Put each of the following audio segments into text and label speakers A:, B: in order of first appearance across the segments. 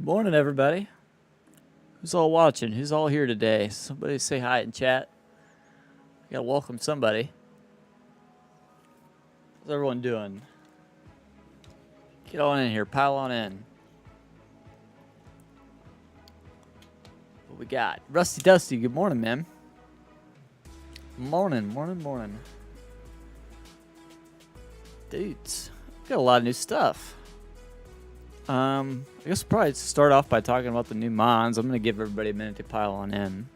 A: Morning, everybody. Who's all watching? Who's all here today? Somebody say hi in chat. I gotta welcome somebody. How's everyone doing? Get on in here. Pile on in. What we got? Rusty Dusty, good morning, man. Morning. Dudes, got a lot of new stuff. I guess we'll probably start off by talking about the new mods. I'm going to give everybody a minute to pile on in.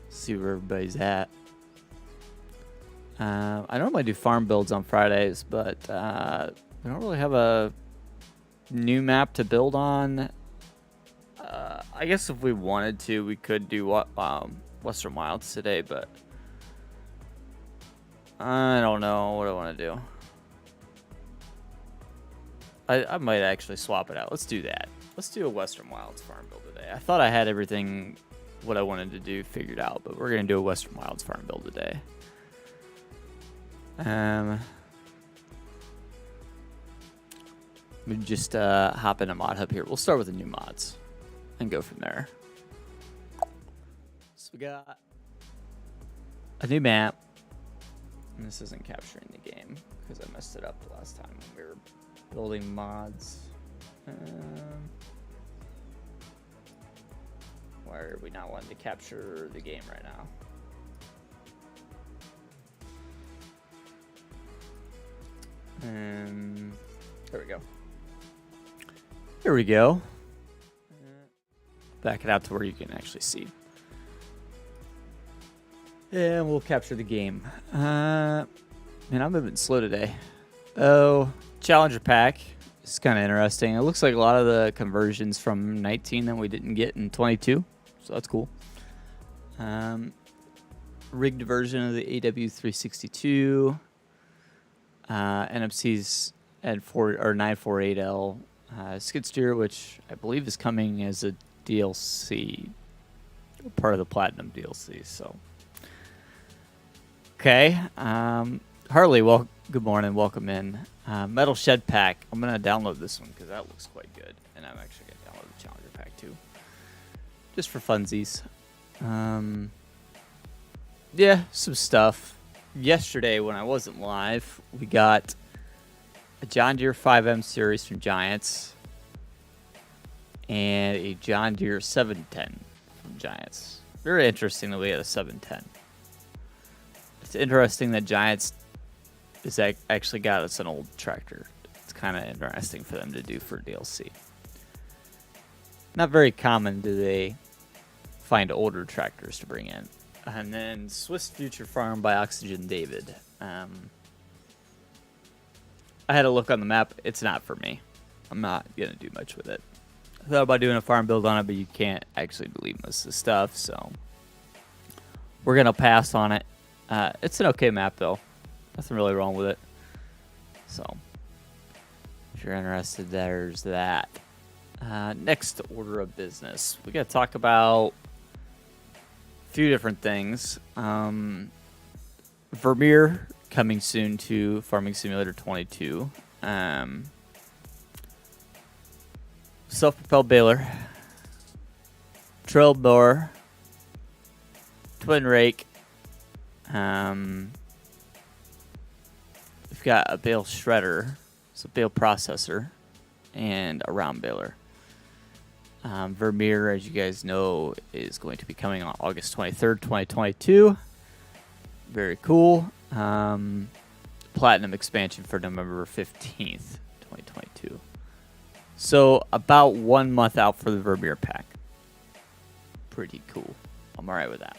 A: See where everybody's at. I normally do farm builds on Fridays, but we don't really have a new map to build on. I guess if we wanted to, we could do Western Wilds today, but I don't know what I want to do. I might actually swap it out. Let's do that. Let's do a Western Wilds farm build today. I thought I had everything what I wanted to do figured out, but we're going to do a Western Wilds farm build today. Let me just hop into Mod Hub here. We'll start with the new mods and go from there. So we got a new map. And this isn't capturing the game because I messed it up the last time when we were building mods. Why are we not wanting to capture the game right now? There we go. Here we go. Back it out to where you can actually see. And we'll capture the game. Man, I'm moving slow today. Oh, Challenger Pack. It's kind of interesting. It looks like a lot of the conversions from 19 that we didn't get in 22. So that's cool. Rigged version of the AW362. NMC's at 948L. Skid steer, which I believe is coming as a DLC. Part of the Platinum DLC, so... Okay, Harley, well, good morning, welcome in. Metal Shed Pack, I'm going to download this one because that looks quite good. And I'm actually going to download the Challenger Pack too. Just for funsies. Yeah, some stuff. Yesterday when I wasn't live, we got a John Deere 5M series from Giants. And a John Deere 710 from Giants. Very interesting that we had a 710. It's interesting that Giants is actually got us an old tractor. It's kind of interesting for them to do for DLC. Not very common do they find older tractors to bring in. And then Swiss Future Farm by Oxygen David. I had a look on the map. It's not for me. I'm not going to do much with it. I thought about doing a farm build on it, but you can't actually delete most of the stuff. So we're going to pass on it. It's an okay map, though. Nothing really wrong with it. So, if you're interested, there's that. Next order of business. We got to talk about a few different things. Vermeer coming soon to Farming Simulator 22. Self-propelled baler. Trail mower. Twin rake. We've got a bale shredder, so bale processor, and a round baler. Vermeer, as you guys know, is going to be coming on August 23rd, 2022. Very cool. Platinum expansion for November 15th, 2022. So about 1 month out for the Vermeer pack. Pretty cool. I'm alright with that.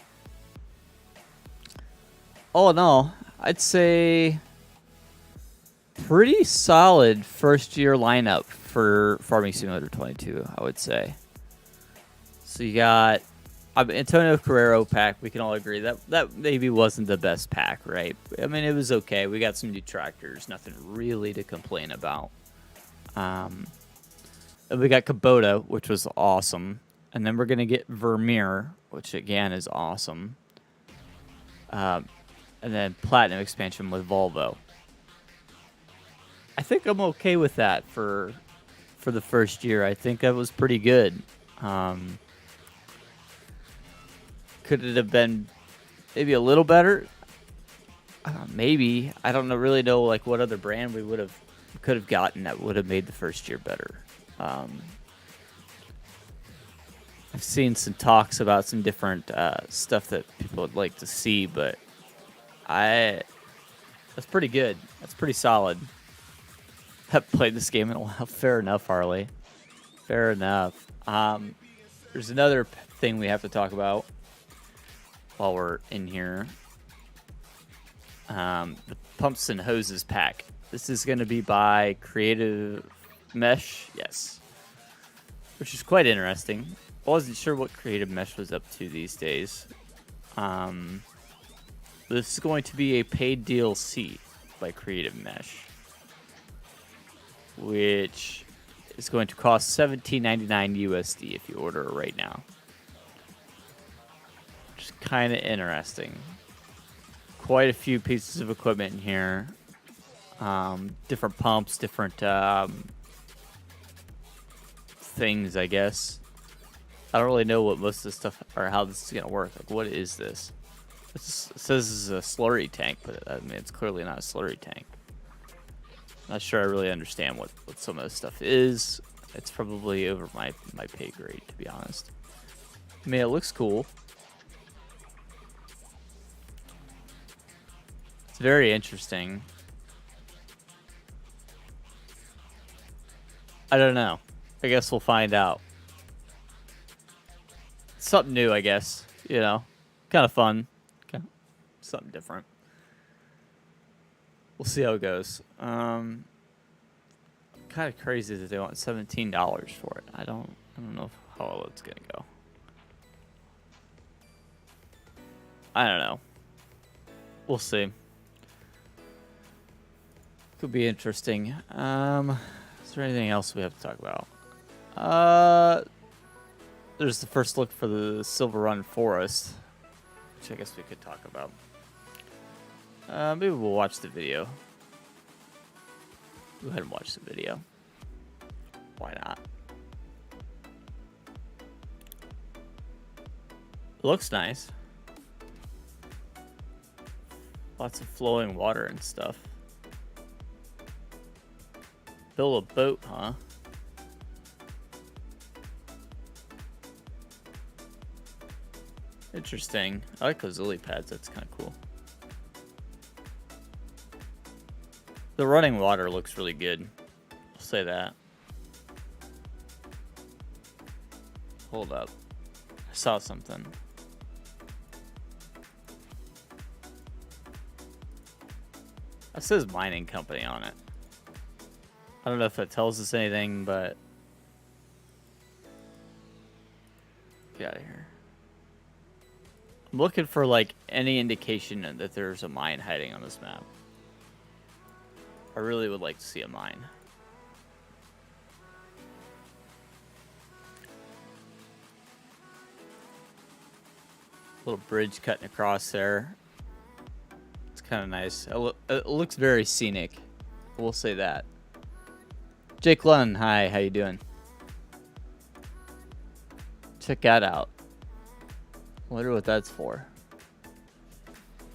A: All in all, I'd say pretty solid first year lineup for Farming Simulator 22, I would say. So you got Antonio Carrero pack. We can all agree that maybe wasn't the best pack, right? I mean, it was okay. We got some new tractors. Nothing really to complain about. And we got Kubota, which was awesome. And then we're going to get Vermeer, which again is awesome. And then Platinum expansion with Volvo. I think I'm okay with that for for the first year. I think that was pretty good. Could it have been maybe a little better? Maybe. I don't know, really know like what other brand we could have gotten that would have made the first year better. I've seen some talks about some different stuff that people would like to see, but that's pretty good. That's pretty solid. Haven't played this game in a while. Fair enough, Harley. Fair enough. There's another thing we have to talk about while we're in here. The Pumps and Hoses pack. This is going to be by Creative Mesh. Yes. Which is quite interesting. I wasn't sure what Creative Mesh was up to these days. This is going to be a paid DLC by Creative Mesh, which is going to cost $17.99 USD if you order it right now. Which is kind of interesting. Quite a few pieces of equipment in here. Different pumps, different things, I guess. I don't really know what most of this stuff or how this is gonna work. Like, what is this? It says this is a slurry tank, but I mean, it's clearly not a slurry tank. Not sure I really understand what some of this stuff is. It's probably over my pay grade, to be honest. I mean, it looks cool. It's very interesting. I don't know. I guess we'll find out. Something new, I guess. You know, kind of fun. Something different. We'll see how it goes. Kind of crazy that they want $17 for it. I don't know how it's gonna go. I don't know. We'll see. Could be interesting. Is there anything else we have to talk about? There's the first look for the Silver Run Forest, which I guess we could talk about. Maybe we'll watch the video. Go ahead and watch the video. Why not? It looks nice. Lots of flowing water and stuff. Build a boat, huh? Interesting. I like those lily pads. That's kind of cool. The running water looks really good. I'll say that. Hold up. I saw something. It says mining company on it. I don't know if that tells us anything, but get out of here. I'm looking for like any indication that there's a mine hiding on this map. I really would like to see a mine. Little bridge cutting across there. It's kind of nice. It looks very scenic. We'll say that. Jake Lunn, hi, how you doing? Check that out. Wonder what that's for.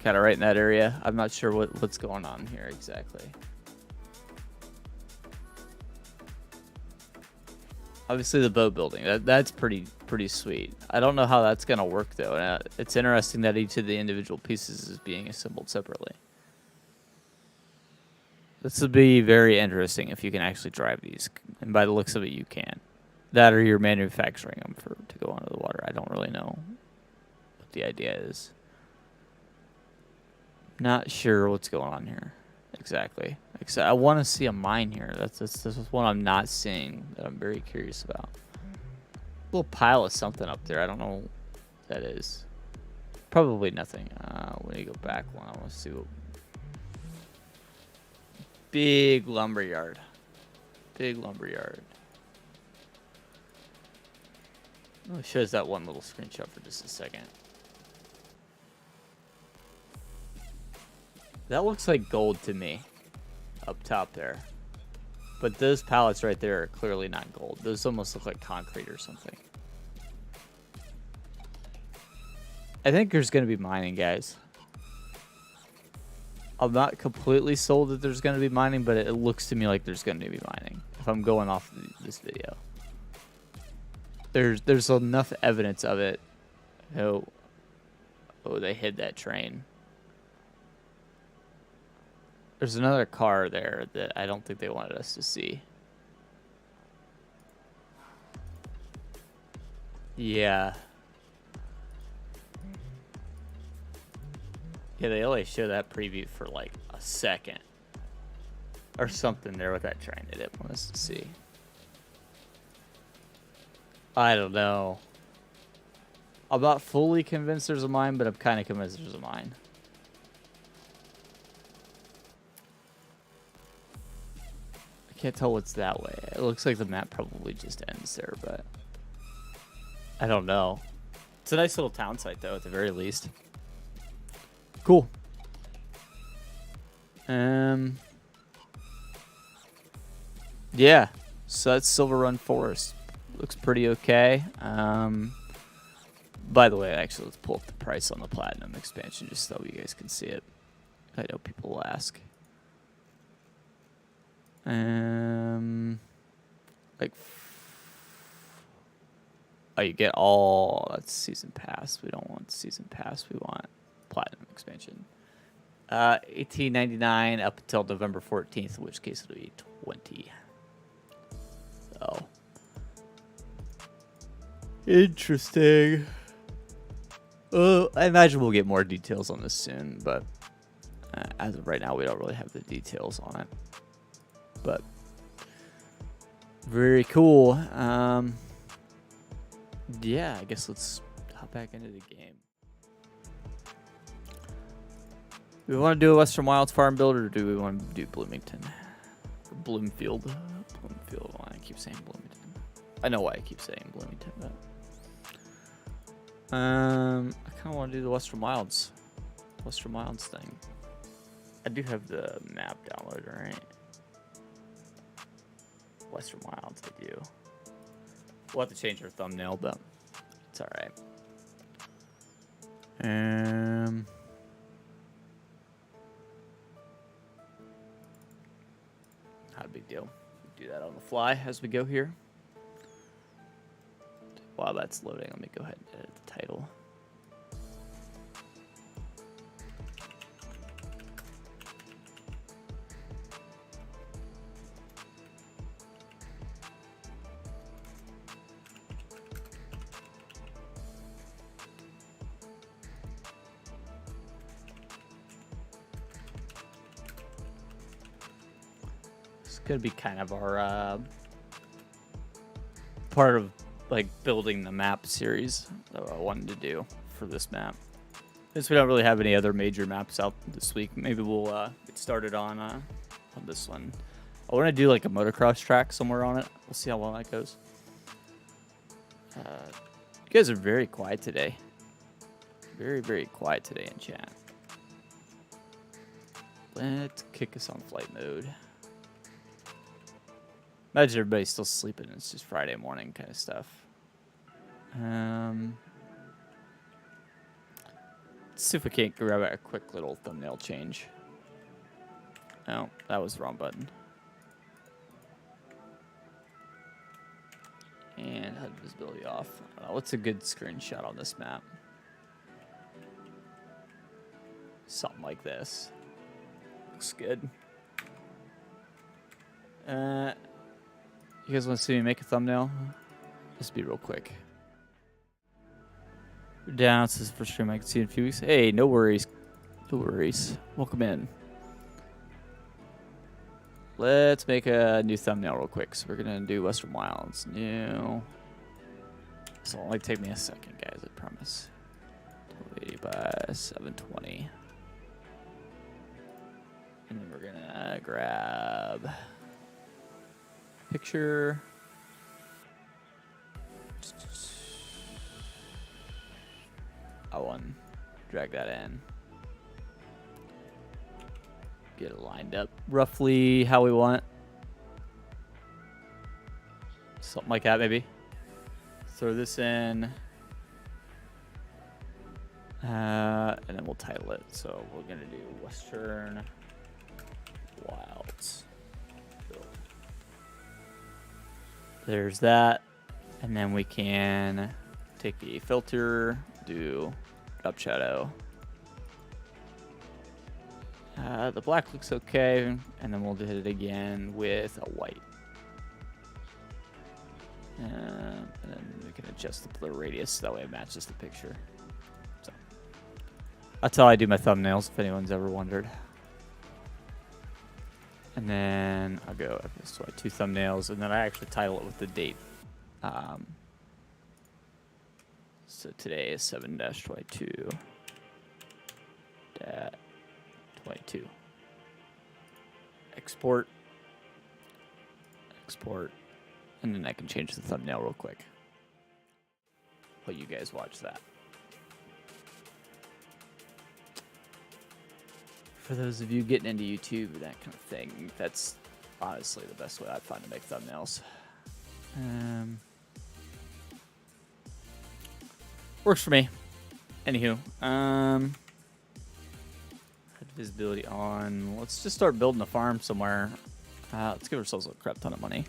A: Kind of right in that area. I'm not sure what's going on here exactly. Obviously the boat building. That's pretty sweet. I don't know how that's gonna work though. It's interesting that each of the individual pieces is being assembled separately. This would be very interesting if you can actually drive these, and by the looks of it, you can. That or you're manufacturing them to go onto the water. I don't really know what the idea is. Not sure what's going on here exactly. Except I want to see a mine here. This is one I'm not seeing that I'm very curious about. A little pile of something up there. I don't know what that is. Probably nothing. When you go back one, I want to see what. Big lumberyard. Big lumberyard. It shows that one little screenshot for just a second. That looks like gold to me. Up top there. But those pallets right there are clearly not gold. Those almost look like concrete or something. I think there's going to be mining, guys. I'm not completely sold that there's going to be mining, but it looks to me like there's going to be mining. If I'm going off this video. There's enough evidence of it. Oh, they hid that train. There's another car there that I don't think they wanted us to see. Yeah. Yeah, they only show that preview for like a second. Or something there with that train they didn't want us to see. I don't know. I'm not fully convinced there's a mine, but I'm kind of convinced there's a mine. I can't tell what's that way. It looks like the map probably just ends there, but I don't know. It's a nice little town site, though, at the very least. Cool. Yeah. So that's Silver Run Forest. Looks pretty okay. By the way, actually, let's pull up the price on the Platinum expansion just so you guys can see it. I know people will ask. Like, oh, you get all, that's season pass. We don't want season pass. We want Platinum expansion. $18.99 up until November 14th, in which case it'll be $20. So interesting. I imagine we'll get more details on this soon, but as of right now, we don't really have the details on it. But very cool. Yeah, I guess let's hop back into the game. Do we want to do a Western Wilds farm build, or do we want to do Bloomington? Or Bloomfield? Bloomfield. Why I keep saying Bloomington. I know why I keep saying Bloomington, but I kind of want to do the Western Wilds thing. I do have the map downloaded, right? Western Wilds, I do. We'll have to change our thumbnail, but it's all right. Not a big deal. Do that on the fly as we go here. While that's loading, let me go ahead and edit the title. It's gonna be kind of our part of like building the map series that I wanted to do for this map. Since we don't really have any other major maps out this week, maybe we'll get started on this one. I want to do like a motocross track somewhere on it. We'll see how well that goes. You guys are very quiet today. Very, very quiet today in chat. Let's kick us on flight mode. Imagine everybody's still sleeping. It's just Friday morning kind of stuff. Let's see if we can't grab a quick little thumbnail change. Oh, that was the wrong button. And HUD visibility off. What's a good screenshot on this map? Something like this. Looks good. You guys want to see me make a thumbnail? Just be real quick. We're down. This is the first stream I can see in a few weeks. Hey, no worries. No worries. Welcome in. Let's make a new thumbnail real quick. So we're going to do Western Wilds. New. This will only take me a second, guys. I promise. 1280 by 720. And then we're going to grab picture. One. Drag that in. Get it lined up roughly how we want. Something like that, maybe. Throw this in. And then we'll title it. So we're going to do Western Wilds. There's that. And then we can take the filter, do drop shadow. The black looks okay. And then we'll hit it again with a white. And then we can adjust the blur radius so that way it matches the picture. So that's how I do my thumbnails, if anyone's ever wondered. And then I'll go, so I 2 thumbnails, and then I actually title it with the date. So today is 7-22. 22. Export. Export. And then I can change the thumbnail real quick. Let you guys watch that. For those of you getting into YouTube, that kind of thing, that's honestly the best way I find to make thumbnails. Works for me. Anywho, had visibility on. Let's just start building a farm somewhere. Let's give ourselves a crap ton of money.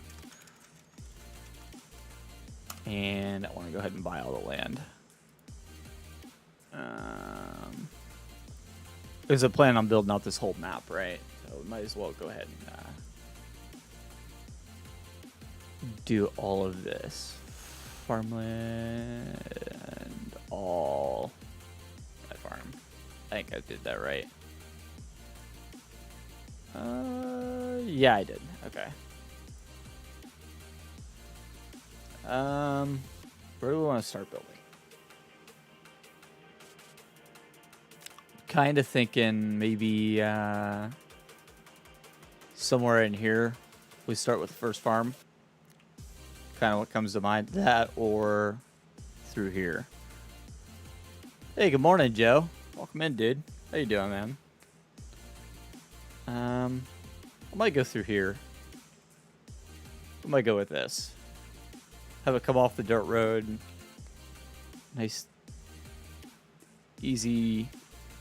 A: And I want to go ahead and buy all the land. There's a plan on building out this whole map, right? So we might as well go ahead and do all of this. Farmland, all my farm. I think I did that right. Yeah, I did. Okay. Where do we want to start building? Kind of thinking maybe somewhere in here we start with the first farm. Kind of what comes to mind. That or through here. Hey, good morning, Joe. Welcome in, dude. How you doing, man? I might go through here. I might go with this. Have it come off the dirt road. Nice, easy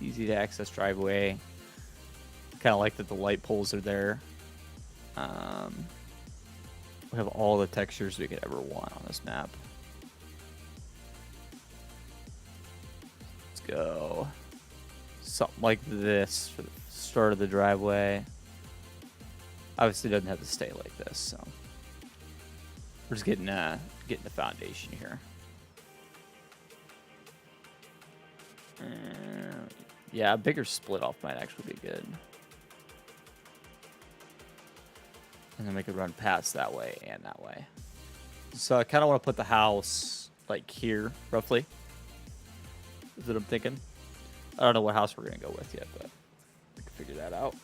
A: to access driveway. Kind of like that the light poles are there. We have all the textures we could ever want on this map. Let's go something like this for the start of the driveway. Obviously, it doesn't have to stay like this, so we're just getting the foundation here. Yeah, a bigger split off might actually be good. And then we could run past that way and that way. So I kind of want to put the house like here, roughly. Is what I'm thinking. I don't know what house we're going to go with yet, but we can figure that out.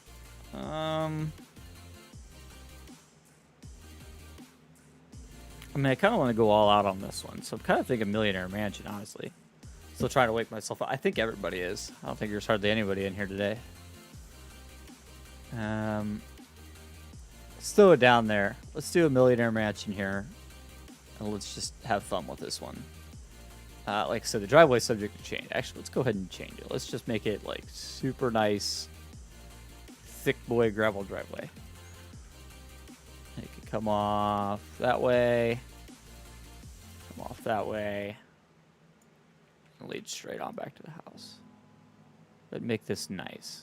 A: I mean, I kind of want to go all out on this one. So I'm kind of thinking Millionaire Mansion, honestly. Still trying to wake myself up. I think everybody is. I don't think there's hardly anybody in here today. Let's throw it down there. Let's do a Millionaire Mansion here. And let's just have fun with this one. Like I said, the driveway is subject to change. Actually, let's go ahead and change it. Let's just make it like super nice, thick boy gravel driveway. It can come off that way. Come off that way. And lead straight on back to the house. But make this nice.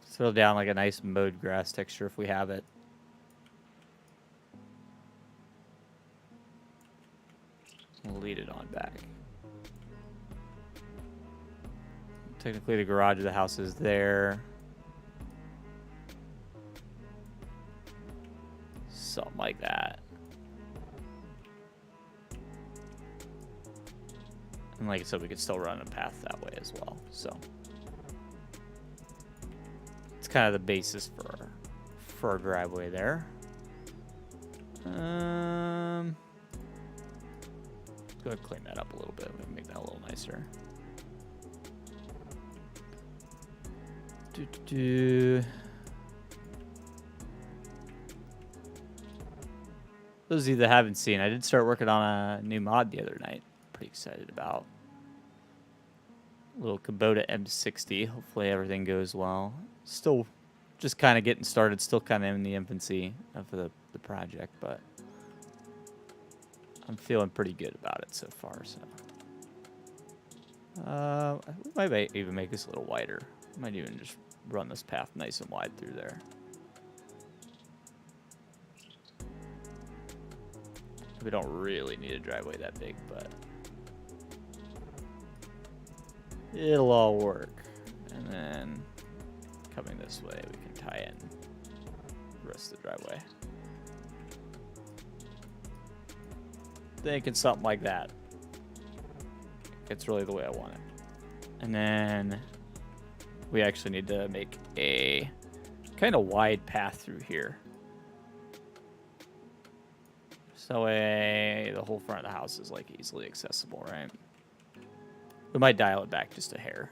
A: Throw down like a nice mowed grass texture if we have it. We'll lead it on back. Technically the garage of the house is there. Something like that. And like I said, we could still run a path that way as well. So it's kind of the basis for our driveway there. Go ahead and clean that up a little bit. Maybe make that a little nicer. those of you that haven't seen, I did start working on a new mod the other night. Pretty excited about. Little Kubota M60. Hopefully everything goes well. Still just kind of getting started. Still kind of in the infancy of the project, but I'm feeling pretty good about it so far. So we might even make this a little wider. Might even just run this path nice and wide through there. We don't really need a driveway that big, but it'll all work. And then coming this way, we can tie in the rest of the driveway. Thinking something like that. It's really the way I want it. And then we actually need to make a kind of wide path through here. So the whole front of the house is like easily accessible, right? We might dial it back just a hair.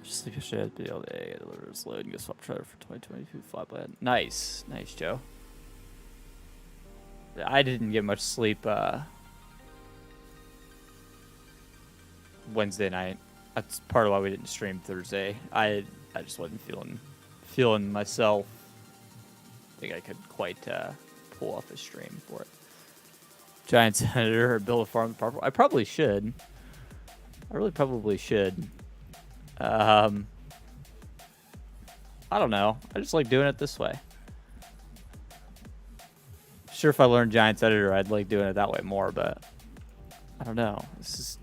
A: Just sleep yesterday, be all day, deliver this load and go swap trailer for 2022 flat plan. Nice. Nice, Joe. I didn't get much sleep Wednesday night. That's part of why we didn't stream Thursday. I just wasn't feeling myself. I think I could quite pull off a stream for it. Giant Senator or build a farm proper. I probably should. I really probably should. I don't know. I just like doing it this way. Sure, if I learned Giant's Editor, I'd like doing it that way more, but I don't know. This is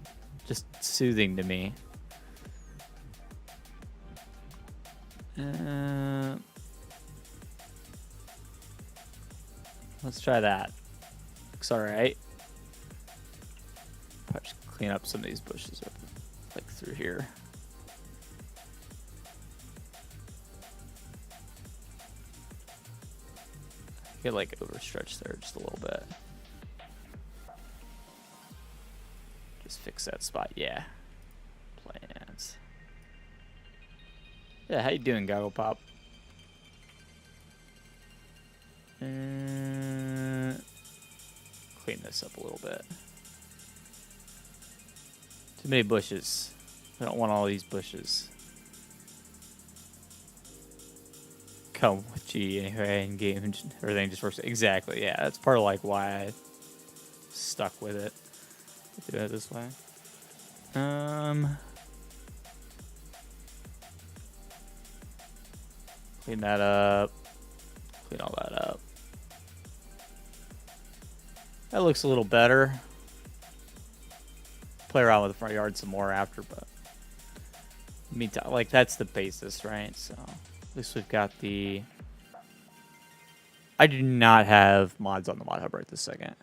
A: just soothing to me. Let's try that. Looks alright. Probably just clean up some of these bushes up, like through here. Get like overstretched there just a little bit. Just fix that spot. Yeah. Plans. Yeah, how you doing, Goggle Pop? Clean this up a little bit. Too many bushes. I don't want all these bushes. Come with G anyway in game, everything just works exactly. Yeah, that's part of like why I stuck with it. Do it this way. Clean that up. Clean all that up. That looks a little better. Play around with the front yard some more after, but meantime, like that's the basis, right? So at least we've got the. I do not have mods on the mod hub right this second.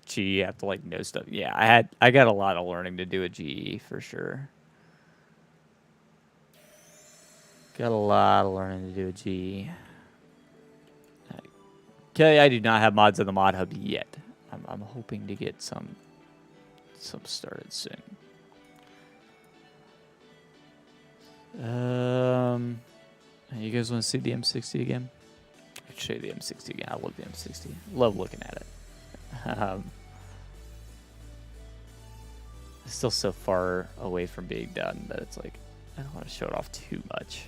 A: GE, you have to like know stuff. Yeah, I got a lot of learning to do at GE for sure. Got a lot of learning to do at GE. Okay, I do not have mods on the mod hub yet. I'm hoping to get some started soon. You guys want to see the M60 again? I can show you the M60 again. I love the M60. Love looking at it. It's still so far away from being done that it's like I don't want to show it off too much.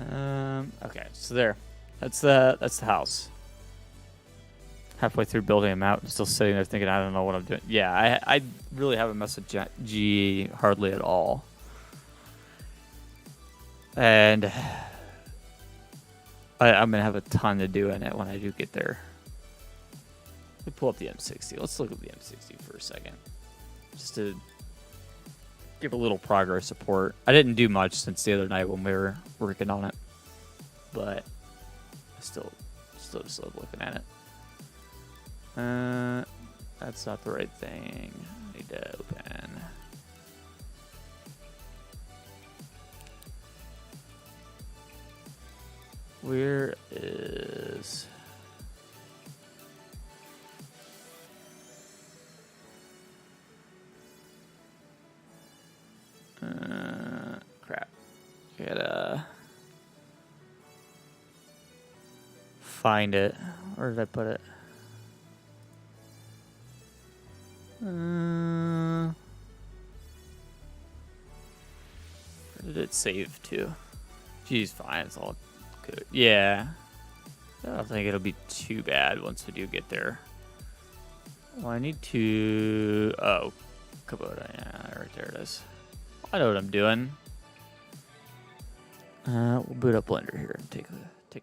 A: Okay, so there. That's the house. Halfway through building them out, I'm still sitting there thinking I don't know what I'm doing. Yeah, I really haven't messed with GE hardly at all. And I'm gonna have a ton to do in it when I do get there. Let me pull up the M60. Let's look at the M60 for a second, just to give a little progress report. I didn't do much since the other night when we were working on it, but I still just love looking at it. That's not the right thing. I need to open. Where is... crap. I gotta... find it. Where did I put it? Where did it save to? Geez, fine. It's all good. Yeah. I don't think it'll be too bad once we do get there. Well, I need to... Oh, Kubota. Yeah, right there it is. I know what I'm doing. We'll boot up Blender here and take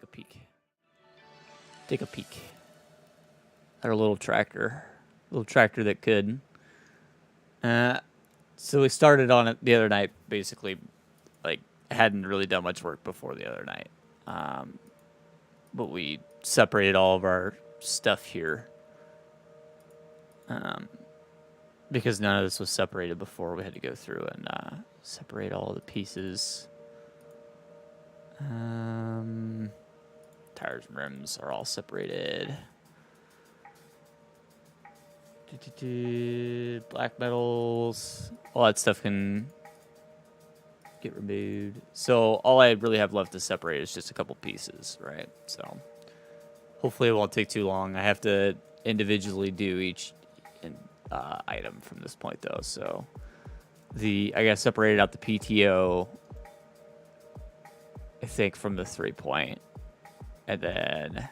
A: a peek. Take a peek at our little tractor that could. So we started on it the other night. Basically, like hadn't really done much work before the other night. But we separated all of our stuff here. Because none of this was separated before, we had to go through and separate all the pieces. Tires and rims are all separated. Black metals, all that stuff can get removed. So all I really have left to separate is just a couple pieces, right? So hopefully it won't take too long. I have to individually do each item from this point though. So I got separated out the PTO, I think, from the 3-point, and then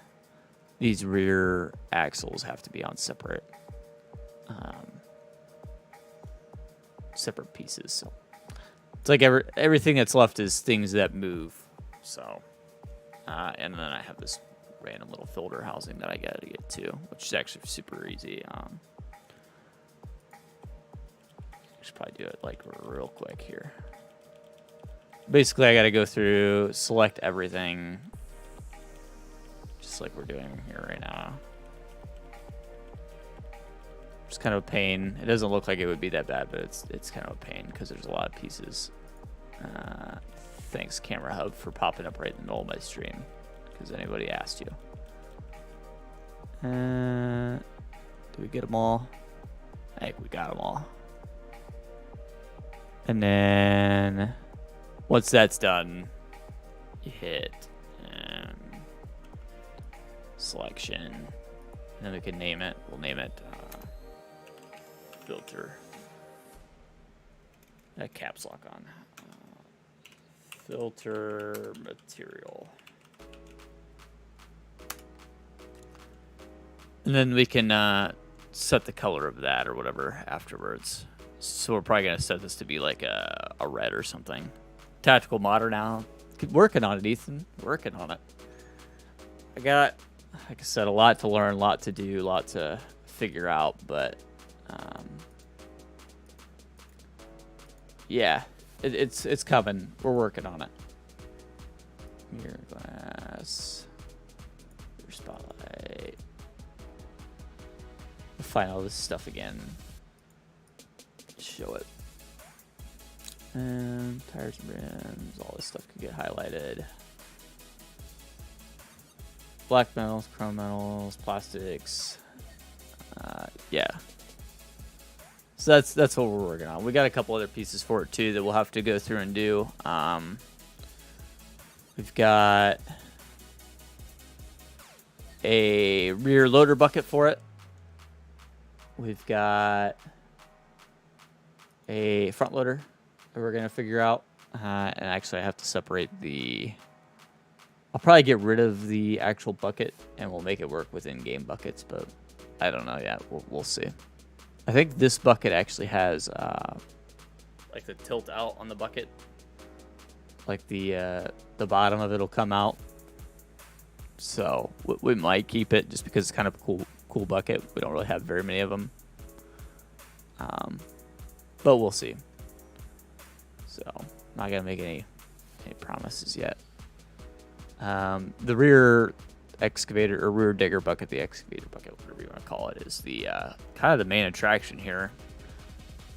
A: these rear axles have to be on separate pieces. So it's like everything that's left is things that move. So and then I have this random little filter housing that I gotta get to, which is actually super easy. I should probably do it like real quick here. Basically, I got to go through, select everything, just like we're doing here right now. It's kind of a pain. It doesn't look like it would be that bad, but it's kind of a pain because there's a lot of pieces. Thanks, Camera Hub, for popping up right in the middle of my stream, because anybody asked you. Do we get them all? I think we got them all. And then once that's done, you hit selection, and then we can name it. We'll name it filter. Caps lock on. Filter material. And then we can set the color of that or whatever afterwards. So we're probably going to set this to be like a red or something. Tactical modder now. Working on it, Ethan. Working on it. I got, like I said, a lot to learn, a lot to do, a lot to figure out, but yeah, it's coming. We're working on it. Mirror glass. Your spotlight. We'll find all this stuff again. Show it. And tires and rims, all this stuff can get highlighted. Black metals, chrome metals, plastics. Yeah. So that's what we're working on. We got a couple other pieces for it too that we'll have to go through and do. We've got a rear loader bucket for it. We've got a front loader that we're going to figure out. And actually, I have to separate I'll probably get rid of the actual bucket, and we'll make it work with in-game buckets, but I don't know yet. We'll see. I think this bucket actually has like the tilt out on the bucket. Like the bottom of it will come out. So we might keep it just because it's kind of a cool bucket. We don't really have very many of them. But we'll see. So I'm not going to make any promises yet. The rear excavator or rear digger bucket, the excavator bucket, whatever you want to call it, is the kind of the main attraction here.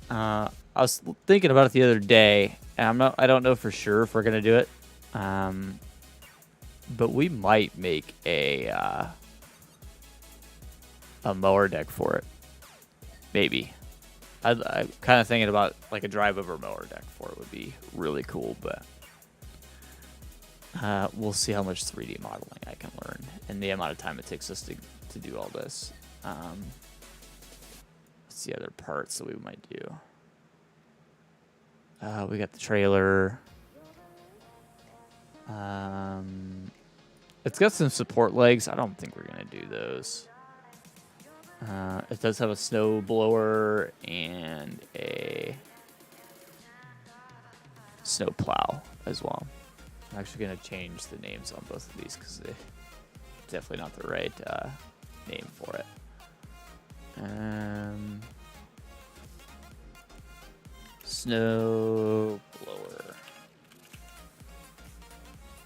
A: I was thinking about it the other day, and I don't know for sure if we're gonna do it. But we might make a mower deck for it. Maybe. I'm kind of thinking about like a drive-over mower deck for it would be really cool, but We'll see how much 3D modeling I can learn and the amount of time it takes us to do all this. What's the other parts that we might do? We got the trailer. It's got some support legs. I don't think we're gonna do those. It does have a snow blower and a snow plow as well. I'm actually gonna change the names on both of these because they're definitely not the right name for it. Snow blower.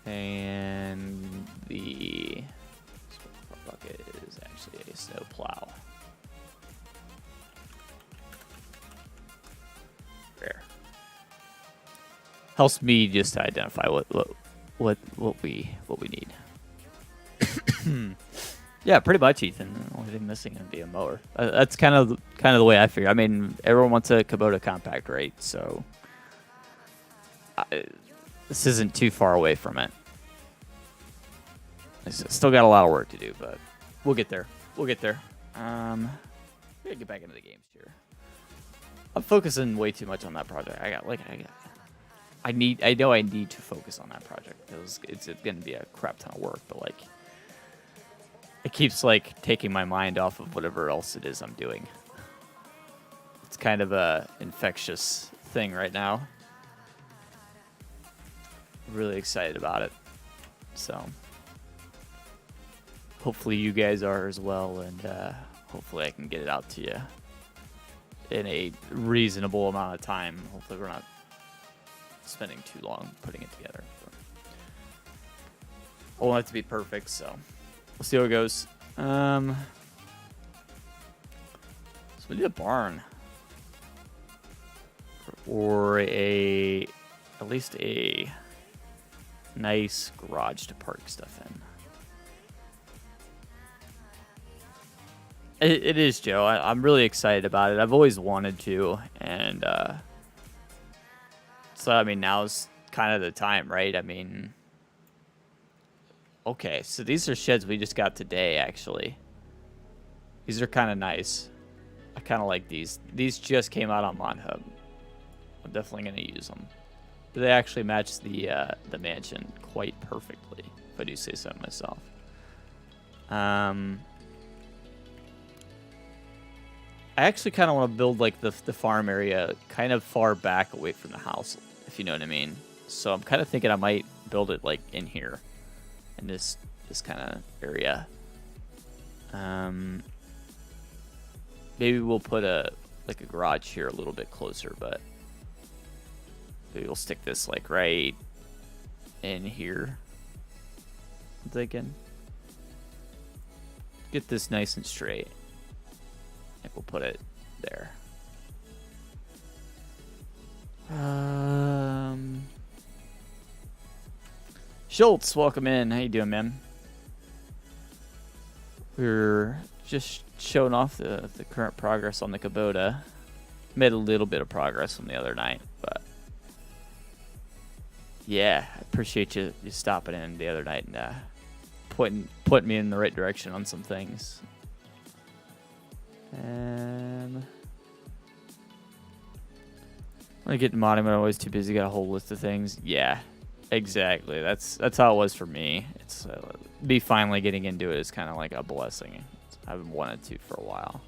A: And the bucket is actually a snow plow. There. Helps me just to identify what we need. Yeah, pretty much, Ethan. The only thing missing would be a mower. That's kind of the way I figure. I mean, everyone wants a Kubota compact, right? So this isn't too far away from it. It's still got a lot of work to do, but we'll get there. We'll get there. We gotta get back into the games here. I'm focusing way too much on that project. I know I need to focus on that project because it's gonna be a crap ton of work, but like it keeps like taking my mind off of whatever else it is I'm doing. It's kind of a infectious thing right now. Really excited about it. So hopefully you guys are as well, and hopefully I can get it out to you in a reasonable amount of time. Hopefully we're not spending too long putting it together. I want it to be perfect, so we'll see how it goes. So we need a barn or at least a nice garage to park stuff in. It is, Joe. I'm really excited about it. I've always wanted to, and so I mean now's kind of the time, right? I mean, okay, so these are sheds we just got today, actually. These are kind of nice. I kind of like these. These just came out on ModHub. I'm definitely going to use them. They actually match the mansion quite perfectly, if I do say so myself. I actually kind of want to build like the farm area kind of far back away from the house, if you know what I mean. So I'm kind of thinking I might build it like in here, in this kind of area. Maybe we'll put a garage here a little bit closer, but maybe we'll stick this like right in here. I'm thinking. Get this nice and straight. I think we'll put it there. Schultz, welcome in. How you doing, man? We're just showing off the current progress on the Kubota. Made a little bit of progress from the other night, but yeah, I appreciate you stopping in the other night and putting me in the right direction on some things. I'm gonna get modding, but I'm always too busy. Got a whole list of things. Yeah, exactly. That's how it was for me. It's me finally getting into it is kind of like a blessing. I've wanted to for a while.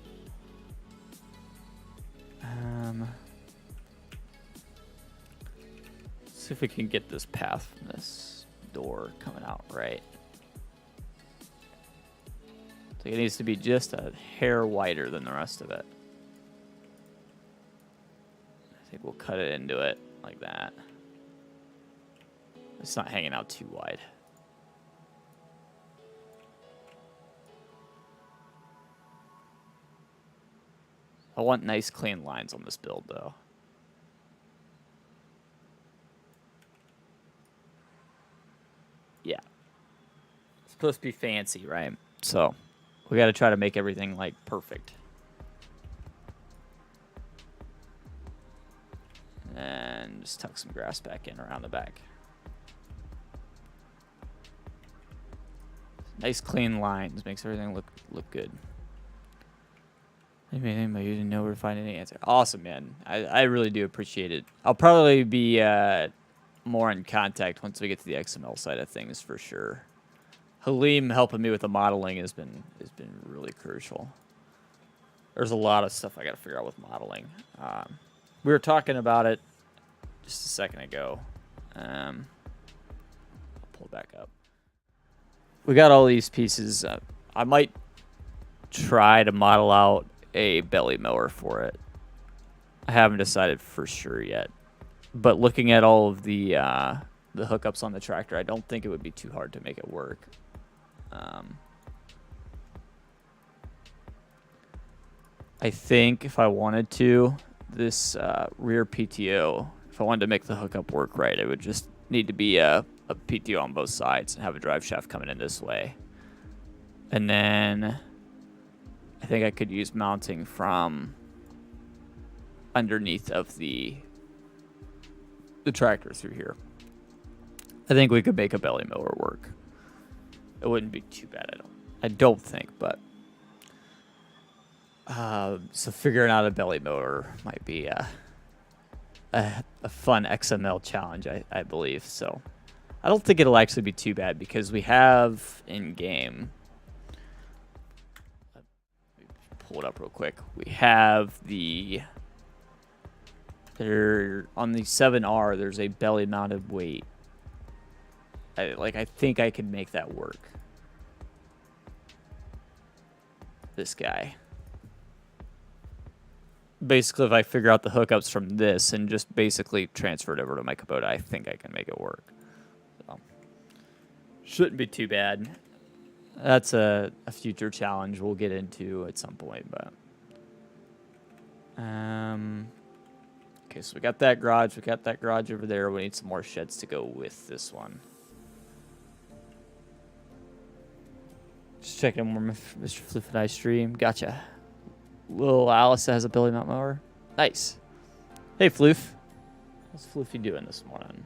A: See if we can get this path from this door coming out right. So it needs to be just a hair wider than the rest of it. I think we'll cut it into it like that. It's not hanging out too wide. I want nice clean lines on this build though. Yeah. It's supposed to be fancy, right? So we got to try to make everything like perfect. And just tuck some grass back in around the back. Nice clean lines. Makes everything look good. Anybody you didn't know where to find any answer. Awesome, man. I really do appreciate it. I'll probably be more in contact once we get to the XML side of things for sure. Halim helping me with the modeling has been really crucial. There's a lot of stuff I got to figure out with modeling. We were talking about it just a second ago. I'll pull it back up. We got all these pieces. I might try to model out a belly mower for it. I haven't decided for sure yet. But looking at all of the hookups on the tractor, I don't think it would be too hard to make it work. I think if I wanted to, this rear PTO, if I wanted to make the hookup work right, it would just need to be a PTO on both sides and have a drive shaft coming in this way. And then I think I could use mounting from underneath of the tractor through here. I think we could make a belly mower work. It wouldn't be too bad, I don't think, but so figuring out a belly mower might be a fun XML challenge, I believe. So I don't think it'll actually be too bad because we have in game. Let me pull it up real quick. We have there on the 7R. There's a belly mounted weight. I think I could make that work. This guy. Basically, if I figure out the hookups from this and just basically transfer it over to my Kubota, I think I can make it work. So, shouldn't be too bad. That's a future challenge we'll get into at some point, but okay, so we got that garage. We got that garage over there. We need some more sheds to go with this one. Just checking where Mr. Floof and I stream. Gotcha. Little Alice has a belly mount mower. Nice. Hey, Floof. What's Floofy doing this morning?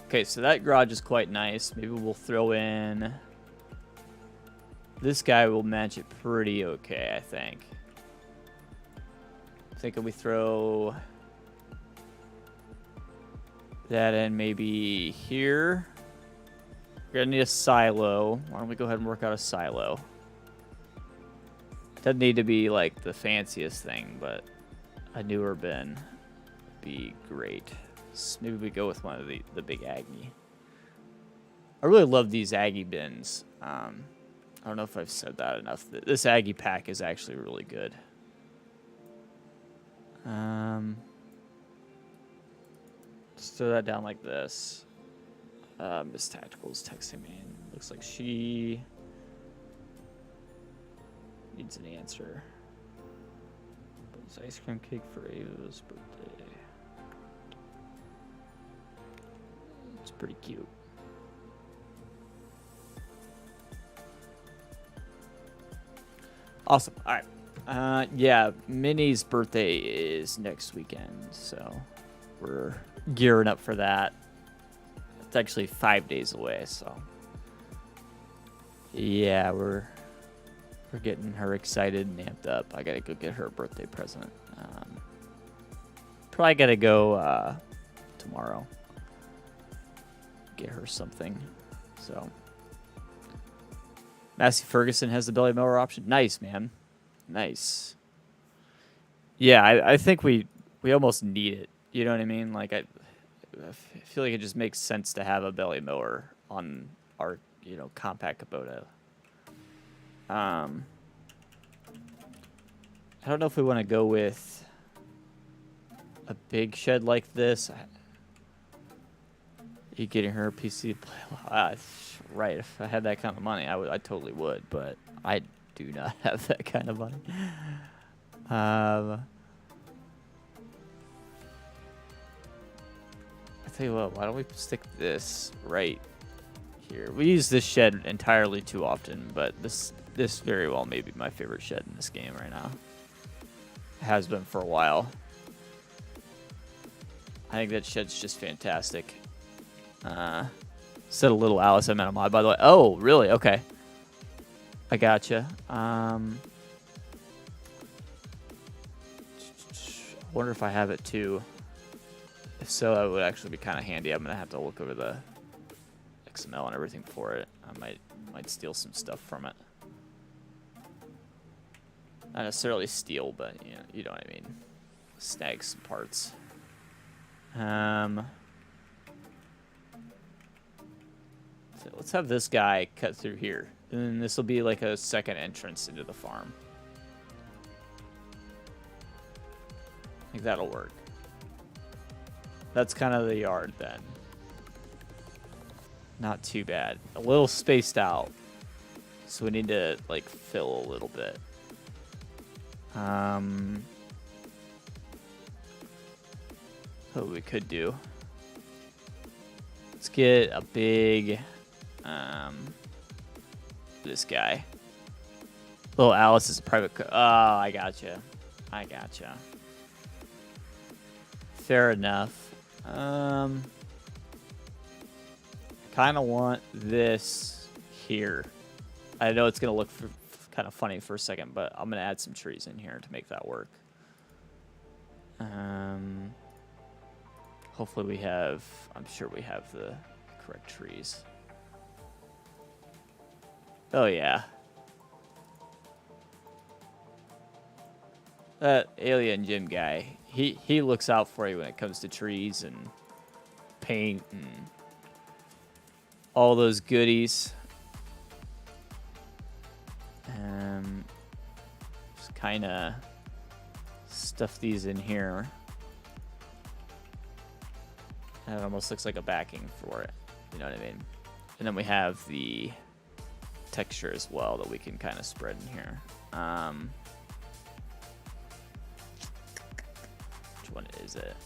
A: Okay, so that garage is quite nice. Maybe we'll throw in... This guy will match it pretty okay, I think. Thinking we throw... that in maybe here. We're gonna need a silo. Why don't we go ahead and work out a silo? Doesn't need to be like the fanciest thing, but a newer bin would be great. So maybe we go with one of the big Aggie. I really love these Aggie bins. I don't know if I've said that enough. This Aggie pack is actually really good. Let's throw that down like this. Miss Tactical is texting me. And looks like she needs an answer. It's ice cream cake for Ava's birthday. It's pretty cute. Awesome. All right. Yeah, Minnie's birthday is next weekend, so we're gearing up for that. It's actually 5 days away, so yeah, we're getting her excited and amped up. I gotta go get her a birthday present. Probably gotta go tomorrow. Get her something. So Massey Ferguson has the belly mower option. Nice, man. Nice. Yeah, I think we almost need it. You know what I mean? Like I feel like it just makes sense to have a belly mower on our, compact Kubota. I don't know if we want to go with a big shed like this. You getting her a PC? Right. If I had that kind of money, I totally would. But I do not have that kind of money. I tell you what. Why don't we stick this right here? We use this shed entirely too often, but this very well may be my favorite shed in this game right now. It has been for a while. I think that shed's just fantastic. Said a little Alice, I meant a mod, by the way. Oh, really? Okay. I gotcha. Wonder if I have it too. If so, that would actually be kind of handy. I'm gonna have to look over the XML and everything for it. I might steal some stuff from it. Not necessarily steal, but you know what I mean. Snag some parts. So let's have this guy cut through here, and then this will be like a second entrance into the farm. I think that'll work. That's kind of the yard then. Not too bad. A little spaced out, so we need to like fill a little bit. What we could do. Let's get a big, this guy. Little Alice is a private. Oh, I gotcha. I gotcha. Fair enough. Kind of want this here. I know it's gonna look kind of funny for a second, but I'm gonna add some trees in here to make that work. Hopefully we have. I'm sure we have the correct trees. Oh yeah. That alien gym guy. He looks out for you when it comes to trees and paint and all those goodies. Just kind of stuff these in here. And it almost looks like a backing for it. You know what I mean? And then we have the texture as well that we can kind of spread in here. Which one is it?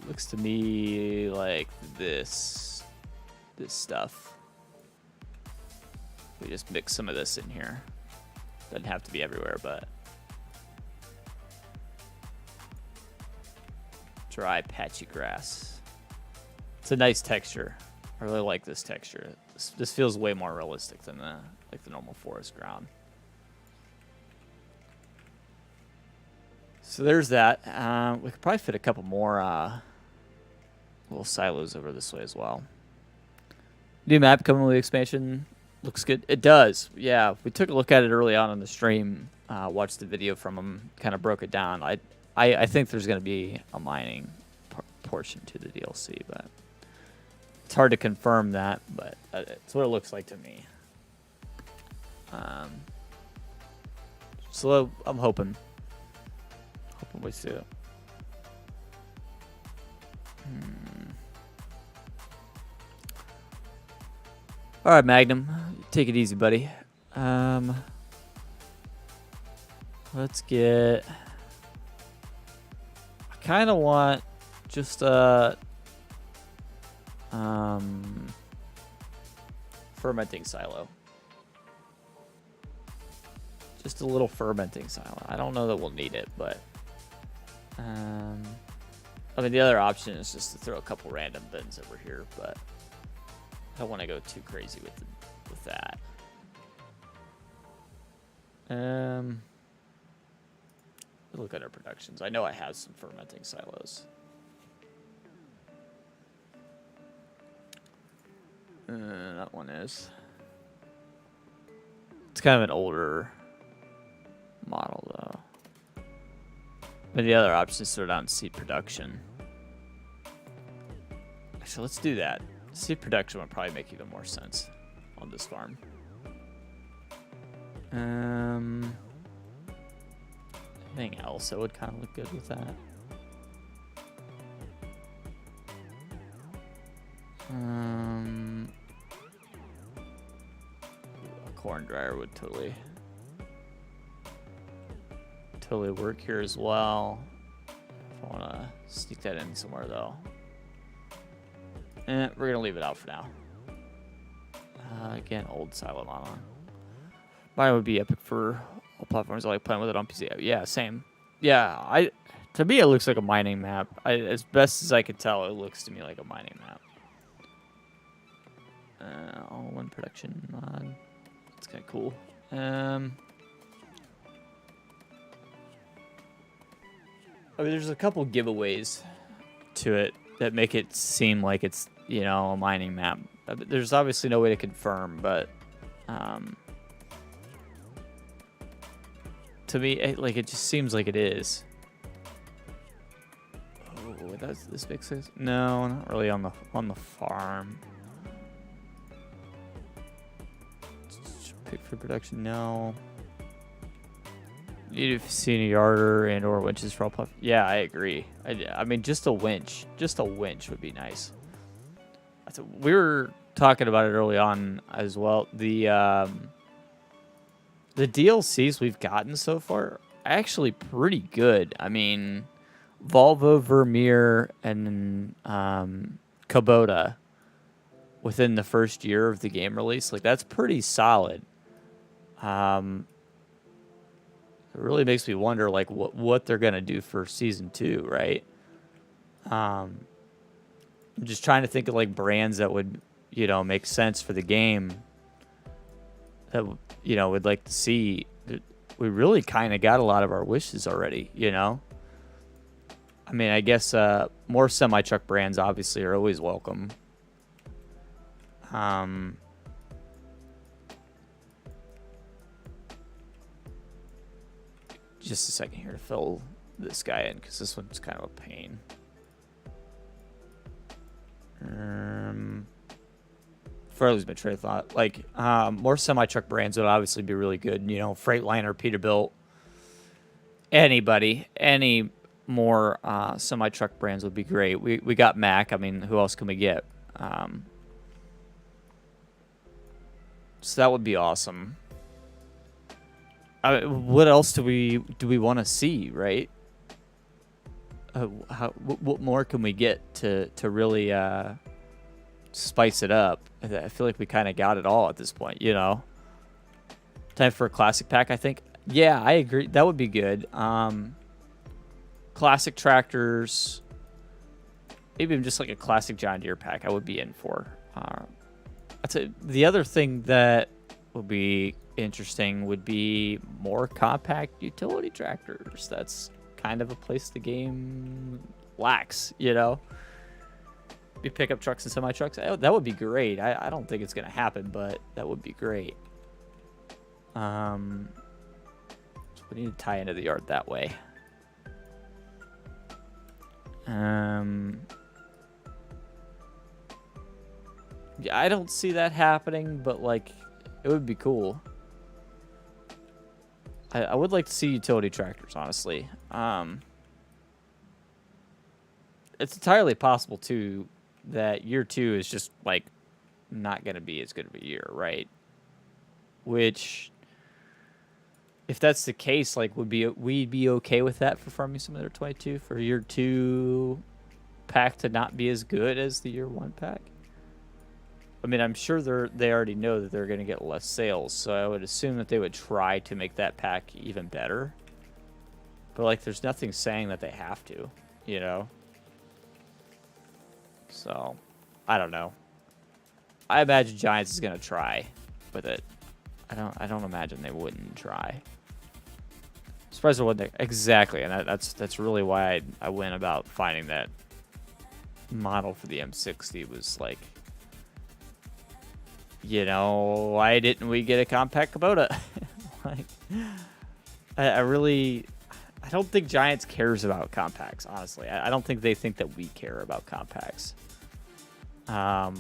A: Looks to me like this stuff. We just mix some of this in here. Doesn't have to be everywhere, but dry patchy grass. It's a nice texture. I really like this texture. This feels way more realistic than the normal forest ground. So there's that. We could probably fit a couple more little silos over this way as well. New map coming with the expansion. Looks good. It does. Yeah, we took a look at it early on in the stream. Watched the video from him. Kind of broke it down. I think there's going to be a mining portion to the DLC, but it's hard to confirm that. But it's what it looks like to me. So I'm hoping we see it. All right, Magnum, take it easy, buddy. Let's get. I kind of want just a fermenting silo. Just a little fermenting silo. I don't know that we'll need it, but I mean the other option is just to throw a couple random bins over here, but I don't want to go too crazy with that. Look at our productions. I know I have some fermenting silos. That one is. It's kind of an older model, though. But the other option is throw down seed production. So let's do that. Seed production would probably make even more sense on this farm. Anything else that would kind of look good with that? A corn dryer would totally work here as well. If I want to sneak that in somewhere though. We're gonna leave it out for now. Again, old silo model. Mine would be epic for all platforms. I like playing with it on PC. Yeah, same. Yeah, to me it looks like a mining map. As best as I could tell, it looks to me like a mining map. All-in production mod. That's kind of cool. I mean, there's a couple giveaways to it that make it seem like it's, you know, a mining map. There's obviously no way to confirm, but to me, it just seems like it is. Oh, does this make sense? No, not really on the farm. Pick for production, no. Need to see a yarder and or winches for all puff. Yeah, I agree. I mean, just a winch would be nice. We were talking about it early on as well. The DLCs we've gotten so far are actually pretty good. I mean, Volvo, Vermeer, and Kubota within the first year of the game release, like that's pretty solid. It really makes me wonder, like, what they're gonna do for season 2, right? I'm just trying to think of like brands that would, you know, make sense for the game. That, you know, would like to see. We really kind of got a lot of our wishes already, you know. I mean, I guess more semi-truck brands obviously are always welcome. Just a second here to fill this guy in because this one's kind of a pain. Before I lose my train of thought, like more semi-truck brands would obviously be really good. You know, Freightliner, Peterbilt, any more semi-truck brands would be great. We got Mack. I mean, who else can we get? So that would be awesome. What else do we want to see, right? What more can we get to really spice it up? I feel like we kind of got it all at this point, you know. Time for a classic pack, I think. Yeah, I agree. That would be good. Classic tractors, maybe even just like a classic John Deere pack, I would be in for. The other thing that would be interesting would be more compact utility tractors. That's kind of a place the game lacks, you know. Be pickup trucks and semi trucks. That would be great. I don't think it's gonna happen, but that would be great. So we need to tie into the yard that way. Yeah, I don't see that happening, but like it would be cool. I would like to see utility tractors, honestly. It's entirely possible too that year 2 is just like not gonna be as good of a year, right? Which, if that's the case, like we'd be okay with that for Farming Simulator 22 for year 2 pack to not be as good as the year 1 pack. I mean, I'm sure they already know that they're going to get less sales, so I would assume that they would try to make that pack even better. But, like, there's nothing saying that they have to, you know? So, I don't know. I imagine Giants is going to try with it. I don't imagine they wouldn't try. Surprised there wasn't. Exactly, and that's really why I went about finding that model for the M60 was, like, you know, why didn't we get a compact Kubota? Like, I don't think Giants cares about compacts, honestly. I don't think they think that we care about compacts. I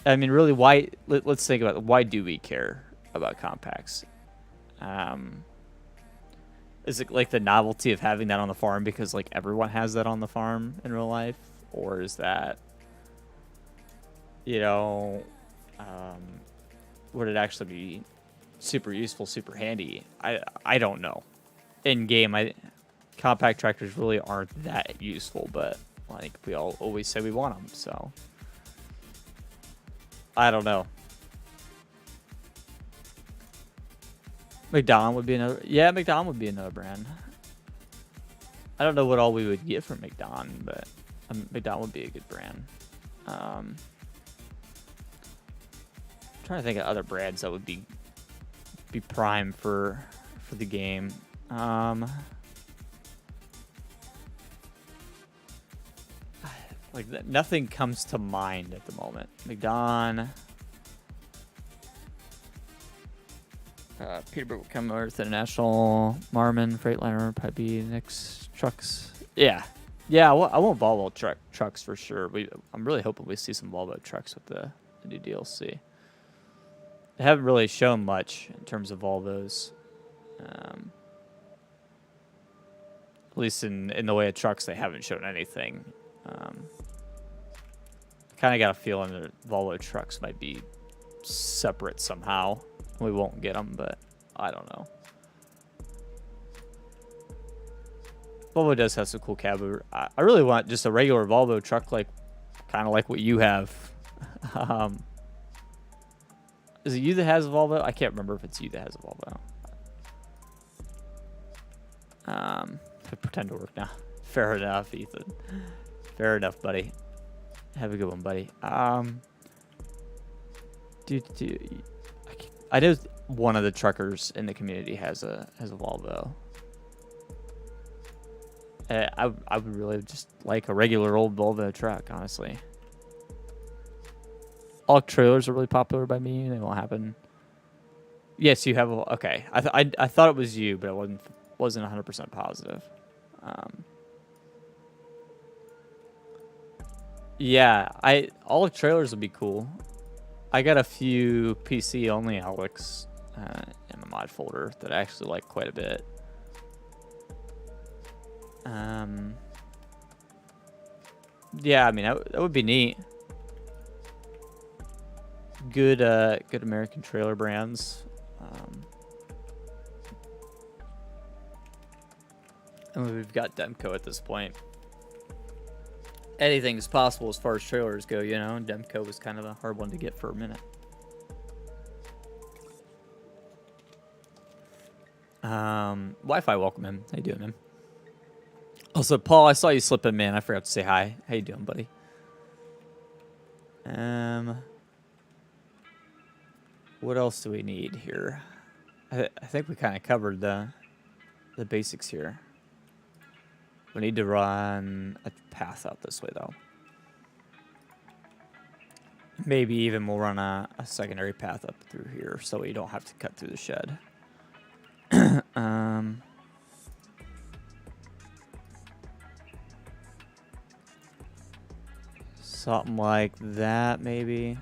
A: mean, really, why? Let's think about it. Why do we care about compacts? Is it like the novelty of having that on the farm because like everyone has that on the farm in real life, or is that, you know, would it actually be super useful, super handy? I don't know. In game, compact tractors really aren't that useful, but like we all always say we want them, so I don't know. McDonald would be another. Yeah, McDonald would be another brand. I don't know what all we would get from McDonald, but McDonald would be a good brand. trying to think of other brands that would be prime for the game. Like nothing comes to mind at the moment. McDon, Peterbilt Kenworth International, Marmon, Freightliner, probably Nix, trucks. Yeah. I want Volvo trucks for sure. I'm really hoping we see some Volvo trucks with the new DLC. They haven't really shown much in terms of Volvos. At least in the way of trucks, they haven't shown anything. Kind of got a feeling that Volvo trucks might be separate somehow. We won't get them, but I don't know. Volvo does have some cool cab. I really want just a regular Volvo truck, like kind of like what you have. Is it you that has a Volvo? I can't remember if it's you that has a Volvo. I pretend to work now. Fair enough, Ethan. Fair enough, buddy. Have a good one, buddy. I know one of the truckers in the community has a Volvo. I would really just like a regular old Volvo truck, honestly. All trailers are really popular by me. They won't happen. Yes, you have. Okay, I thought it was you, but I wasn't 100% positive. Yeah, all trailers would be cool. I got a few PC only Alex in my mod folder that I actually like quite a bit. Yeah, I mean that would be neat. Good American trailer brands. And we've got Demco at this point. Anything's possible as far as trailers go, you know. Demco was kind of a hard one to get for a minute. Wi-Fi, welcome him. How you doing, man? Also, Paul, I saw you slip in, man. I forgot to say hi. How you doing, buddy? What else do we need here? I think we kind of covered the basics here. We need to run a path out this way, though. Maybe even we'll run a secondary path up through here so we don't have to cut through the shed. Something like that, maybe.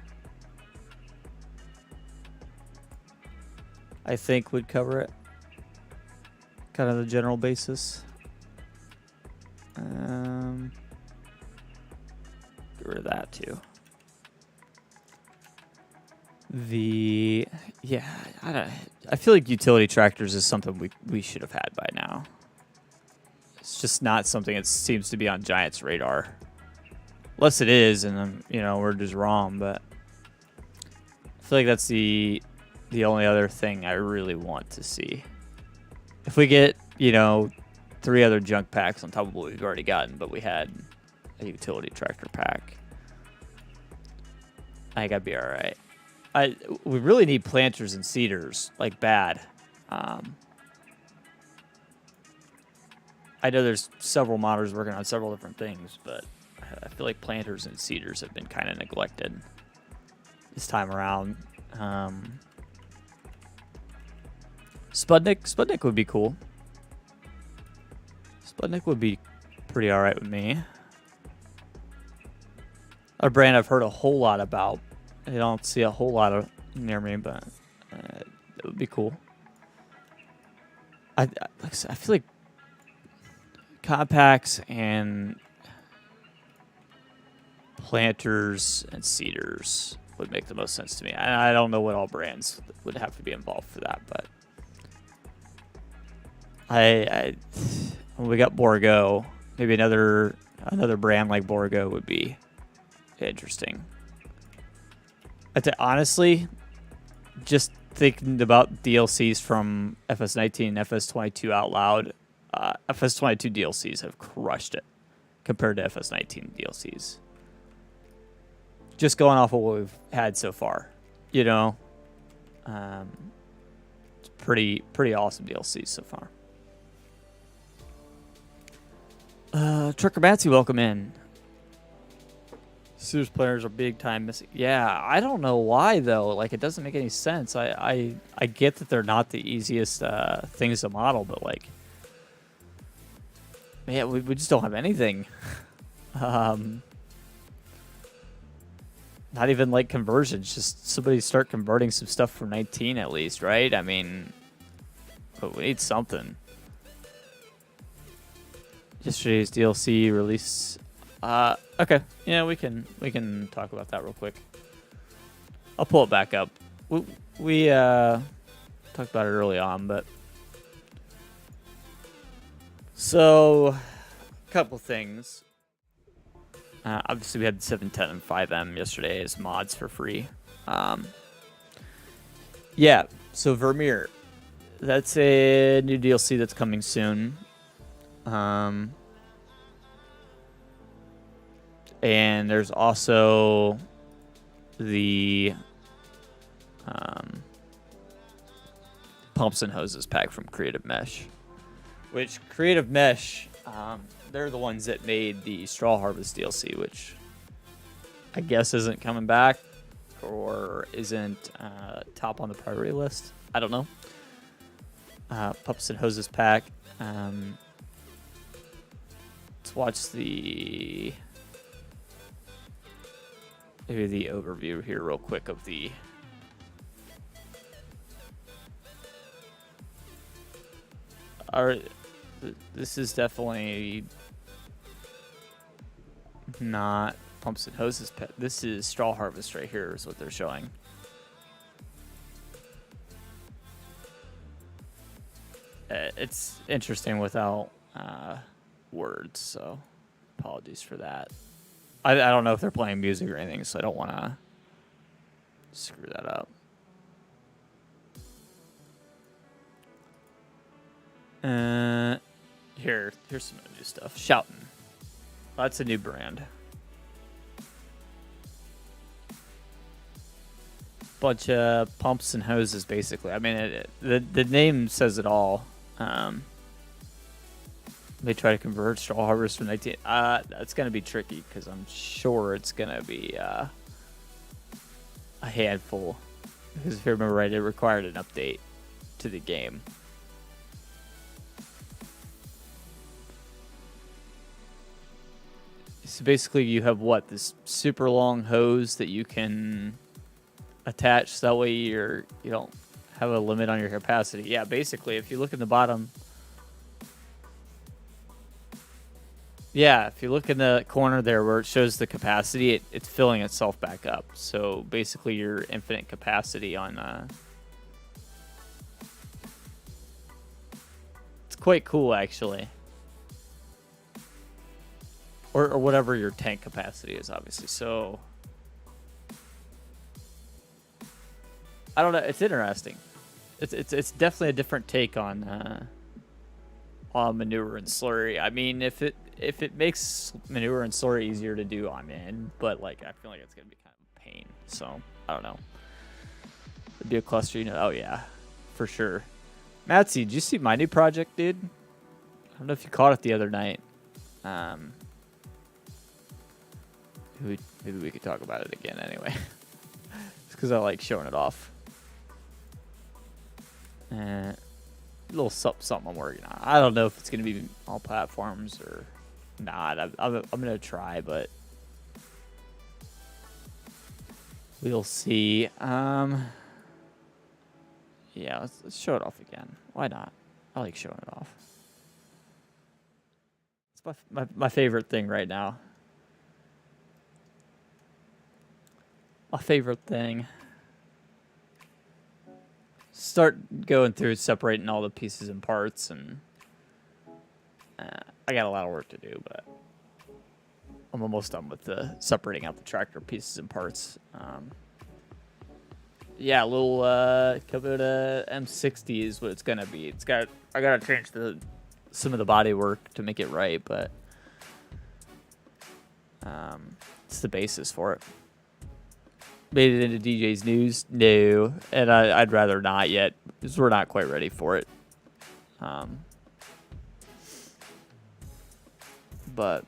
A: I think would cover it. Kind of the general basis. Get rid of that too. I feel like utility tractors is something we should have had by now. It's just not something that seems to be on Giant's radar. Unless it is, and we're just wrong. But I feel like that's the only other thing I really want to see. If we get 3 other junk packs on top of what we've already gotten, but we had a utility tractor pack, I think I'd be all right. We really need planters and seeders, like bad. I know there's several modders working on several different things, but I feel like planters and seeders have been kind of neglected this time around. Sputnik would be cool. Sputnik would be pretty all right with me. A brand I've heard a whole lot about. I don't see a whole lot of near me, but it would be cool. I feel like compacts and planters and seeders would make the most sense to me. I don't know what all brands would have to be involved for that, but when we got Borgo, maybe another brand like Borgo would be interesting. Honestly, just thinking about DLCs from FS19 and FS22 out loud, FS22 DLCs have crushed it compared to FS19 DLCs. Just going off of what we've had so far. you know, it's pretty awesome DLC so far. Trucker Batsy, welcome in. Sears players are big time missing. Yeah, I don't know why though. Like, it doesn't make any sense. I get that they're not the easiest things to model, but like, man, we just don't have anything. Not even like conversions. Just somebody start converting some stuff from 19 at least, right? I mean, but we need something. Yesterday's DLC release. Okay. Yeah, we can talk about that real quick. I'll pull it back up. We talked about it early on, but so a couple things. Obviously, we had 710 and 5M yesterday as mods for free. Yeah, so Vermeer, that's a new DLC that's coming soon. And there's also the pumps and hoses pack from Creative Mesh, which Creative Mesh, they're the ones that made the Straw Harvest DLC, which I guess isn't coming back or isn't top on the priority list. I don't know. Pumps and hoses pack. Let's watch the overview here real quick of the this is definitely not pumps and hoses. This is Straw Harvest right here is what they're showing. It's interesting without words, so apologies for that. I don't know if they're playing music or anything, so I don't want to screw that up. Here's some new stuff. Shoutin'. That's a new brand. Bunch of pumps and hoses, basically. I mean, the name says it all. They try to convert Straw Harvest from 19. That's going to be tricky because I'm sure it's going to be a handful. Because if you remember right, it required an update to the game. So basically, you have this super long hose that you can attach. So that way you don't have a limit on your capacity. Yeah, basically, if you look in the bottom. Yeah, if you look in the corner there where it shows the capacity, it's filling itself back up. So basically your infinite capacity on... It's quite cool, actually. Or whatever your tank capacity is, obviously. So... I don't know. It's interesting. It's definitely a different take on manure and slurry. I mean, if it makes manure and slurry easier to do, I'm in. But like, I feel like it's gonna be kind of a pain. So I don't know. It'd be a cluster, Oh yeah, for sure. Matsy, did you see my new project, dude? I don't know if you caught it the other night. Maybe we could talk about it again anyway. It's because I like showing it off. A little something I'm working on. I don't know if it's going to be all platforms or not. I'm going to try, but we'll see. Yeah, let's show it off again. Why not? I like showing it off. It's my favorite thing right now. My favorite thing. Start going through separating all the pieces and parts, and I got a lot of work to do, but I'm almost done with the separating out the tractor pieces and parts. Yeah, a little Kubota M60 is what it's gonna be. I gotta change some of the body work to make it right, but it's the basis for it. made it into DJ's news? No, and I'd rather not yet because we're not quite ready for it. But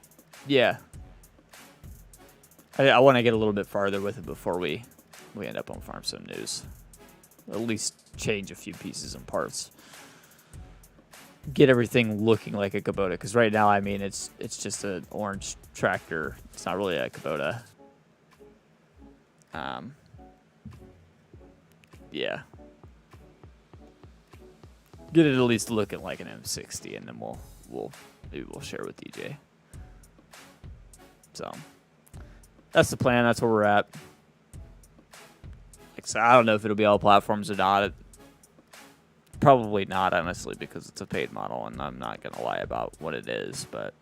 A: yeah, I want to get a little bit farther with it before we end up on Farm Sim News. At least change a few pieces and parts. Get everything looking like a Kubota, because right now, I mean, it's just an orange tractor. It's not really a Kubota. Yeah. Get it at least looking like an M60, and then maybe we'll share with DJ. So that's the plan. That's where we're at. Like I said, I don't know if it'll be all platforms or not. Probably not, honestly, because it's a paid model, and I'm not gonna lie about what it is. But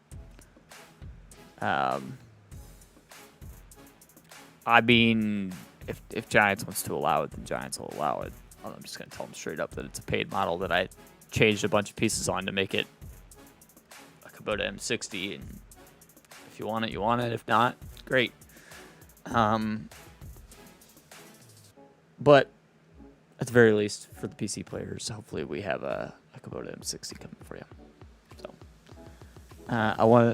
A: I mean, if Giants wants to allow it, then Giants will allow it. I'm just gonna tell them straight up that it's a paid model that I changed a bunch of pieces on to make it a Kubota M60, and if you want it, you want it. If not, great. But at the very least, for the PC players, hopefully we have a Kubota M60 coming for you. So,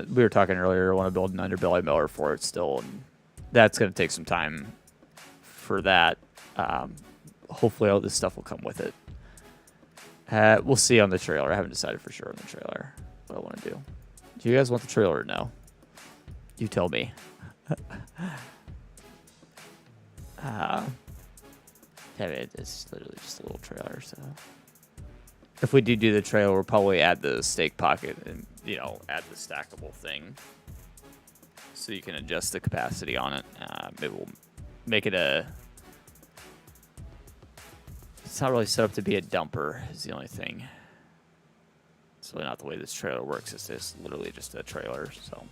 A: we were talking earlier, I want to build an underbelly mower for it still, and that's going to take some time for that. Hopefully all this stuff will come with it. We'll see on the trailer. I haven't decided for sure on the trailer what I want to do. Do you guys want the trailer or no? You tell me. It's literally just a little trailer, so if we do the trailer, we'll probably add the stake pocket and, add the stackable thing so you can adjust the capacity on it. Maybe we'll make it it's not really set up to be a dumper is the only thing. It's really not the way this trailer works. It's just literally just a trailer, so.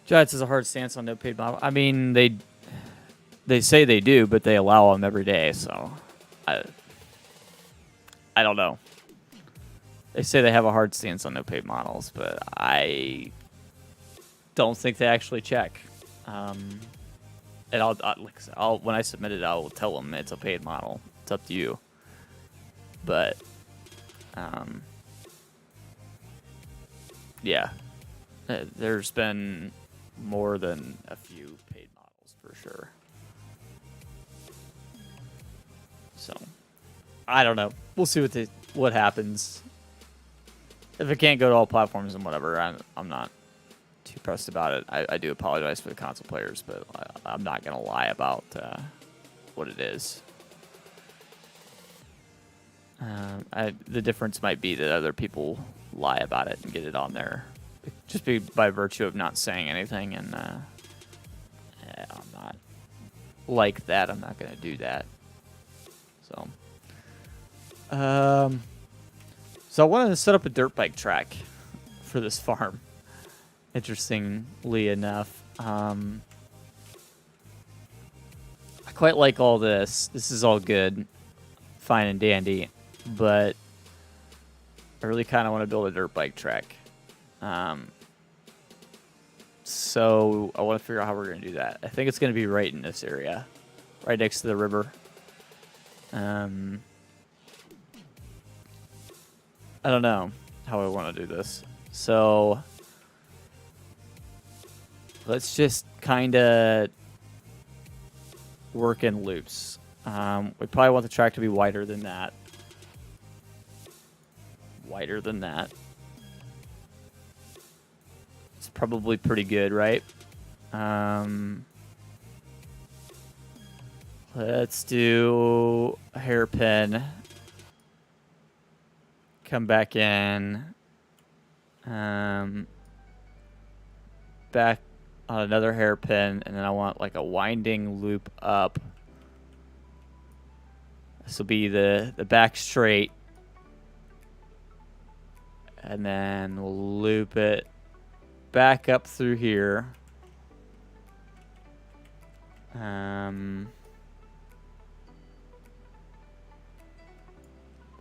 A: Giants has a hard stance on no paid model. I mean, they say they do, but they allow them every day, so I don't know. They say they have a hard stance on no paid models, but I don't think they actually check. And when I submit it, I'll tell them it's a paid model. It's up to you. But yeah, there's been more than a few paid models for sure. So, I don't know. We'll see what happens. If it can't go to all platforms and whatever, I'm not too pressed about it. I do apologize for the console players, but I'm not going to lie about what it is. The difference might be that other people lie about it and get it on there. Just by virtue of not saying anything, and I'm not like that. I'm not going to do that. So, so I wanted to set up a dirt bike track for this farm. Interestingly enough, I quite like all this. This is all good, fine and dandy, but I really kind of want to build a dirt bike track. So I want to figure out how we're going to do that. I think it's going to be right in this area, right next to the river. I don't know how I want to do this. So let's just kind of work in loops. We probably want the track to be wider than that. Wider than that. It's probably pretty good, right? Let's do a hairpin. Come back in. Back on another hairpin, and then I want like a winding loop up. This will be the back straight. And then we'll loop it back up through here.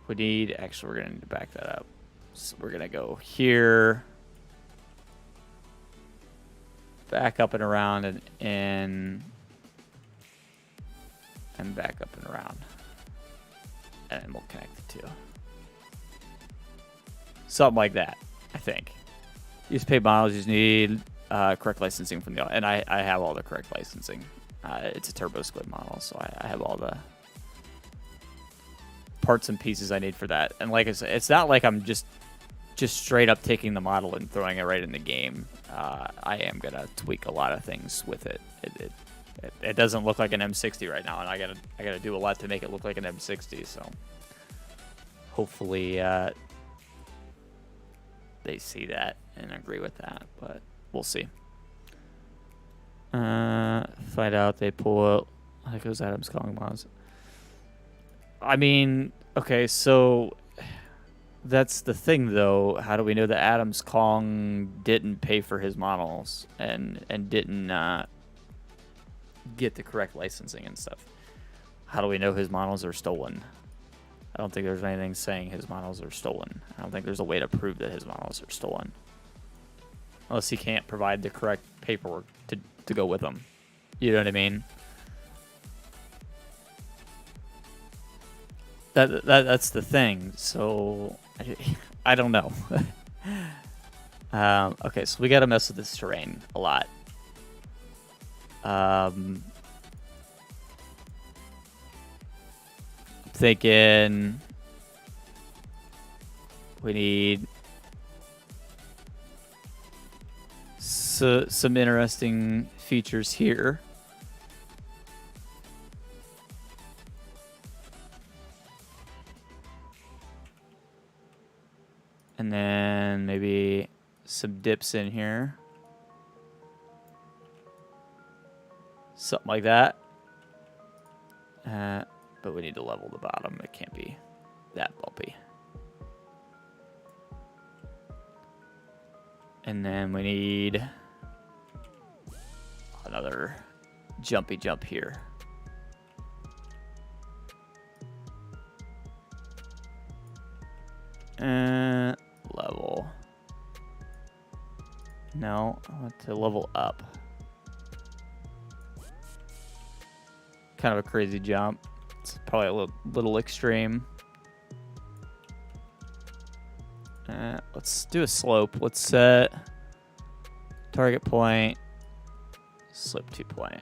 A: We need, actually, we're going to need to back that up. So we're going to go here. back up and around and in and back up and around. And we'll connect the two. Something like that, I think. Use paid models, you just need correct licensing from the, and I have all the correct licensing. It's a turbo squid model, so I have all the parts and pieces I need for that. And like I said, it's not like I'm just straight up taking the model and throwing it right in the game. I am gonna tweak a lot of things with it. It doesn't look like an M60 right now, and I gotta do a lot to make it look like an M60. So hopefully they see that and agree with that, but we'll see. Find out they pull out. I think it was Adam's calling mods. I mean, okay, so that's the thing, though. How do we know that Adams Kong didn't pay for his models and didn't get the correct licensing and stuff? How do we know his models are stolen? I don't think there's anything saying his models are stolen. I don't think there's a way to prove that his models are stolen. Unless he can't provide the correct paperwork to go with them. You know what I mean? That's the thing. So I don't know. Okay, so we got to mess with this terrain a lot. Thinking we need some interesting features here. And then maybe some dips in here. Something like that. But we need to level the bottom. It can't be that bumpy. And then we need another jumpy jump here. Level. No, I want to level up. Kind of a crazy jump. It's probably a little extreme. Let's do a slope. Let's set target point, slip 2 point.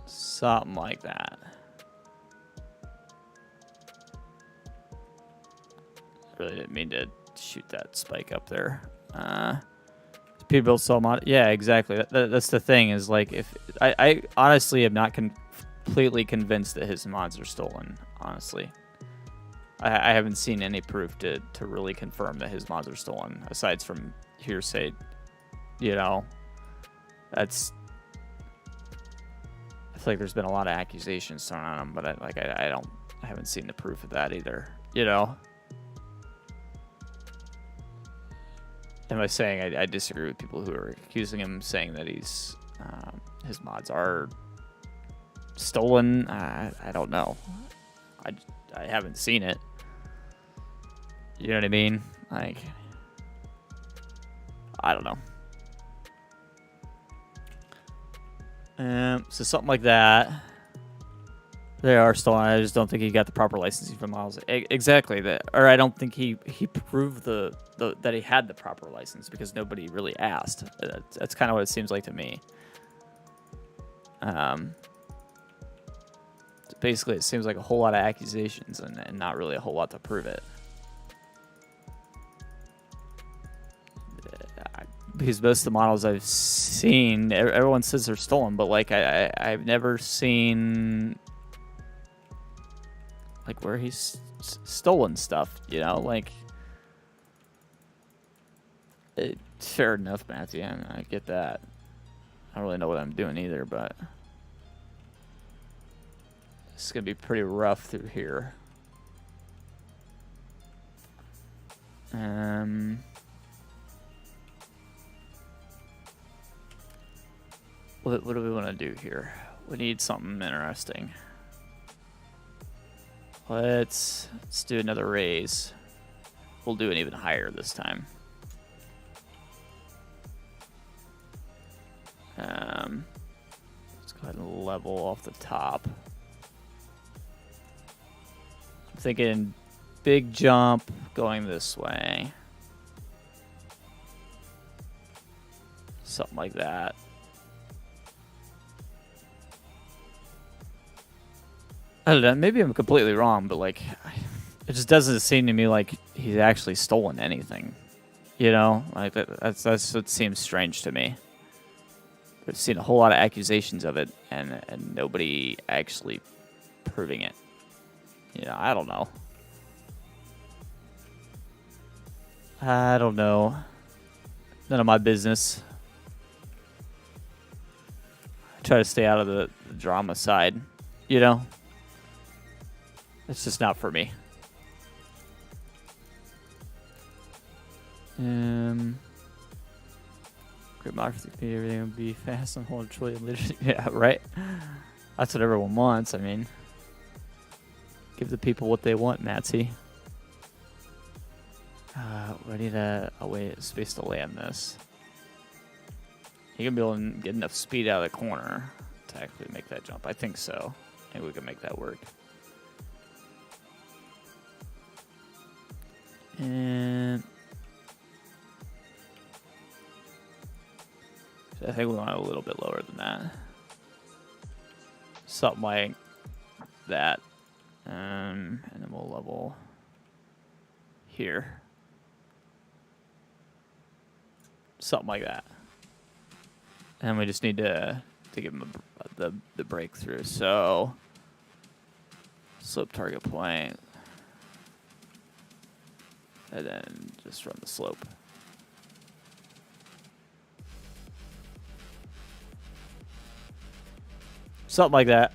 A: Something like that. Really didn't mean to shoot that spike up there. Peterbilt cell mod. Yeah, exactly. That's the thing. Is like, if I honestly am not completely convinced that his mods are stolen. Honestly, I haven't seen any proof to really confirm that his mods are stolen, aside from hearsay. You know, that's. I feel like there's been a lot of accusations thrown on him, but I haven't seen the proof of that either. You know. Am I saying I disagree with people who are accusing him, saying that he's his mods are stolen? I don't know. I haven't seen it. You know what I mean? Like, I don't know. So something like that. They are stolen. I just don't think he got the proper licensing for models. Exactly that, or I don't think he proved that he had the proper license because nobody really asked. That's kind of what it seems like to me. Basically, it seems like a whole lot of accusations and not really a whole lot to prove it. Because most of the models I've seen, everyone says they're stolen, but like I've never seen like where he's stolen stuff, you know, like fair enough, Matthew. I get that. I don't really know what I'm doing either, but it's gonna be pretty rough through here. What do we want to do here? We need something interesting. Let's do another raise. we'll do it even higher this time. Let's go ahead and level off the top. I'm thinking big jump going this way. Something like that. I don't know, maybe I'm completely wrong, but like, it just doesn't seem to me like he's actually stolen anything. You know, like that's what seems strange to me. I've seen a whole lot of accusations of it, and nobody actually proving it. You know, I don't know. I don't know. None of my business. I try to stay out of the drama side, you know? It's just not for me. Great mod for the community, everything will be fast and hold trillion liters. Yeah, right? That's what everyone wants, I mean. Give the people what they want, Matsy. We need a way, space to land this. You can be able to get enough speed out of the corner to actually make that jump. I think so. I think we can make that work. And I think we want it a little bit lower than that. Something like that. And then we'll level here. Something like that. And we just need to give him the breakthrough. So slope target point. And then just run the slope. Something like that.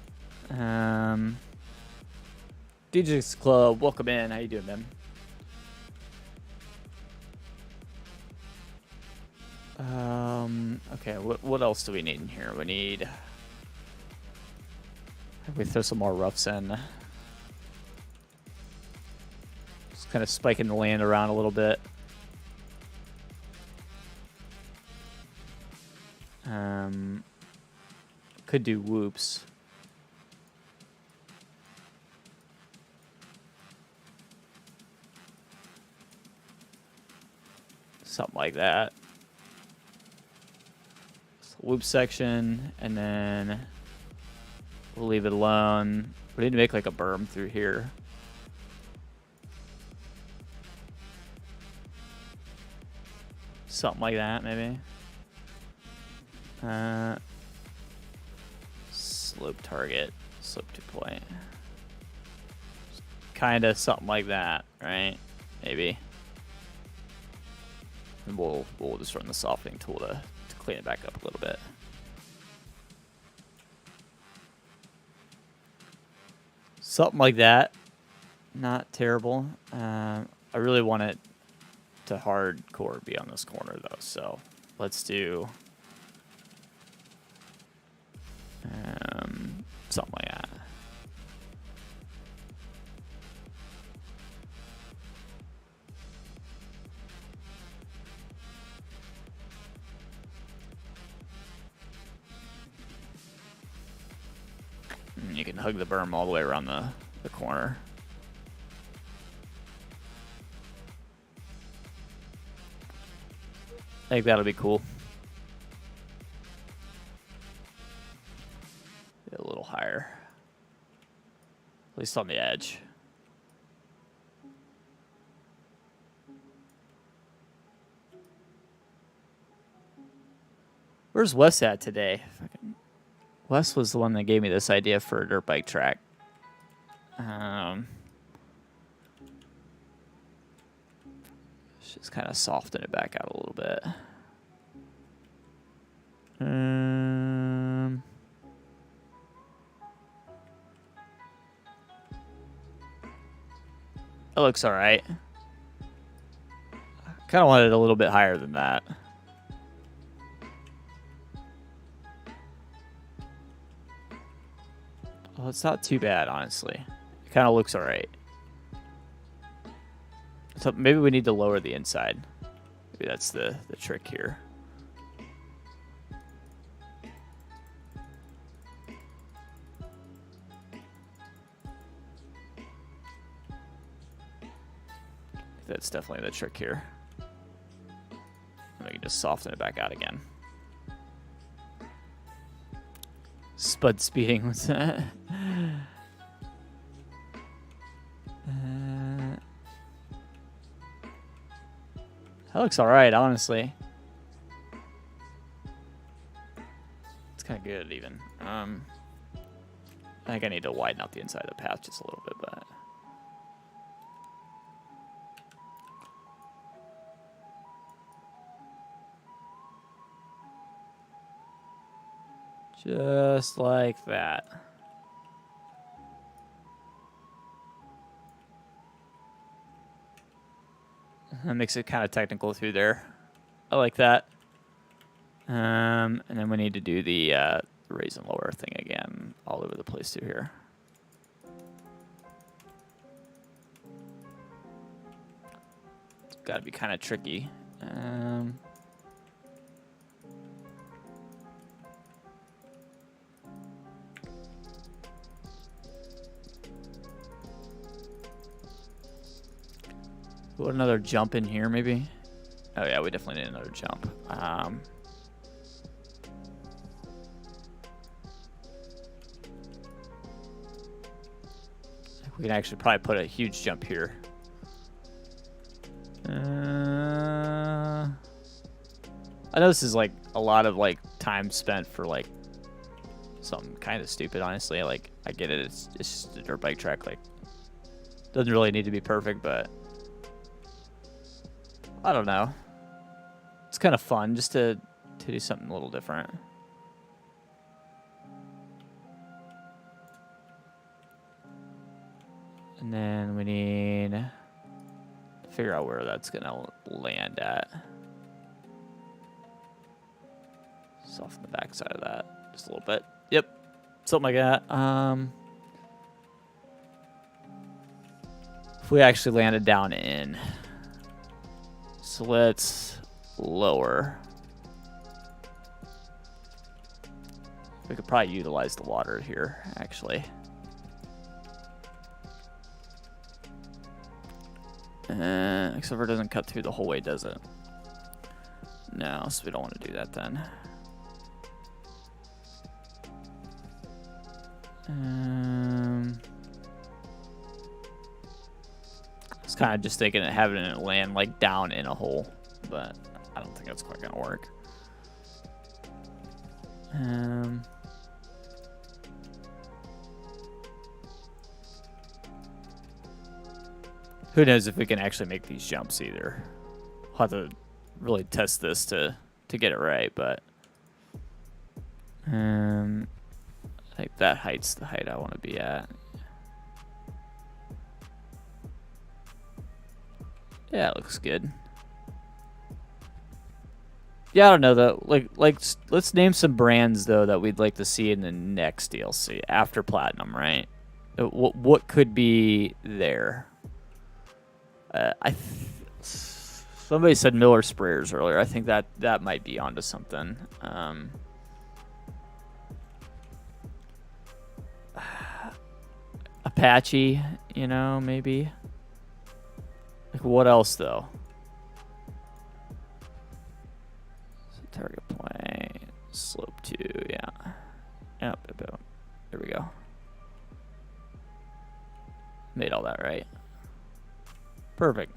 A: DJ's Club, welcome in. How you doing, man? Okay, what else do we need in here? We need... We throw some more roughs in. Just kind of spiking the land around a little bit. Could do whoops. Something like that. So whoop section, and then we'll leave it alone. We need to make like a berm through here. Something like that, maybe. Slope target, slope 2 point. Kind of something like that, right? Maybe. And we'll just run the softening tool to clean it back up a little bit. Something like that. Not terrible. I really want it to hardcore be on this corner though, so let's do something like that. And you can hug the berm all the way around the corner. I think that'll be cool. A little higher. At least on the edge. Where's Wes at today? Wes was the one that gave me this idea for a dirt bike track. Just kind of soften it back out a little bit. It looks all right. Kind of wanted it a little bit higher than that. Well, it's not too bad, honestly. It kind of looks all right. So maybe we need to lower the inside. Maybe that's the trick here. That's definitely the trick here. And we can just soften it back out again. Spud speeding, what's that? That looks alright, honestly. It's kind of good, even. I think I need to widen out the inside of the path just a little bit, but... Just like that. That makes it kind of technical through there. I like that. And then we need to do the raise and lower thing again, all over the place through here. It's got to be kind of tricky. Put another jump in here, maybe. Oh yeah, we definitely need another jump. We can actually probably put a huge jump here. I know this is like a lot of like time spent for like something kind of stupid, honestly. Like I get it, it's just a dirt bike track. Like doesn't really need to be perfect, but I don't know. It's kind of fun just to do something a little different. And then we need to figure out where that's going to land at. Soften the back side of that just a little bit. Yep. Something like that. If we actually landed down in... So let's lower. We could probably utilize the water here, actually. Except for it doesn't cut through the whole way, does it? No, so we don't want to do that then. I was kind of just thinking of having it land like down in a hole, but I don't think that's quite gonna work. Who knows if we can actually make these jumps either. I'll have to really test this to get it right, but I think that height's the height I want to be at. Yeah, it looks good. Yeah, I don't know though. Like let's name some brands though that we'd like to see in the next DLC after Platinum, right? What could be there? Somebody said Miller sprayers earlier. I think that might be onto something. Apache, you know, maybe. Like what else though? So target point, slope 2, yeah. Yep. There we go. Made all that right. Perfect.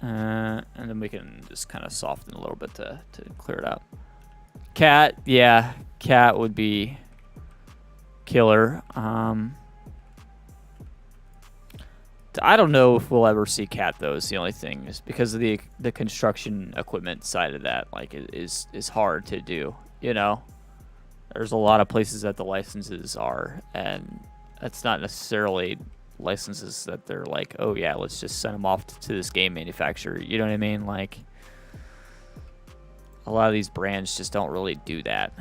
A: And then we can just kind of soften a little bit to clear it up. Cat, yeah, cat would be killer. I don't know if we'll ever see cat though. Is the only thing, is because of the construction equipment side of that. Like it is hard to do. You know, there's a lot of places that the licenses are, and that's not necessarily licenses that they're like, oh yeah, let's just send them off to this game manufacturer. You know what I mean? Like a lot of these brands just don't really do that.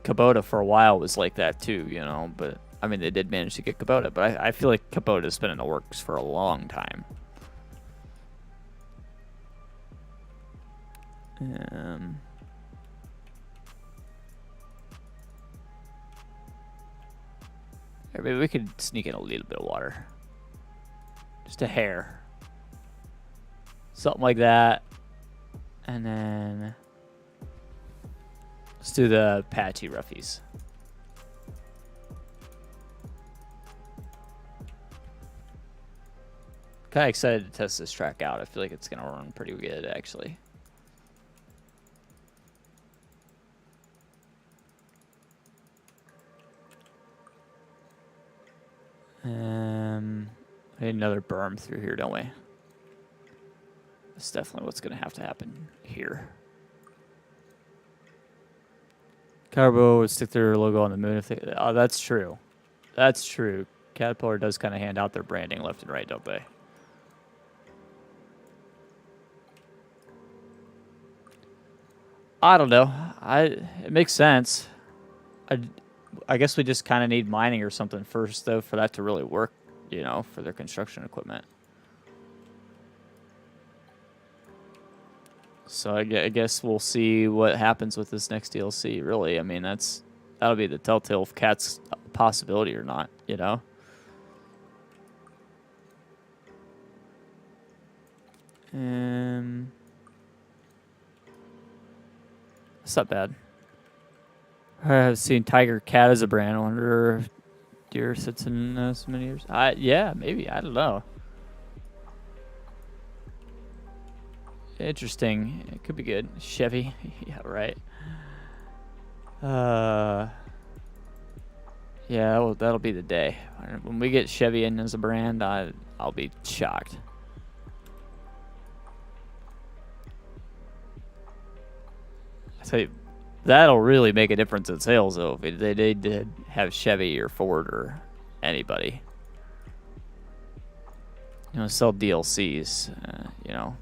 A: Kubota for a while was like that too, you know, but I mean, they did manage to get Kubota, but I feel like Kubota's been in the works for a long time. Or maybe we could sneak in a little bit of water. Just a hair. Something like that. And then let's do the patchy roughies. Kind of excited to test this track out. I feel like it's going to run pretty good, actually. We need another berm through here, don't we? That's definitely what's going to have to happen here. Carbo would stick their logo on the moon if they... Oh, that's true. That's true. Caterpillar does kind of hand out their branding left and right, don't they? I don't know. It makes sense. I guess we just kind of need mining or something first, though, for that to really work, you know, for their construction equipment. So I guess we'll see what happens with this next DLC, really. I mean, that'll be the telltale if Cat's a possibility or not, you know? It's not bad. I've seen Tiger Cat as a brand. I wonder if deer sits in so many years. Yeah, maybe. I don't know. Interesting. It could be good. Chevy. Yeah, right. Yeah, that'll be the day. When we get Chevy in as a brand, I'll be shocked. I tell you, that'll really make a difference in sales, though. If they did have Chevy or Ford or anybody. You know, sell DLCs, you know.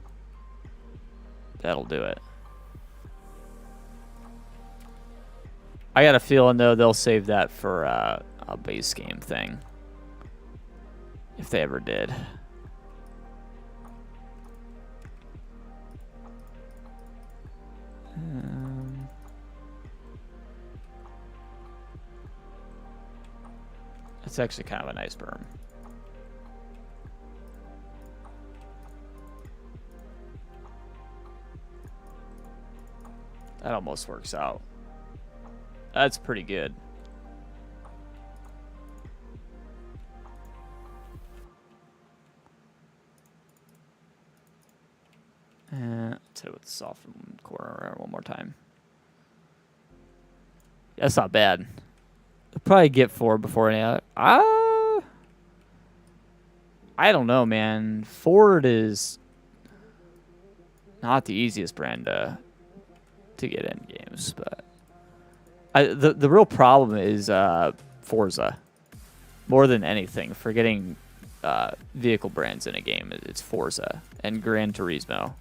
A: That'll do it. I got a feeling, though, they'll save that for a base game thing. If they ever did. It's actually kind of a nice berm. That almost works out. That's pretty good. Let's hit it with the soft corner one more time. That's not bad. I'll probably get 4 before any other. I don't know, man. Ford is not the easiest brand to get in games, but the real problem is Forza. More than anything, for getting vehicle brands in a game, it's Forza and Gran Turismo.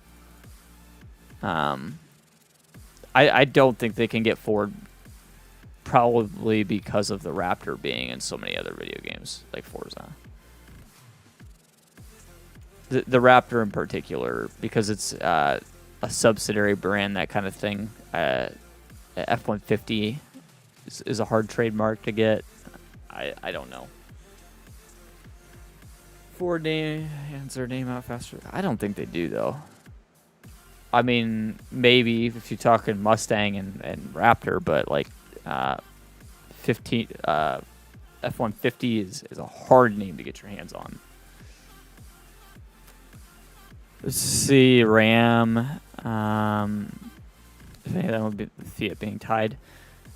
A: I don't think they can get Ford, probably because of the Raptor being in so many other video games like Forza. The Raptor in particular, because it's a subsidiary brand, that kind of thing. F-150 is a hard trademark to get. I don't know. Ford hands their name out faster. I don't think they do, though. I mean, maybe if you're talking Mustang and Raptor, but like F-150 is a hard name to get your hands on. Let's see, Ram. I think that would be Fiat being tied.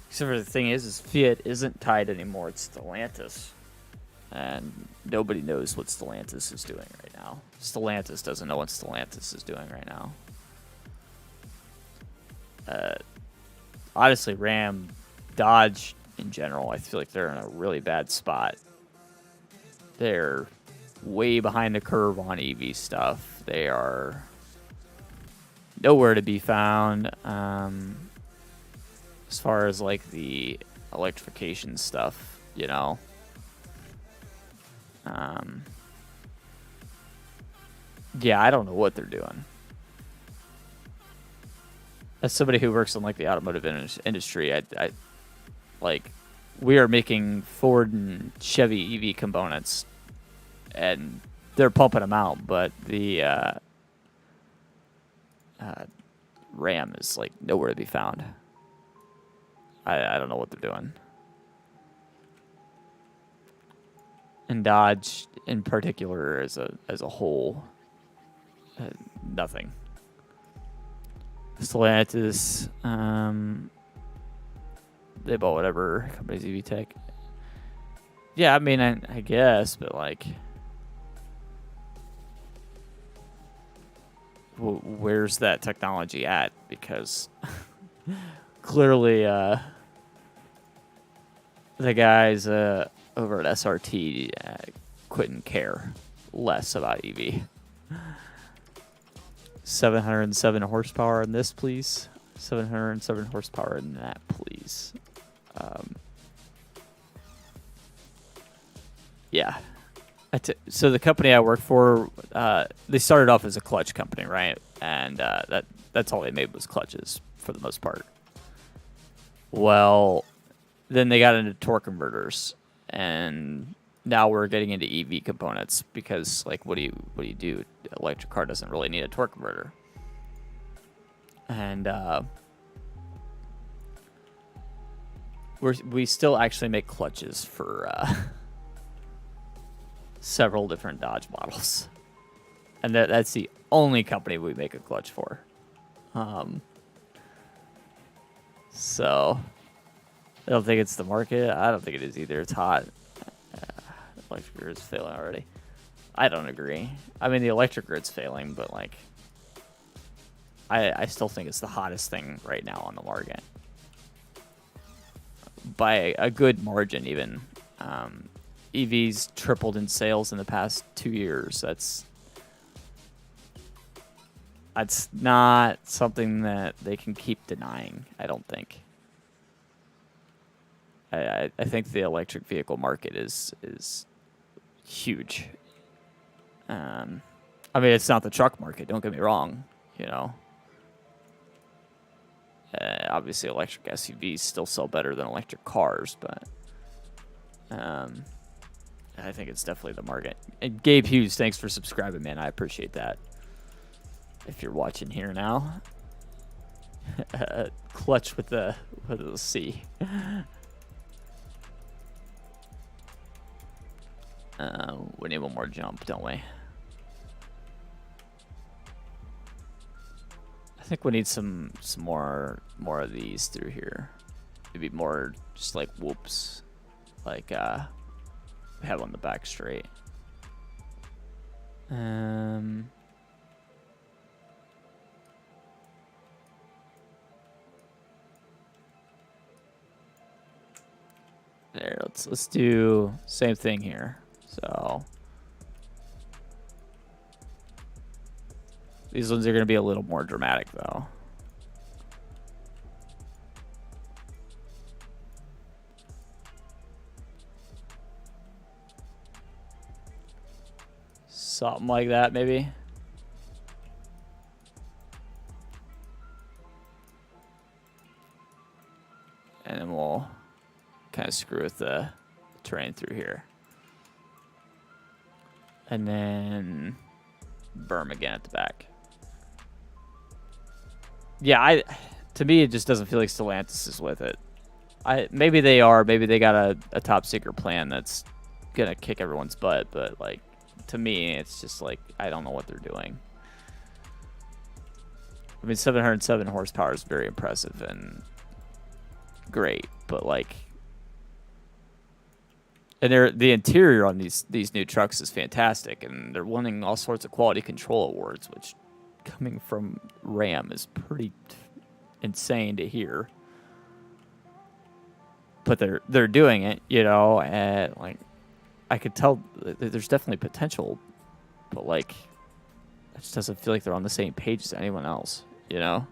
A: Except for the thing is Fiat isn't tied anymore. It's Stellantis. And nobody knows what Stellantis is doing right now. Stellantis doesn't know what Stellantis is doing right now. Honestly, Ram, Dodge in general, I feel like they're in a really bad spot. They're way behind the curve on EV stuff. They are nowhere to be found as far as like the electrification stuff, you know. Yeah, I don't know what they're doing. As somebody who works in like the automotive industry, I like we are making Ford and Chevy EV components, and they're pumping them out, but the RAM is like nowhere to be found. I don't know what they're doing. And Dodge, in particular, as a whole, nothing. Stellantis, they bought whatever company's EV Tech. Yeah, I mean, I guess, but like, where's that technology at? Because clearly, the guys over at SRT couldn't care less about EV. 707 horsepower in this, please. 707 horsepower in that, please. Yeah. So the company I work for, they started off as a clutch company, right? And that's all they made was clutches for the most part. Well, then they got into torque converters, and now we're getting into EV components because, like, what do you do? Electric car doesn't really need a torque converter, and we still actually make clutches for several different Dodge models, and that's the only company we make a clutch for. So I don't think it's the market. I don't think it is either. It's hot. Electric grid is failing already. I don't agree. I mean, the electric grid's failing, but like, I still think it's the hottest thing right now on the market by a good margin. Even EVs tripled in sales in the past 2 years. That's not something that they can keep denying, I don't think. I think the electric vehicle market is huge. I mean, it's not the truck market, don't get me wrong, you know. Obviously, electric SUVs still sell better than electric cars, but I think it's definitely the market. And Gabe Hughes, thanks for subscribing, man. I appreciate that. If you're watching here now, clutch with the C. We need one more jump, don't we? I think we need some more of these through here. Maybe more just like whoops, like we have on the back straight. There, let's do same thing here. So these ones are going to be a little more dramatic, though. Something like that, maybe. And then we'll kind of screw with the terrain through here. And then berm again at the back. Yeah, to me, it just doesn't feel like Stellantis is with it. Maybe they are. Maybe they got a top secret plan that's gonna kick everyone's butt. But like, to me, it's just like I don't know what they're doing. I mean, 707 horsepower is very impressive and great, but like, and the interior on these new trucks is fantastic, and they're winning all sorts of quality control awards, which coming from Ram is pretty insane to hear. But they're doing it, you know, and like I could tell there's definitely potential, but like it just doesn't feel like they're on the same page as anyone else, you know.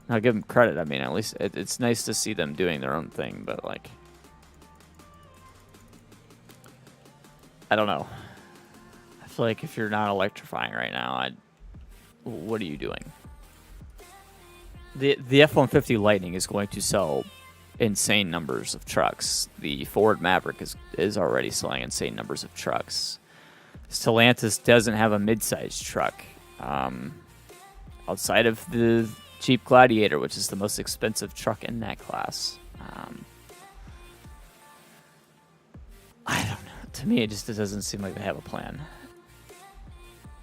A: I'll give them credit. I mean, at least it's nice to see them doing their own thing, but like, I don't know. I feel like if you're not electrifying right now, what are you doing? The F-150 Lightning is going to sell insane numbers of trucks. The Ford Maverick is already selling insane numbers of trucks. Stellantis doesn't have a mid-sized truck outside of the Jeep Gladiator, which is the most expensive truck in that class. I don't know. To me, it doesn't seem like they have a plan.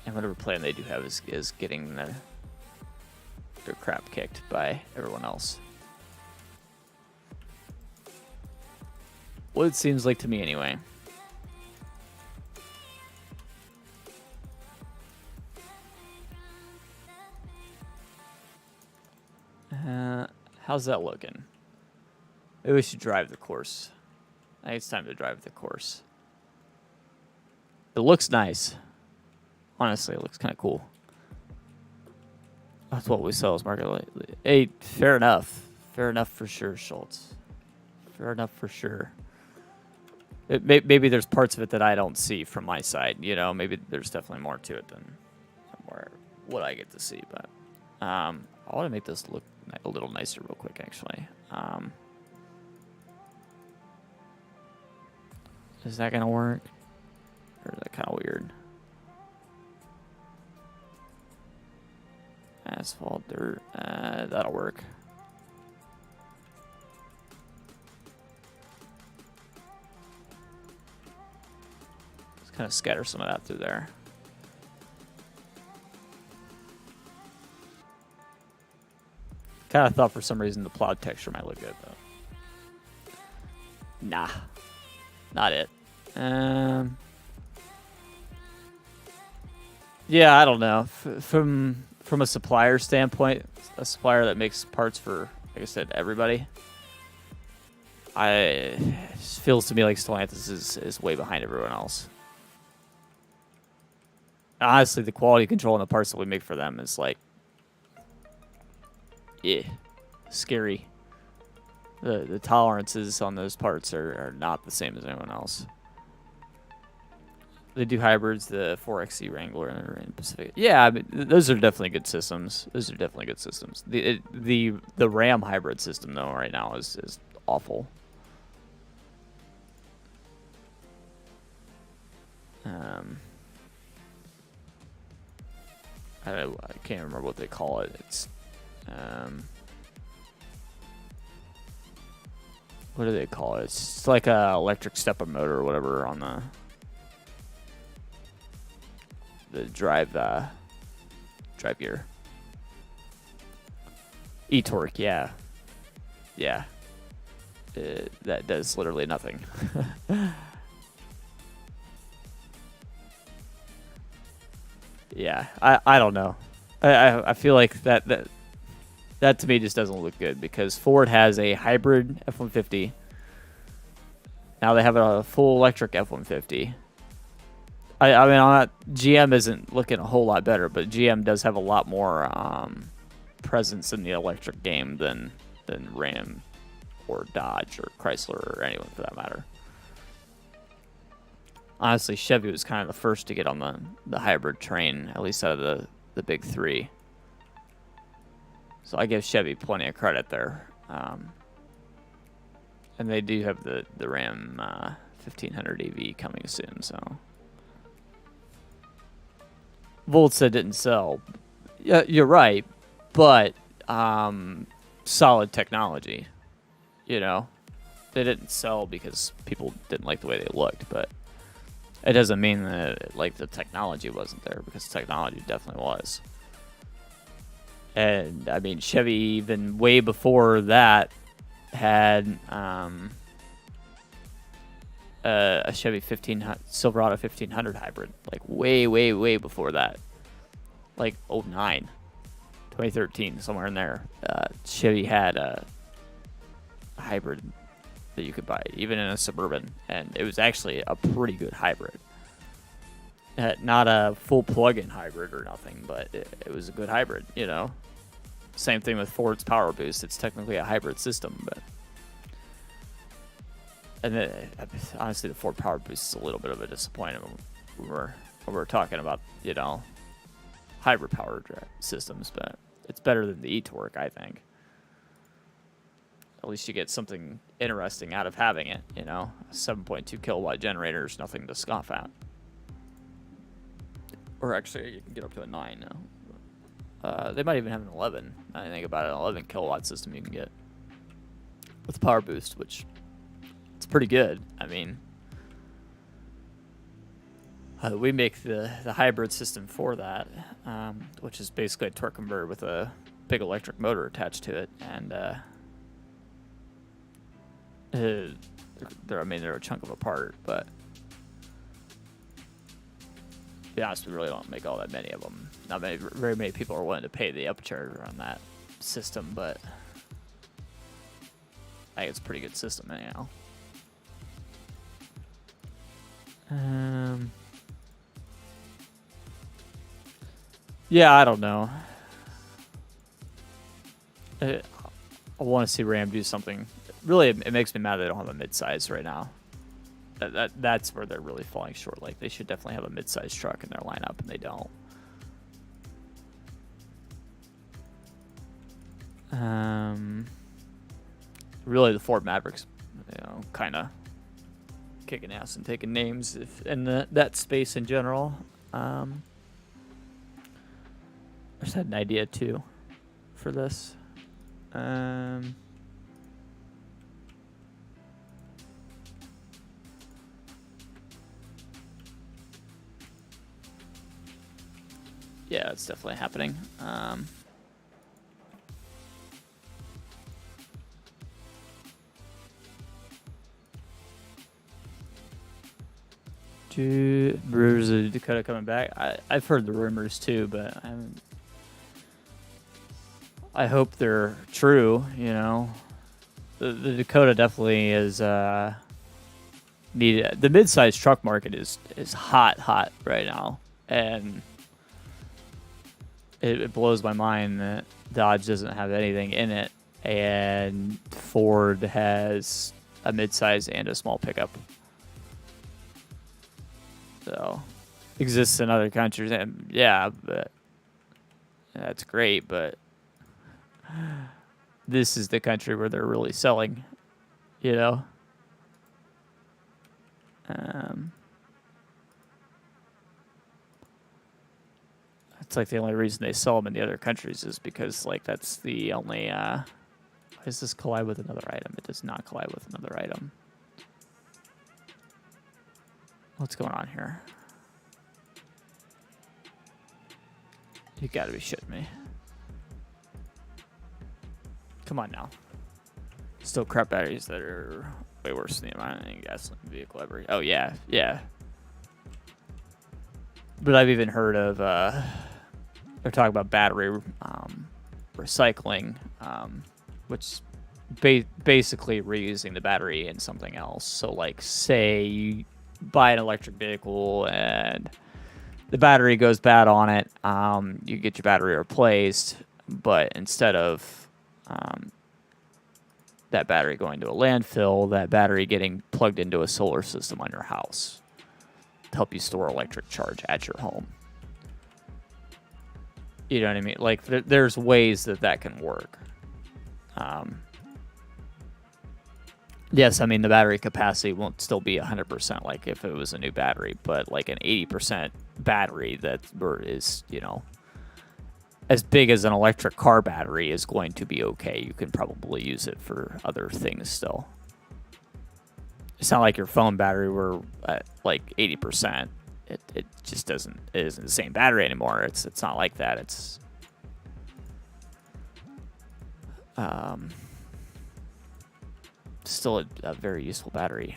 A: And whatever plan they do have is getting their crap kicked by everyone else. What it seems like to me, anyway. How's that looking? Maybe we should drive the course. I think it's time to drive the course. It looks nice. Honestly, it looks kind of cool. That's what we sell as market lately. Hey, fair enough. Fair enough for sure, Schultz. Fair enough for sure. Maybe there's parts of it that I don't see from my side. You know, maybe there's definitely more to it than what I get to see. But I want to make this look a little nicer real quick, actually. Is that going to work? Or is that kind of weird? Asphalt, dirt. That'll work. Let's kind of scatter some of that through there. Kind of thought for some reason the plowed texture might look good, though. Nah. Not it. Yeah, I don't know. From a supplier standpoint, a supplier that makes parts for, like I said, everybody, it just feels to me like Stellantis is way behind everyone else. Honestly, the quality control in the parts that we make for them is like, yeah, scary. The tolerances on those parts are not the same as anyone else. They do hybrids, the 4XE Wrangler and Pacific. Yeah, I mean, those are definitely good systems. The Ram hybrid system though right now is awful. I can't remember what they call it. It's what do they call it? It's like a electric stepper motor or whatever on the drive gear. E-torque, yeah. That does literally nothing. Yeah, I don't know. I feel like that to me just doesn't look good because Ford has a hybrid F-150. Now they have a full electric F-150. I mean, GM isn't looking a whole lot better, but GM does have a lot more presence in the electric game than Ram or Dodge or Chrysler or anyone for that matter. Honestly, Chevy was kind of the first to get on the hybrid train, at least out of the big three. So I give Chevy plenty of credit there. And they do have the Ram 1500 EV coming soon, so. Volta didn't sell. Yeah, you're right, but solid technology. You know, they didn't sell because people didn't like the way they looked, but it doesn't mean that like the technology wasn't there because the technology definitely was. And I mean, Chevy even way before that had a Chevy Silverado 1500 hybrid, like way before that, like 09, 2013, somewhere in there. Chevy had a hybrid that you could buy, even in a Suburban, and it was actually a pretty good hybrid. Not a full plug-in hybrid or nothing, but it was a good hybrid, you know. Same thing with Ford's Power Boost. It's technically a hybrid system, but And honestly, the 4 power boost is a little bit of a disappointment when we're talking about, you know, hybrid power systems, but it's better than the e-torque, I think. At least you get something interesting out of having it, you know. A 7.2 kilowatt generator is nothing to scoff at. Or actually, you can get up to a 9 now. They might even have an 11. I think about an 11 kilowatt system you can get with power boost, which it's pretty good. I mean, we make the hybrid system for that, which is basically a torque converter with a big electric motor attached to it, and they're a chunk of a part, but to be honest, we really don't make all that many of them. Not very many people are willing to pay the upcharger on that system, but I think it's a pretty good system anyhow. Yeah, I don't know. I want to see Ram do something. Really, it makes me mad they don't have a midsize right now. That's where they're really falling short. Like, they should definitely have a midsize truck in their lineup, and they don't. Really, the Ford Mavericks, you know, kind of kicking ass and taking names in that space in general. I just had an idea too for this. Yeah, it's definitely happening. Rumors of Dakota coming back. I've heard the rumors too, but I hope they're true. You know, the Dakota definitely is needed. The mid-sized truck market is hot right now, and it blows my mind that Dodge doesn't have anything in it, and Ford has a mid-size and a small pickup. So, exists in other countries, and yeah, but that's great. But this is the country where they're really selling, you know. It's like the only reason they sell them in the other countries is because, like, that's the only. Why does this collide with another item? It does not collide with another item. What's going on here? You gotta be shitting me. Come on now. Still crap batteries that are way worse than the amount of gasoline vehicle ever. Oh, yeah. But I've even heard of, they're talking about battery recycling, which basically reusing the battery in something else. So, like, say you buy an electric vehicle and the battery goes bad on it, you get your battery replaced, but instead of that battery going to a landfill, that battery getting plugged into a solar system on your house to help you store electric charge at your home. You know what I mean? Like, there's ways that can work. Yes, I mean, the battery capacity won't still be 100% like if it was a new battery, but like an 80% battery that is, you know, as big as an electric car battery is going to be okay. You can probably use it for other things still. It's not like your phone battery where at like 80%. It just it isn't the same battery anymore. It's not like that. It's still a very useful battery.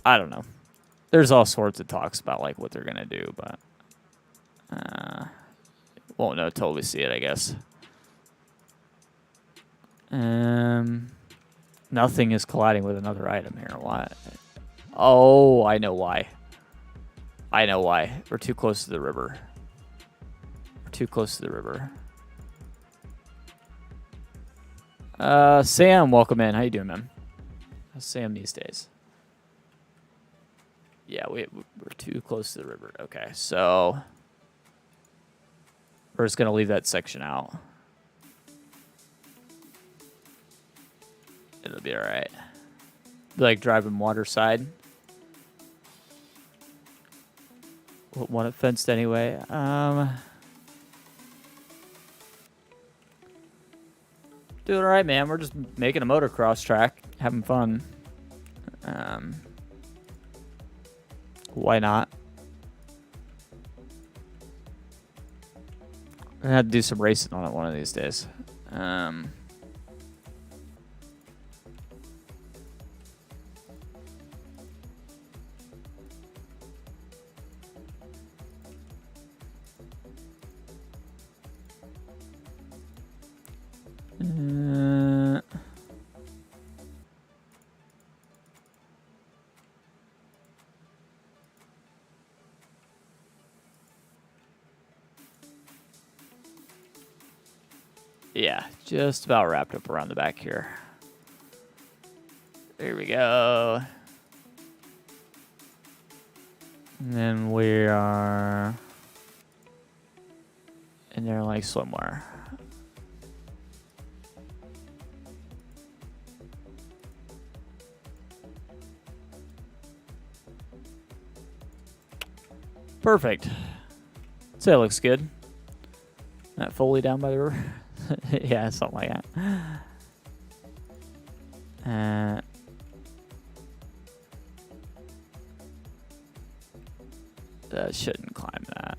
A: I don't know. There's all sorts of talks about like what they're gonna do, but won't know till we see it, I guess. Nothing is colliding with another item here. Why? Oh, I know why. We're too close to the river. Sam, welcome in. How you doing, man? How's Sam these days? Yeah, we're too close to the river. Okay, so we're just gonna leave that section out. It'll be all right. Like driving waterside. Want it fenced anyway. Doing all right, man. We're just making a motocross track, having fun. Why not? I'm gonna have to do some racing on it one of these days. Yeah, just about wrapped up around the back here. There we go. And then we are in there like swimwear. Perfect. So that looks good. That Foley down by the river. Yeah, something like that. That shouldn't climb that.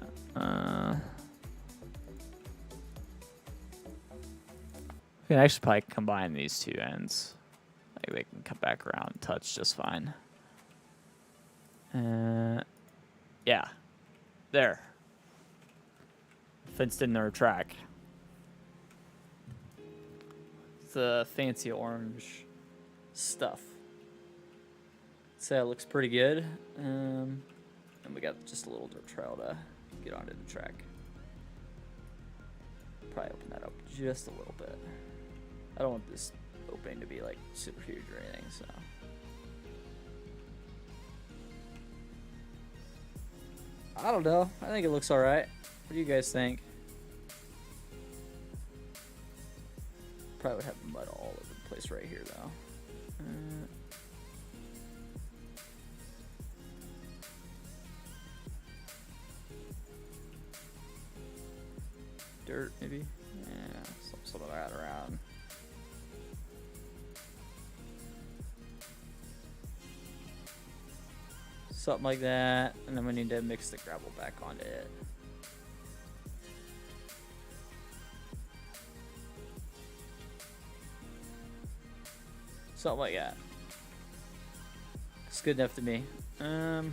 A: We can actually probably combine these two ends. Like they can come back around and touch just fine. Yeah. There. Fenced in their track. The fancy orange stuff. So it looks pretty good. And we got just a little dirt trail to get onto the track. Probably open that up just a little bit. I don't want this opening to be like super huge or anything, so. I don't know. I think it looks alright. What do you guys think? Probably would have mud all over the place right here, though. Dirt, maybe? Yeah, some of that around. Something like that. And then we need to mix the gravel back onto it. Something like that. It's good enough to me. So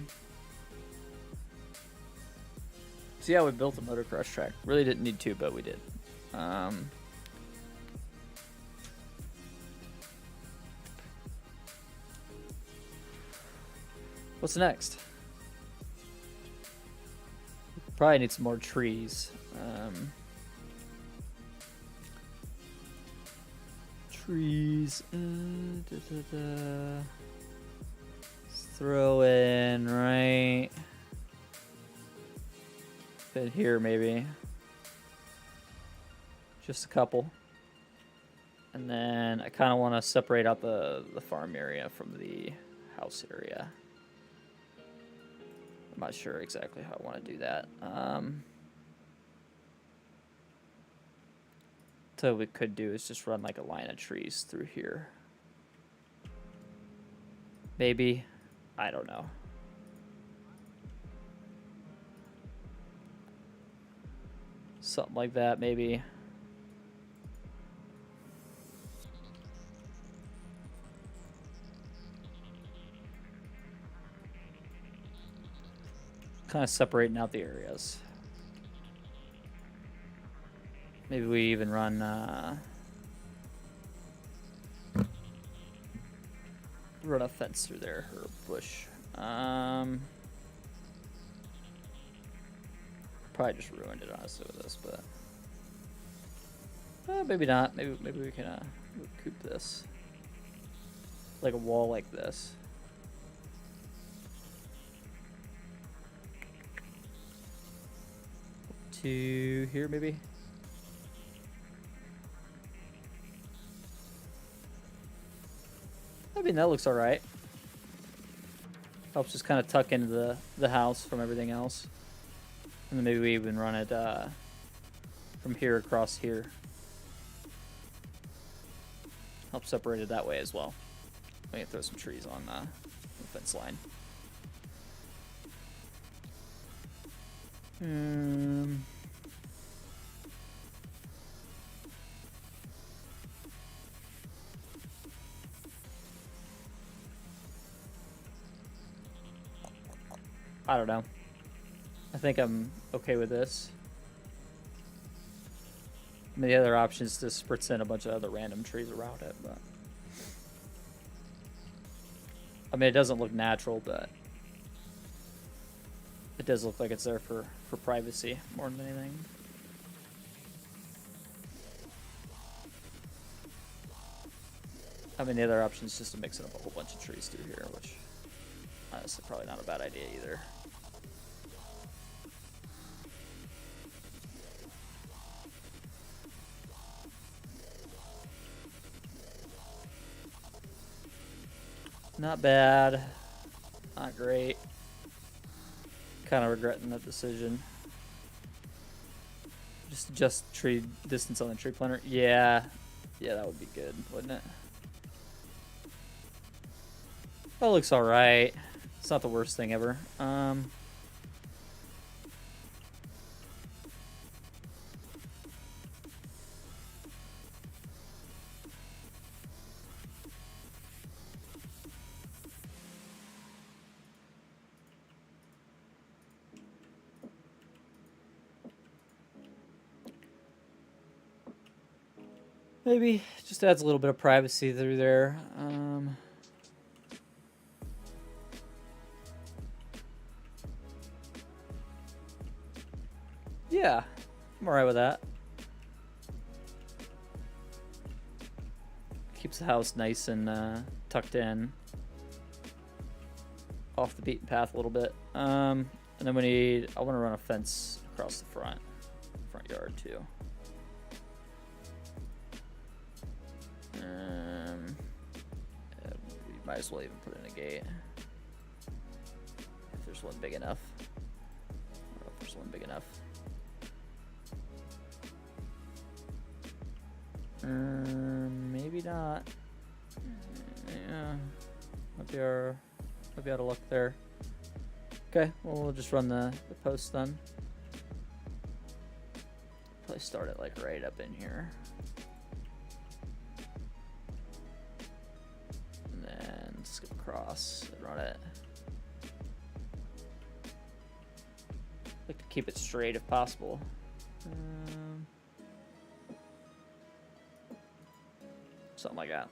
A: yeah, we built a motocross track. Really didn't need to, but we did. What's next? Probably need some more trees. Trees. Let's throw in right bit here, maybe. Just a couple. And then I kind of want to separate out the farm area from the house area. I'm not sure exactly how I want to do that. So what we could do is just run like a line of trees through here. Maybe. I don't know. Something like that, maybe. Kind of separating out the areas. Maybe we even run a fence through there, or a bush. Probably just ruined it honestly with this, but maybe not. Maybe we can recoup this, like a wall like this. to here, maybe. I mean, that looks all right. Helps just kind of tuck into the house from everything else. And then maybe we even run it from here across here. Help separate it that way as well. We can throw some trees on the fence line. I don't know. I think I'm okay with this. I mean, the other option is to spritz in a bunch of other random trees around it, but I mean, it doesn't look natural, but it does look like it's there for privacy more than anything. I mean, the other option is just to mix it up a whole bunch of trees through here, which honestly probably not a bad idea either. Not bad. Not great. Kind of regretting that decision. Just adjust tree distance on the tree planter. Yeah. Yeah, that would be good, wouldn't it? That looks alright. It's not the worst thing ever. Maybe just adds a little bit of privacy through there. Yeah, I'm alright with that. Keeps the house nice and tucked in. Off the beaten path a little bit. And then I want to run a fence across the front yard too. We might as well even put in a gate. If there's one big enough. I don't know if there's one big enough. Maybe not. Yeah. Might be out of luck there. Okay, well, we'll just run the post then. Probably start it like right up in here. And then skip across and run it. Like to keep it straight if possible. Something like that.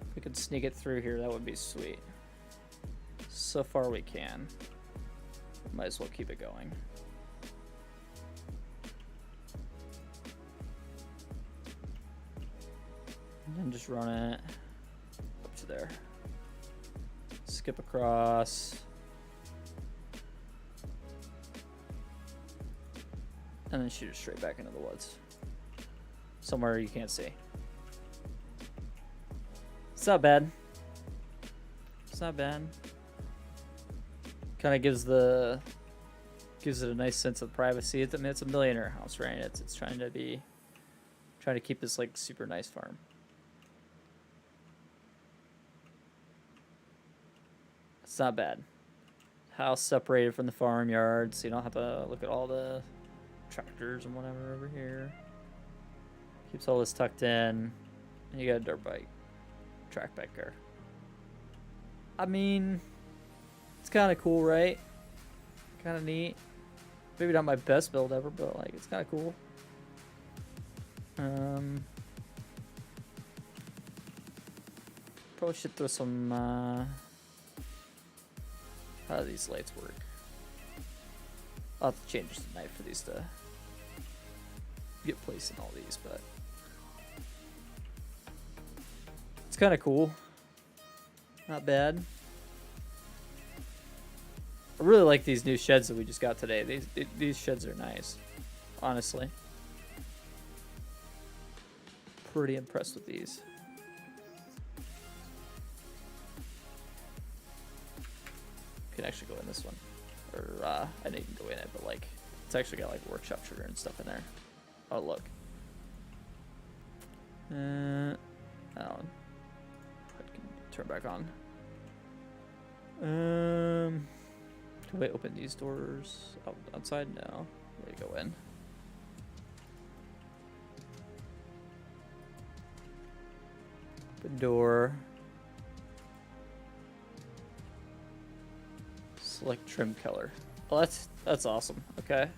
A: If we could sneak it through here, that would be sweet. So far we can. Might as well keep it going. And then just run it up to there. Skip across. And then shoot it straight back into the woods. Somewhere you can't see. It's not bad. It's not bad. Kind of gives it a nice sense of privacy. I mean, it's a millionaire house, right? It's trying to keep this like super nice farm. It's not bad. House separated from the farmyard, so you don't have to look at all the tractors and whatever over here. Keeps all this tucked in. And you got a dirt bike track back there. I mean, it's kind of cool, right? Kind of neat. Maybe not my best build ever, but like it's kind of cool. Probably should throw some. How do these lights work? I'll have to change the night for these to get placed in all these, but kind of cool. Not bad. I really like these new sheds that we just got today. These sheds are nice, honestly. Pretty impressed with these. Can actually go in this one, or I didn't even go in it, but like it's actually got like workshop trigger and stuff in there. Oh look. Oh, I can turn back on. Do we open these doors outside? No. They go in. Open door. Select trim color. Well, that's awesome. Okay.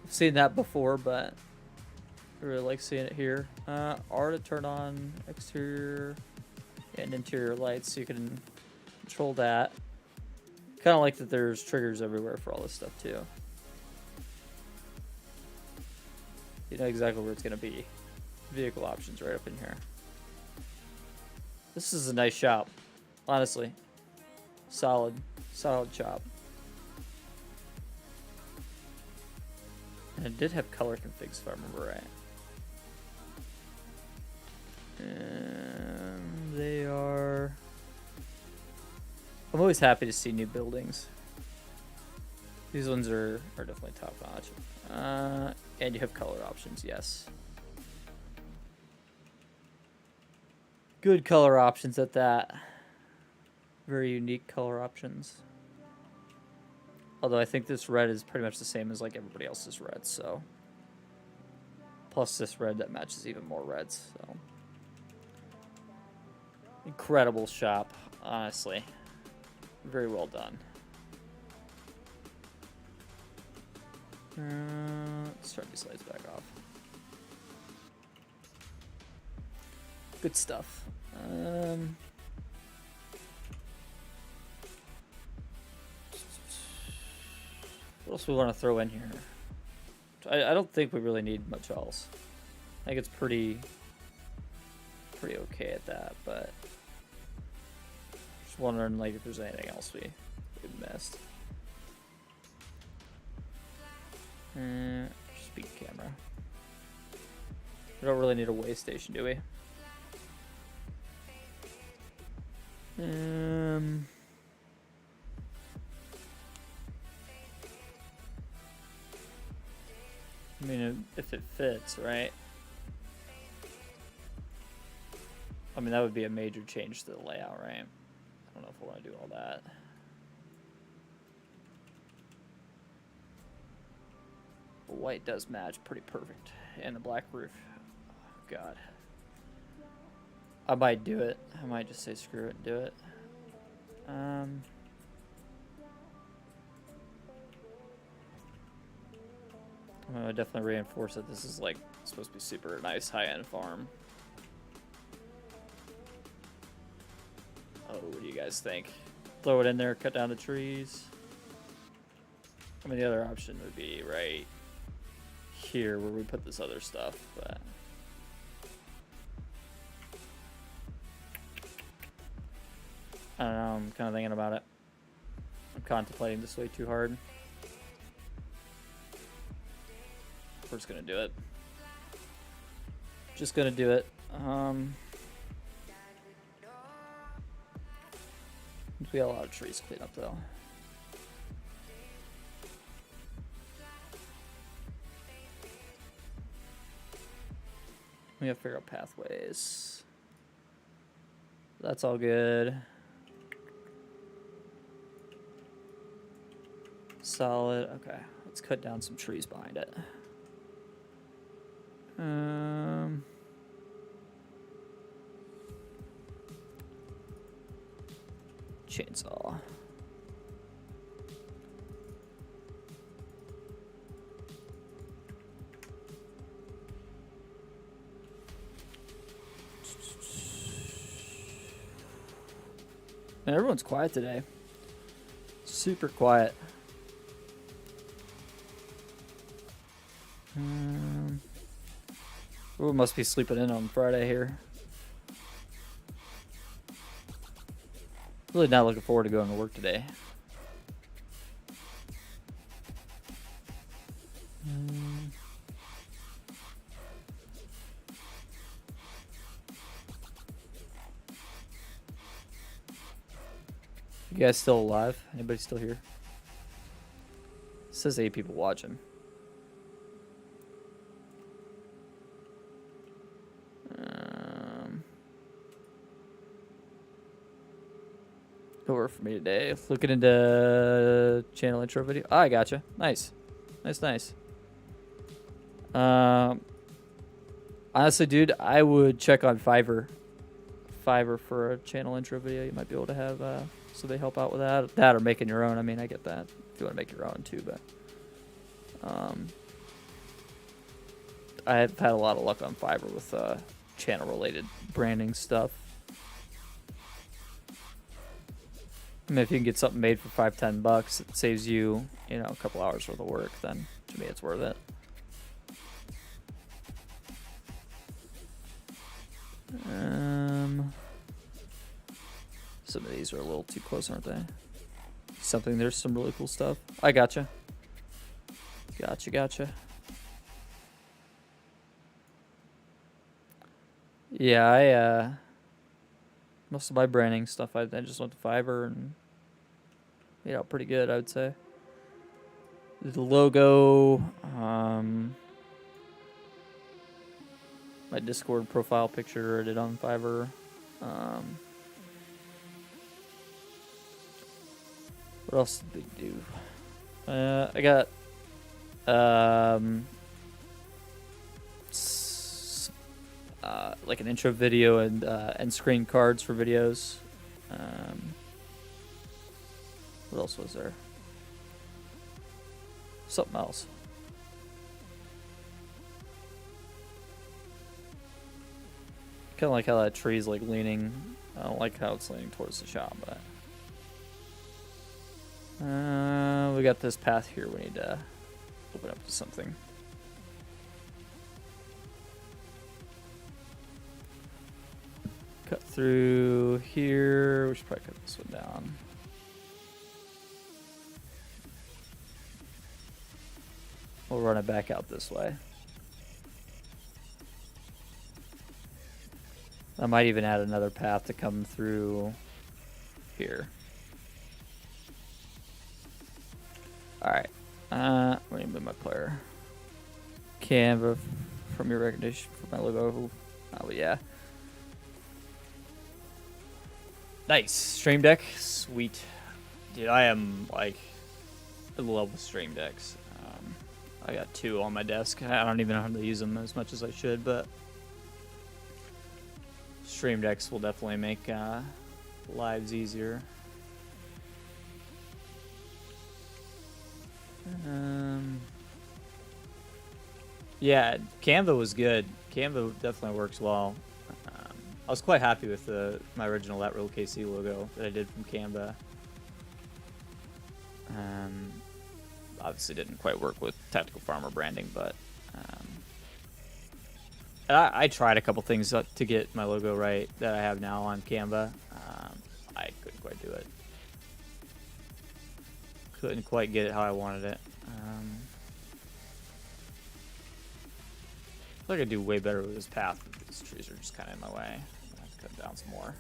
A: I've seen that before, but I really like seeing it here. R to turn on exterior and interior lights, so you can control that. Kind of like that there's triggers everywhere for all this stuff too. You know exactly where it's going to be. Vehicle options right up in here. This is a nice shop, honestly. Solid shop. And it did have color configs if I remember right. And they are... I'm always happy to see new buildings. These ones are definitely top notch. And you have color options, yes. Good color options at that. Very unique color options. Although I think this red is pretty much the same as like everybody else's red, so. Plus this red that matches even more reds, so. Incredible shop, honestly. Very well done. Let's turn these lights back off. Good stuff. What else we want to throw in here? I don't think we really need much else. I think it's pretty okay at that, but just wondering like if there's anything else we missed. Speed camera. We don't really need a way station, do we? I mean, if it fits, right? I mean, that would be a major change to the layout, right? I don't know if I want to do all that. The white does match pretty perfect. And the black roof. Oh, God. I might do it. I might just say screw it and do it. I'm gonna definitely reinforce that this is like supposed to be super nice high-end farm. Oh, what do you guys think? Throw it in there, cut down the trees. I mean, the other option would be right here where we put this other stuff, but I don't know, I'm kind of thinking about it. I'm contemplating this way too hard. We're just gonna do it. Just gonna do it. We got a lot of trees to clean up though. We have to figure out pathways. That's all good. Solid. Okay, let's cut down some trees behind it. Chainsaw. Man, everyone's quiet today. Super quiet. Everyone must be sleeping in on Friday here. Really not looking forward to going to work today. You guys still alive? Anybody still here? It says 8 people watching. Over for me today. Looking into channel intro video. Oh, I gotcha. Nice. Nice. Honestly, dude, I would check on Fiverr for a channel intro video. You might be able to have somebody help out with that or making your own. I mean, I get that if you want to make your own too, but I've had a lot of luck on Fiverr with channel related branding stuff. I mean, if you can get something made for $5-10, it saves you, a couple hours worth of work, then to me it's worth it. Some of these are a little too close, aren't they? There's some really cool stuff. I gotcha. Yeah, most of my branding stuff, I just went to Fiverr and made out pretty good, I would say. The logo, my Discord profile picture I did on Fiverr. What else did they do? I got like an intro video and screen cards for videos. What else was there? Something else. Kind of like how that tree's like leaning. I don't like how it's leaning towards the shop, but we got this path here. We need to open up to something. Cut through here. We should probably cut this one down. We'll run it back out this way. I might even add another path to come through here. Alright. Let me move my player. Canva from your recognition for my logo. Oh, yeah. Nice. Stream Deck. Sweet. Dude, I am like in love with Stream Decks. I got 2 on my desk. I don't even know how to use them as much as I should, but Stream Decks will definitely make lives easier. Yeah, Canva was good. Canva definitely works well. I was quite happy with my original That Real KC logo that I did from Canva. Obviously didn't quite work with Tactical Farmer branding, but I tried a couple things to get my logo right that I have now on Canva. I couldn't quite do it. Couldn't quite get it how I wanted it. I feel like I do way better with this path. These trees are just kind of in my way. I have to cut down some more.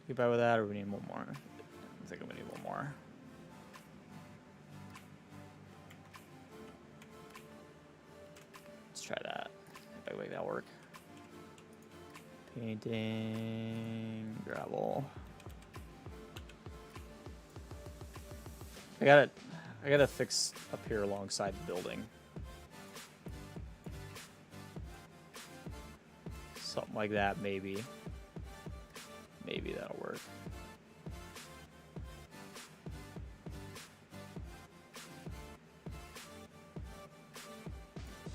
A: Get by with that, or we need one more? I think I'm gonna need one more. Let's try that. If I can make that work. Painting, gravel. I gotta fix up here alongside the building. Something like that, maybe. Maybe that'll work.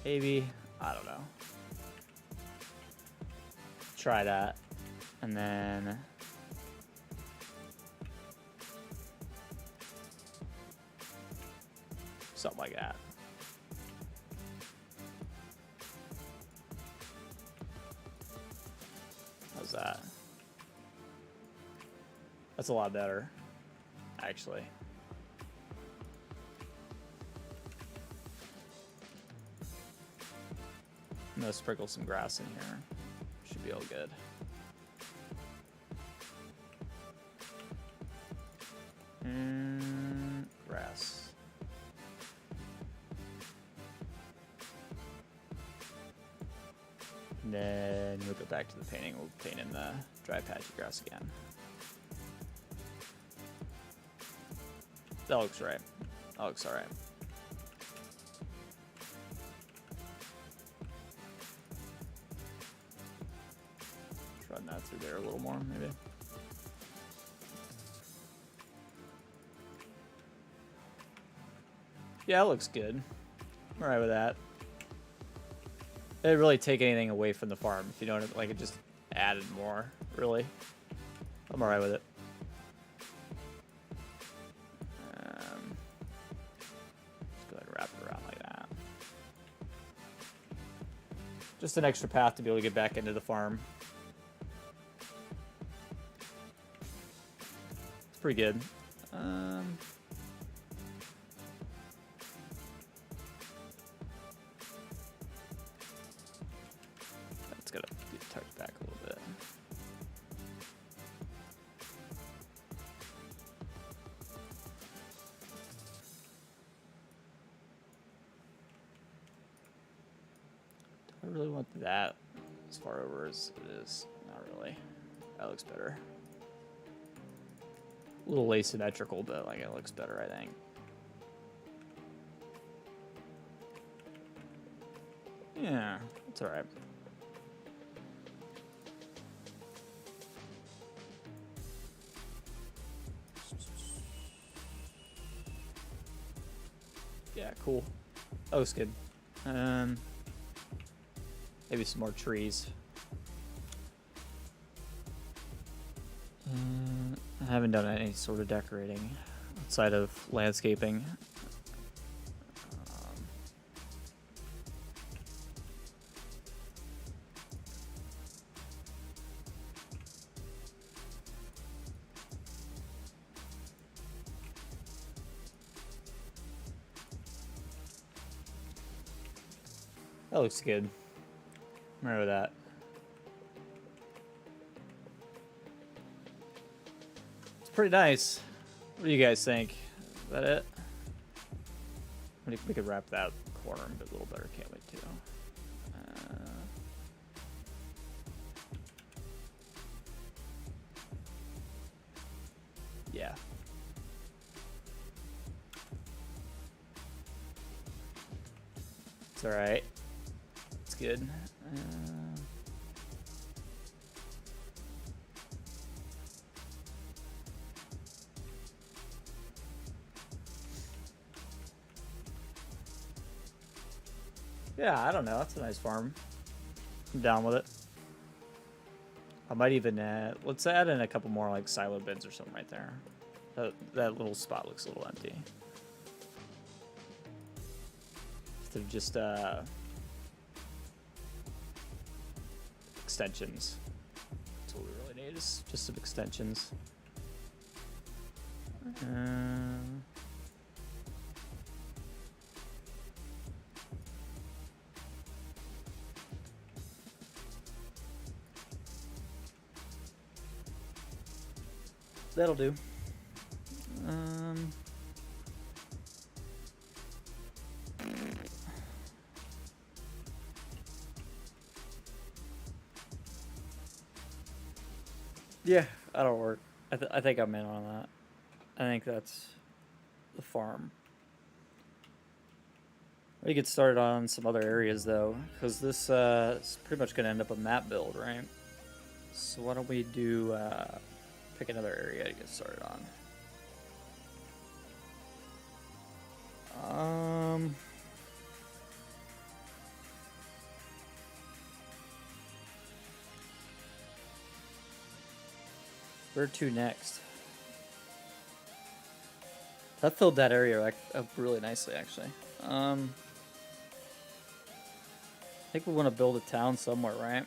A: Maybe. I don't know. Try that. And then something like that. How's that? That's a lot better, actually. I'm gonna sprinkle some grass in here. Should be all good. Grass. And then we'll go back to the painting. We'll paint in the dry patch of grass again. That looks right. That looks alright. Run that through there a little more, maybe. Yeah, it looks good. I'm alright with that. It didn't really take anything away from the farm, if you know what I mean. Like, it just added more, really. I'm alright with it. Just go ahead and wrap it around like that. Just an extra path to be able to get back into the farm. It's pretty good. It's gotta get tucked back a little bit. Do I really want that as far over as it is? Not really. That looks better. A little asymmetrical, but like it looks better, I think. Yeah, it's alright. Yeah, cool. That looks good. Maybe some more trees. I haven't done any sort of decorating outside of landscaping. That looks good. Remember that. It's pretty nice. What do you guys think? Is that it? We could wrap that corner a little better, can't we, too? Yeah. It's alright. It's good. Yeah, I don't know. That's a nice farm. I'm down with it. I might even let's add in a couple more like silo bins or something right there. That little spot looks a little empty. Instead of just extensions. That's what we really need, is just some extensions. That'll do. Yeah, that'll work. I think I'm in on that. I think that's the farm. We get started on some other areas though, because this is pretty much gonna end up a map build, right? So why don't we do pick another area to get started on? Where to next? That filled that area up really nicely, actually. I think we want to build a town somewhere, right?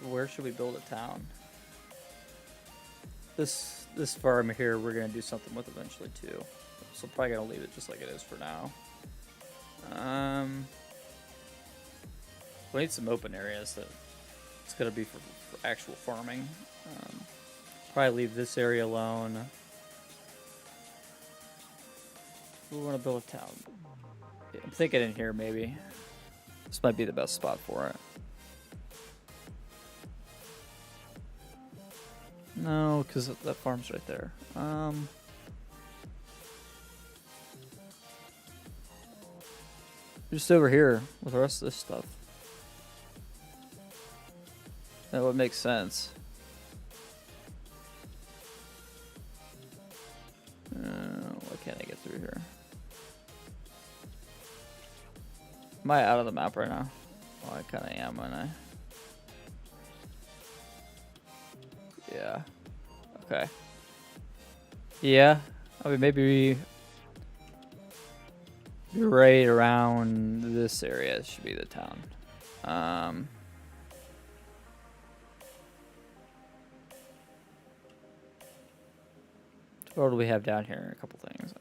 A: Where should we build a town? This farm here, we're gonna do something with eventually too. So probably gonna leave it just like it is for now. We need some open areas that it's gonna be for actual farming. Probably leave this area alone. We want to build a town. Yeah, I'm thinking in here maybe. This might be the best spot for it. No, because that farm's right there. Just over here with the rest of this stuff. That would make sense. Why can't I get through here? Am I out of the map right now? Oh, I kind of am, aren't I? Yeah. Okay. Yeah. I mean, maybe right around this area should be the town. What do we have down here? A couple things.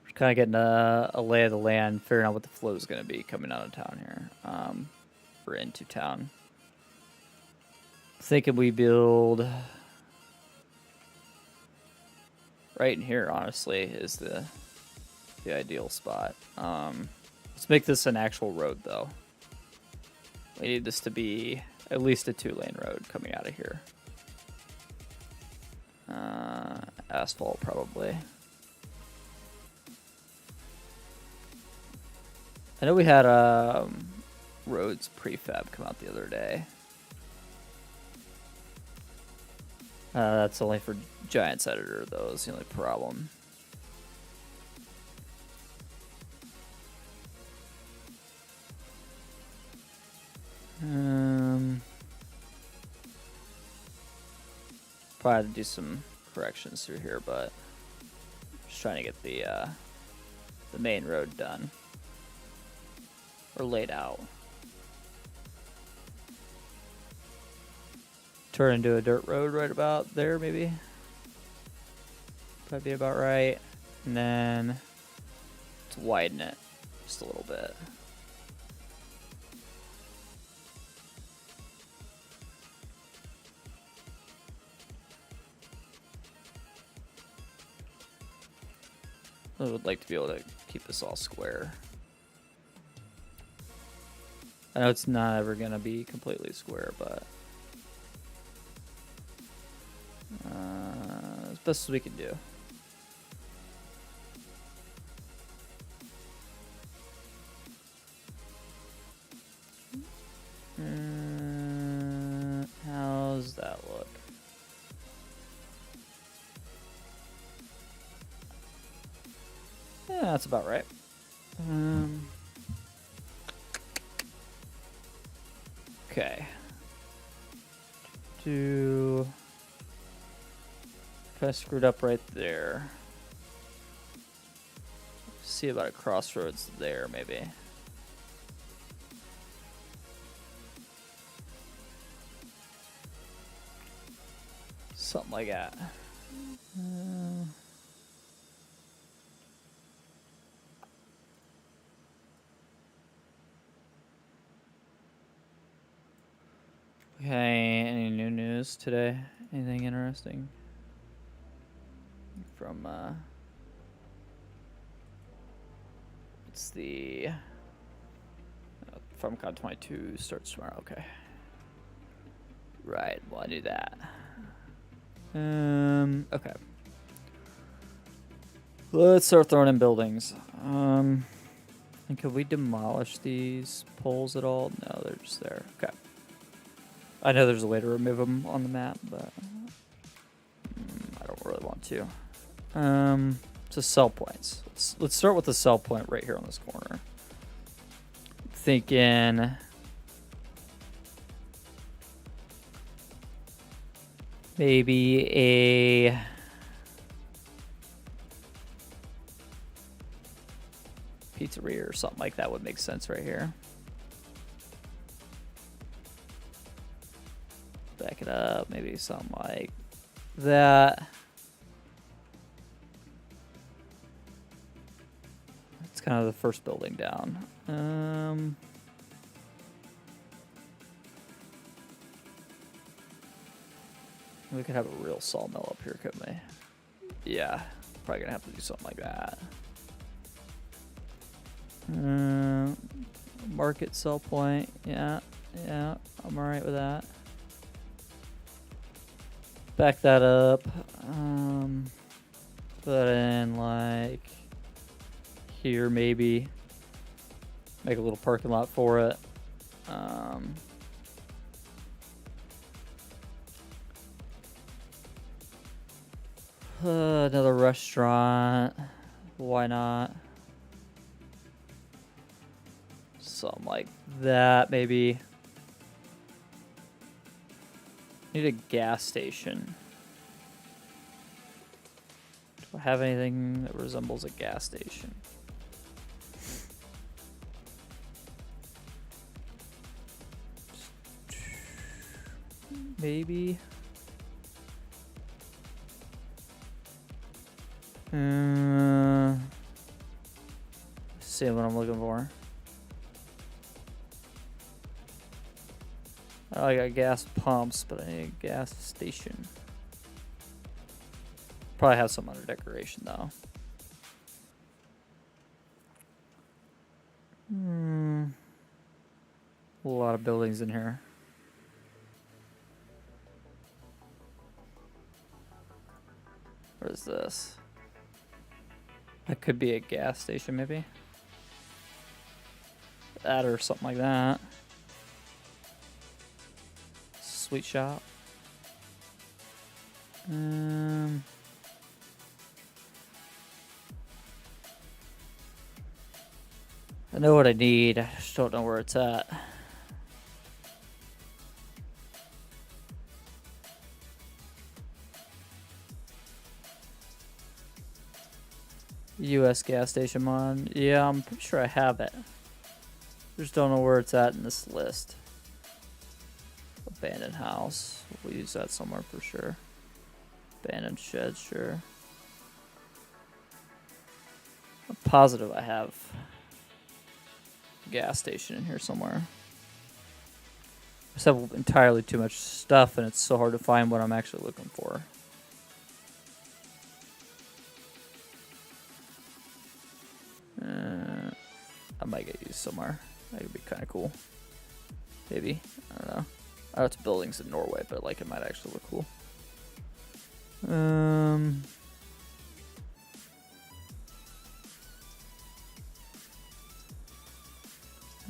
A: Just kind of getting a lay of the land, figuring out what the flow is going to be coming out of town here. Or into town. Thinking we build right in here, honestly, is the ideal spot. Let's make this an actual road, though. We need this to be at least a 2-lane road coming out of here. Asphalt, probably. I know we had roads prefab come out the other day. That's only for Giants Editor, though, is the only problem. Probably have to do some corrections through here, but just trying to get the main road done or laid out. Turn into a dirt road right about there, maybe. Probably be about right. And then let's widen it just a little bit. I would like to be able to keep this all square. I know it's not ever going to be completely square, but as best as we can do. How's that look? Yeah, that's about right. Okay. Kind of screwed up right there. See about a crossroads there, maybe. Something like that. Okay, any new news today? Anything interesting? From, it's the FarmCon 22 starts tomorrow, okay. Right, well I knew that. Okay. Let's start throwing in buildings. And could we demolish these poles at all? No, they're just there. Okay. I know there's a way to remove them on the map, but I don't really want to. So sell points. Let's start with the sell point right here on this corner. Thinking maybe a pizzeria or something like that would make sense right here. back it up. Maybe something like that. It's kind of the first building down. We could have a real sawmill up here, couldn't we? Yeah, probably gonna have to do something like that. Market sell point. Yeah, I'm alright with that. Back that up. Put in like here maybe. Make a little parking lot for it. Another restaurant. Why not? Something like that, maybe. Need a gas station. Do I have anything that resembles a gas station? Maybe. See what I'm looking for. I got gas pumps, but I need a gas station. Probably have some under decoration though. A lot of buildings in here. What is this? That could be a gas station, maybe. That or something like that. Sweet shop. I know what I need. I just don't know where it's at. US gas station mod. Yeah, I'm pretty sure I have it. Just don't know where it's at in this list. Abandoned house. We'll use that somewhere for sure. Abandoned shed, sure. I'm positive I have a gas station in here somewhere. I just have entirely too much stuff and it's so hard to find what I'm actually looking for. I might get used somewhere. That could be kind of cool. Maybe. I don't know. Oh, it's buildings in Norway, but like it might actually look cool.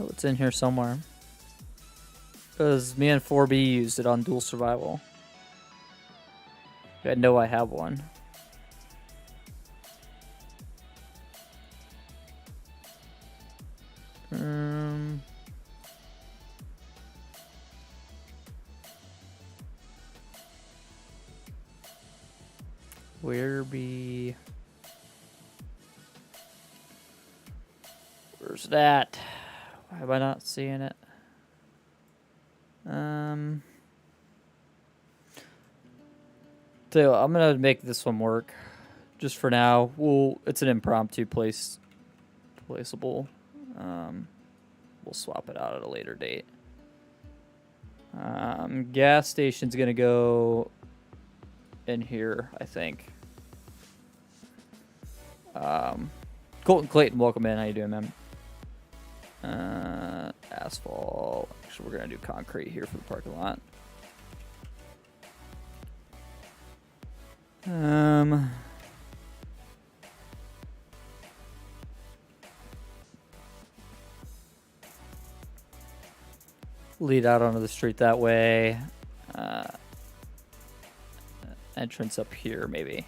A: Oh, it's in here somewhere. Because me and 4B used it on dual survival. I know I have one. Where be? Where's that? Why am I not seeing it? So I'm gonna make this one work, just for now. It's an impromptu placeable. We'll swap it out at a later date. Gas station's gonna go in here, I think. Colton Clayton, welcome in. How you doing, man? Asphalt. Actually, we're gonna do concrete here for the parking lot. Lead out onto the street that way. Entrance up here, maybe.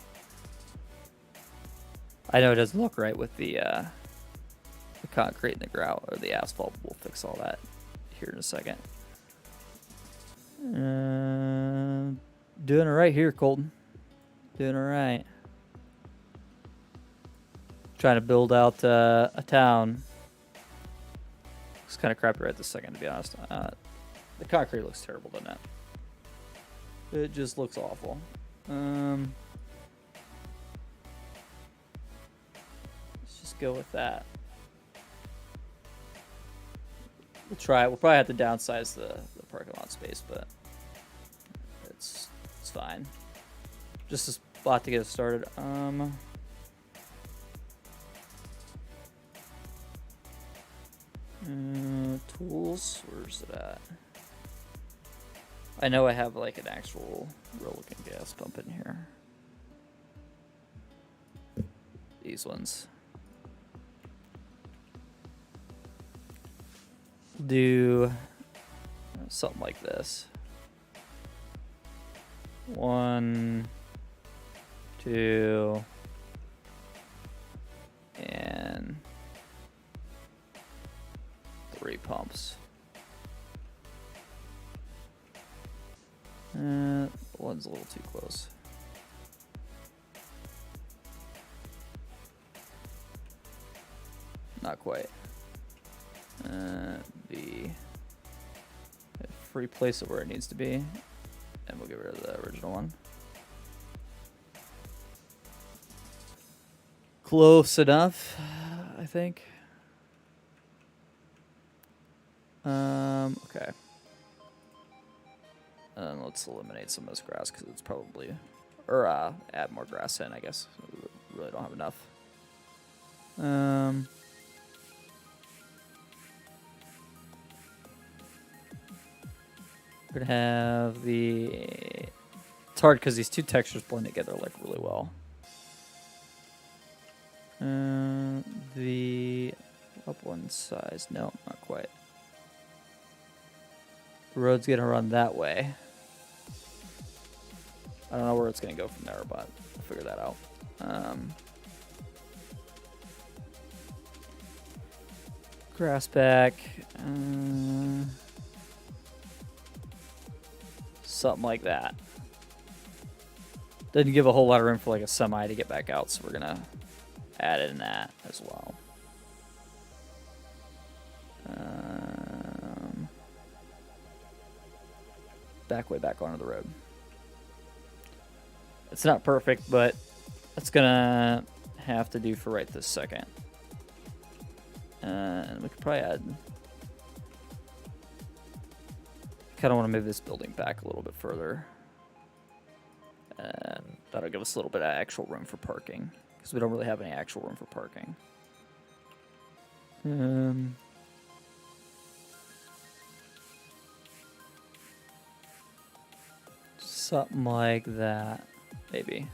A: I know it doesn't look right with the concrete and the grout or the asphalt. We'll fix all that here in a second. Doing it right here, Colton. Doing it right. Trying to build out a town. Looks kind of crappy right this second, to be honest. The concrete looks terrible, doesn't it? It just looks awful. Let's just go with that. We'll try it. We'll probably have to downsize the parking lot space, but it's fine. Just a spot to get us started. Tools, where's it at? I know I have like an actual real looking gas pump in here. These ones. Do something like this. 1, 2, and 3 pumps. One's a little too close. Not quite. B. Replace it where it needs to be, and we'll get rid of the original one. Close enough, I think. Okay. And let's eliminate some of this grass because it's probably, or add more grass in, I guess. We really don't have enough. We're gonna have the. It's hard because these two textures blend together like really well. The up one size, no, not quite. The road's gonna run that way. I don't know where it's gonna go from there, but we'll figure that out. Grass back. Something like that. Doesn't give a whole lot of room for like a semi to get back out, so we're gonna add in that as well. Way back onto the road. It's not perfect, but it's gonna have to do for right this second. And we could probably add. Kind of want to move this building back a little bit further, and that'll give us a little bit of actual room for parking because we don't really have any actual room for parking. Something like that, maybe.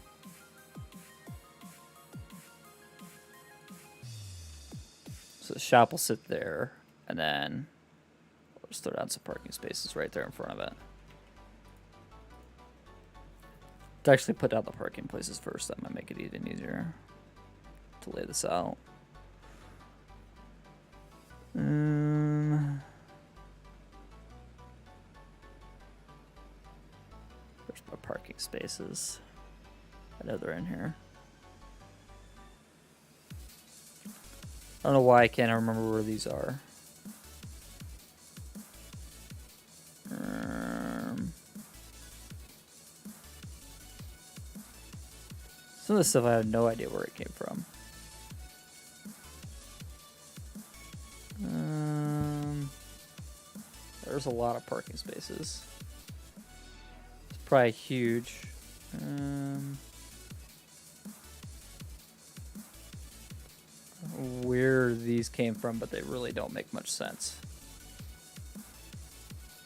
A: So the shop will sit there, and then we'll just throw down some parking spaces right there in front of it. To actually put down the parking places first, that might make it even easier to lay this out. There's my parking spaces. I know they're in here. I don't know why I can't remember where these are. Some of this stuff I have no idea where it came from. There's a lot of parking spaces. It's probably huge. Where these came from, but they really don't make much sense.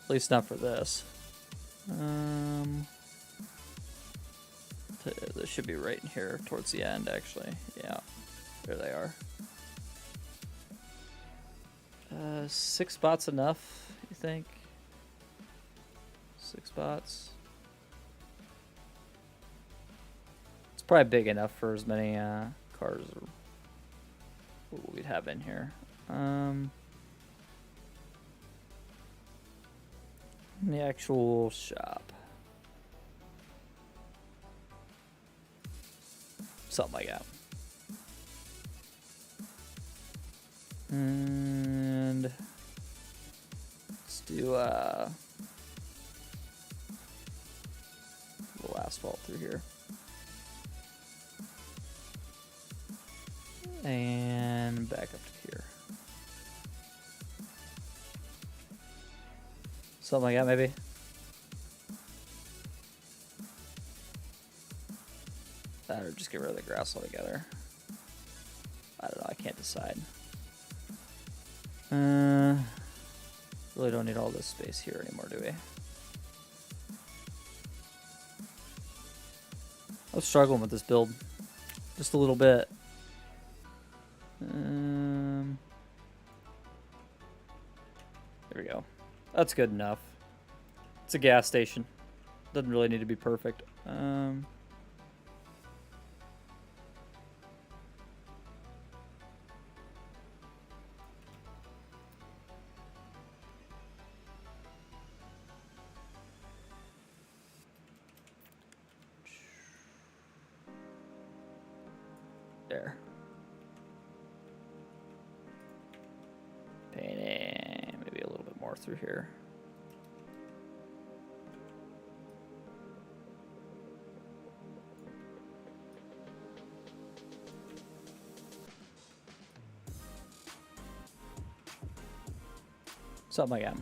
A: At least not for this. This should be right in here towards the end, actually. Yeah, there they are. 6 spots enough, you think? 6 spots. It's probably big enough for as many cars or what we'd have in here. The actual shop. Something like that. And let's do asphalt through here. And back up to here. Something like that, maybe. That or just get rid of the grass altogether. I don't know, I can't decide. Really don't need all this space here anymore, do we? I was struggling with this build just a little bit. There we go. That's good enough. It's a gas station. Doesn't really need to be perfect. There. Painting maybe a little bit more through here. Something like that.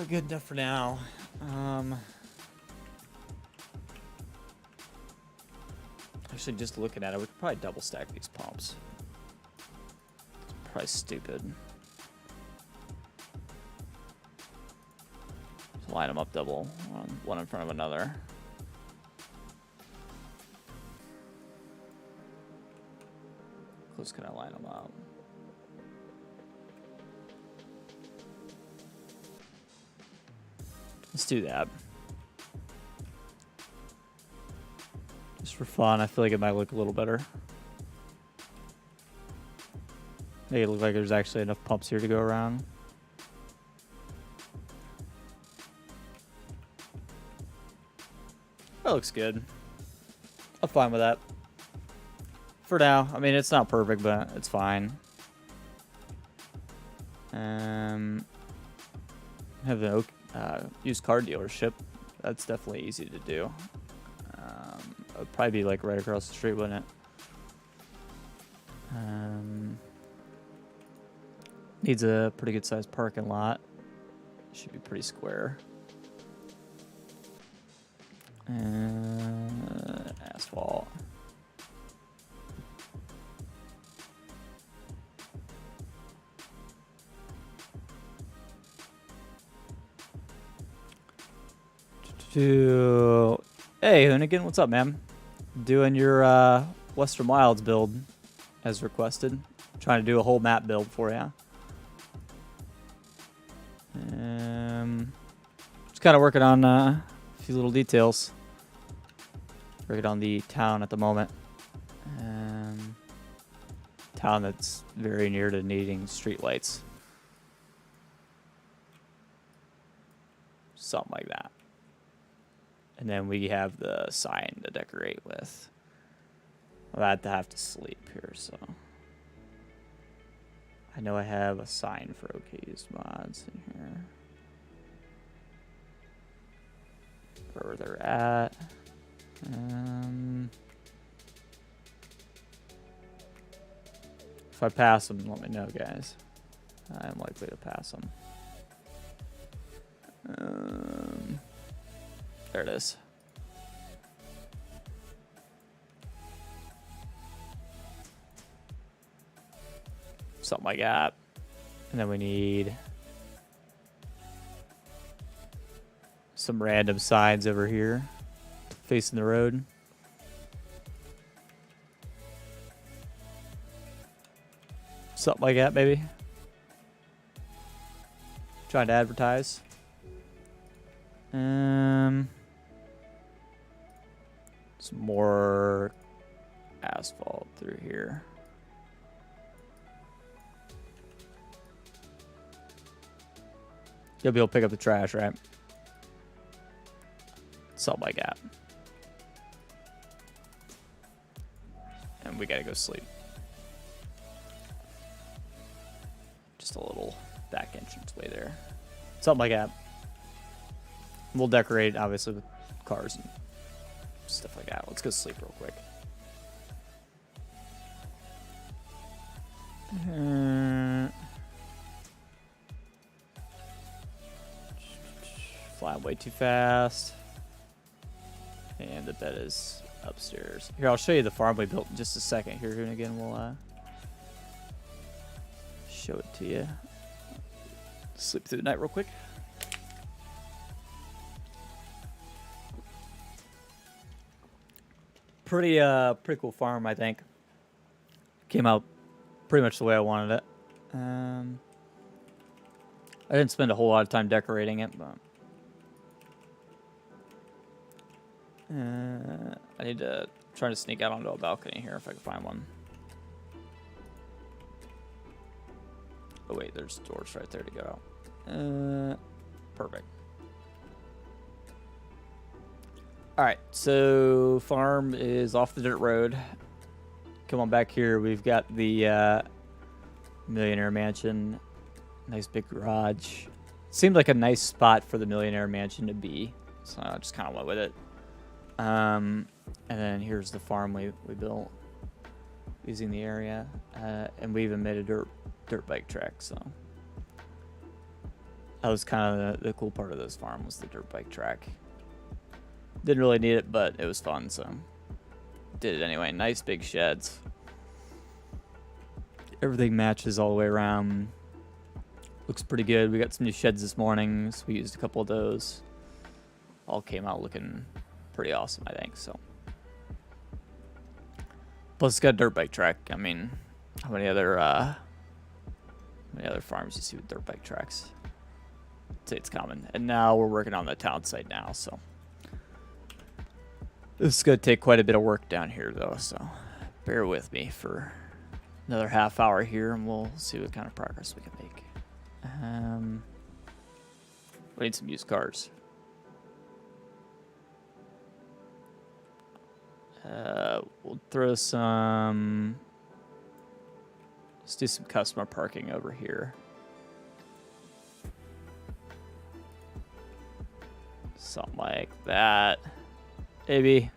A: Good enough for now. Actually, just looking at it, we could probably double stack these pumps. It's probably stupid. Just line them up double, one in front of another. How close can I line them up? Let's do that. Just for fun, I feel like it might look a little better. Make it look like there's actually enough pumps here to go around. That looks good. I'm fine with that. For now. I mean, it's not perfect, but it's fine. Have the used car dealership. That's definitely easy to do. It would probably be like right across the street, wouldn't it? Needs a pretty good sized parking lot. Should be pretty square. Asphalt. Hey, Hoonigan, what's up, man? Doing your Western Wilds build as requested. Trying to do a whole map build for you. Just kind of working on a few little details. Working on the town at the moment. Town that's very near to needing streetlights. Something like that. And then we have the sign to decorate with. I'll have to sleep here, so. I know I have a sign for OK's mods in here. Where they're at. If I pass them, let me know, guys. I'm likely to pass them. There it is. Something like that. And then we need some random signs over here facing the road. Something like that, maybe. Trying to advertise. Some more asphalt through here. You'll be able to pick up the trash, right? Something like that. we gotta go sleep. Just a little back entrance way there. Something like that. We'll decorate, obviously, with cars and stuff like that. Let's go sleep real quick. Flying way too fast. And the bed is upstairs. Here, I'll show you the farm we built in just a second here. And again, we'll show it to you. Sleep through the night real quick. Pretty cool farm, I think. Came out pretty much the way I wanted it. I didn't spend a whole lot of time decorating it, but I need to try to sneak out onto a balcony here if I can find one. Oh wait, there's doors right there to go out. Perfect. All right, so farm is off the dirt road. Come on back here. We've got the millionaire mansion. Nice big garage. Seemed like a nice spot for the millionaire mansion to be, so I just kind of went with it. And then here's the farm we built using the area, and we even made a dirt bike track. So that was kind of the cool part of this farm, was the dirt bike track. Didn't really need it, but it was fun, so did it anyway. Nice big sheds. Everything matches all the way around. Looks pretty good. We got some new sheds this morning, so we used a couple of those. All came out looking pretty awesome, I think. So, plus it's got a dirt bike track. I mean, how many other farms you see with dirt bike tracks? I'd say it's common. And now we're working on the town site now, so this is going to take quite a bit of work down here, though, so bear with me for another half hour here, and we'll see what kind of progress we can make. We need some used cars. We'll throw some... Let's do some customer parking over here. Something like that. Maybe it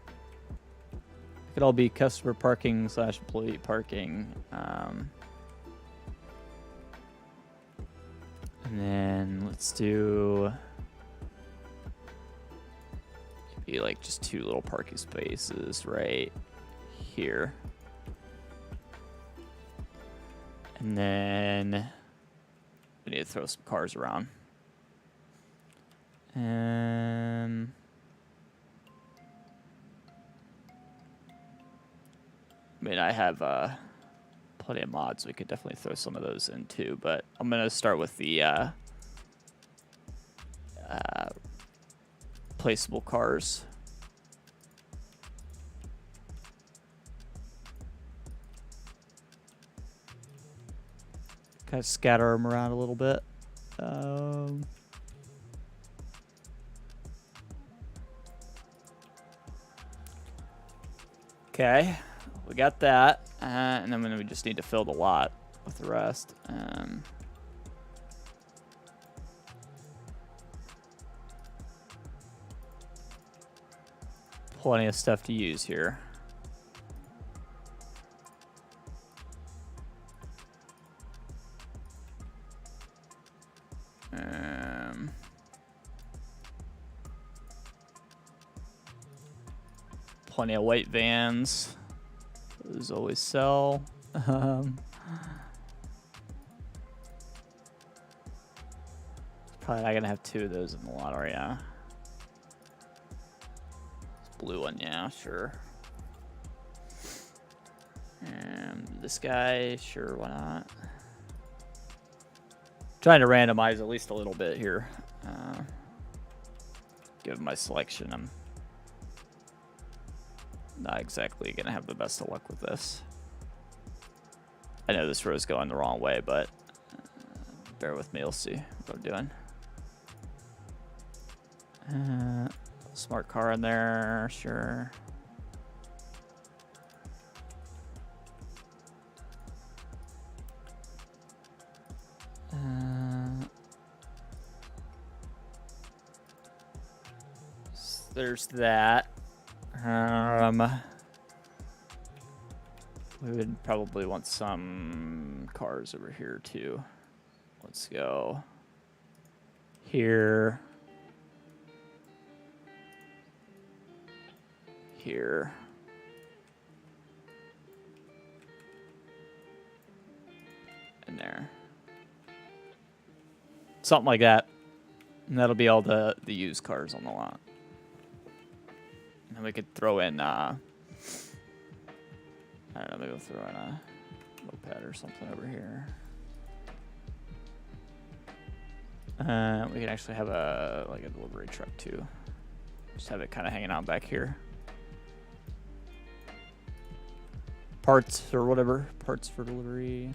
A: could all be customer parking / employee parking. And then let's do maybe like just 2 little parking spaces right here. And then we need to throw some cars around. I mean, I have plenty of mods. We could definitely throw some of those in too, but I'm going to start with the placeable cars. Kind of scatter them around a little bit. Okay. We got that, and then we just need to fill the lot with the rest. Plenty of stuff to use here. Plenty of white vans. Those always sell. Probably not gonna have 2 of those in the lot, are ya? Blue one, yeah, sure. And this guy, sure, why not? Trying to randomize at least a little bit here. Given my selection, I'm not exactly gonna have the best of luck with this. I know this row's going the wrong way, but bear with me, you'll see what I'm doing. Smart car in there, sure. there's that. We would probably want some cars over here too. Let's go here, here, and there. Something like that. And that'll be all the used cars on the lot. And then we could throw in, I don't know, maybe we'll throw in a moped or something over here. We can actually have a delivery truck too. Just have it kind of hanging out back here. Parts or whatever. Parts for delivery.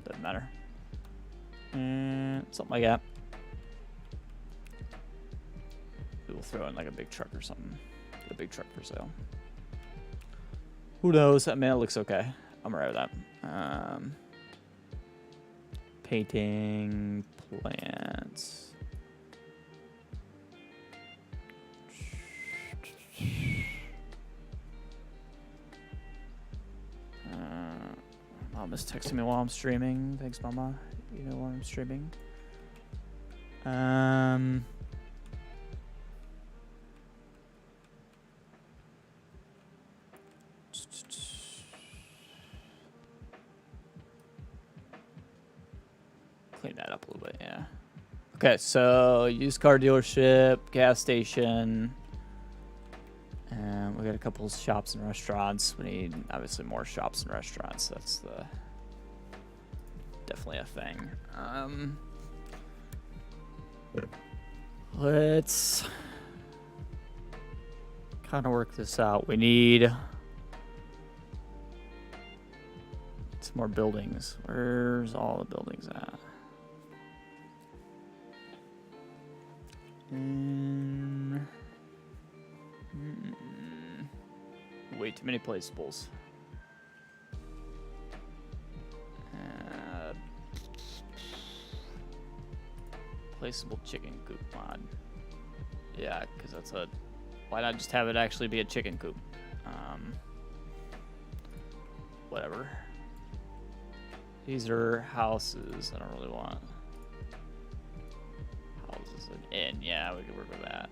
A: Doesn't matter. And something like that. We'll throw in like a big truck or something. Get a big truck for sale. Who knows? I mean, it looks okay. I'm alright with that. Painting plants. Mom is texting me while I'm streaming. Thanks, Mama. You know while I'm streaming. Clean that up a little bit, yeah. Okay, so used car dealership, gas station. And we got a couple of shops and restaurants. We need obviously more shops and restaurants. That's definitely a thing. Let's kind of work this out. We need some more buildings. Where's all the buildings at? Way too many placeables. Placeable chicken coop mod. Yeah, because that's a... Why not just have it actually be a chicken coop? Whatever. These are houses. I don't really want... Houses and inn. Yeah, we could work with that.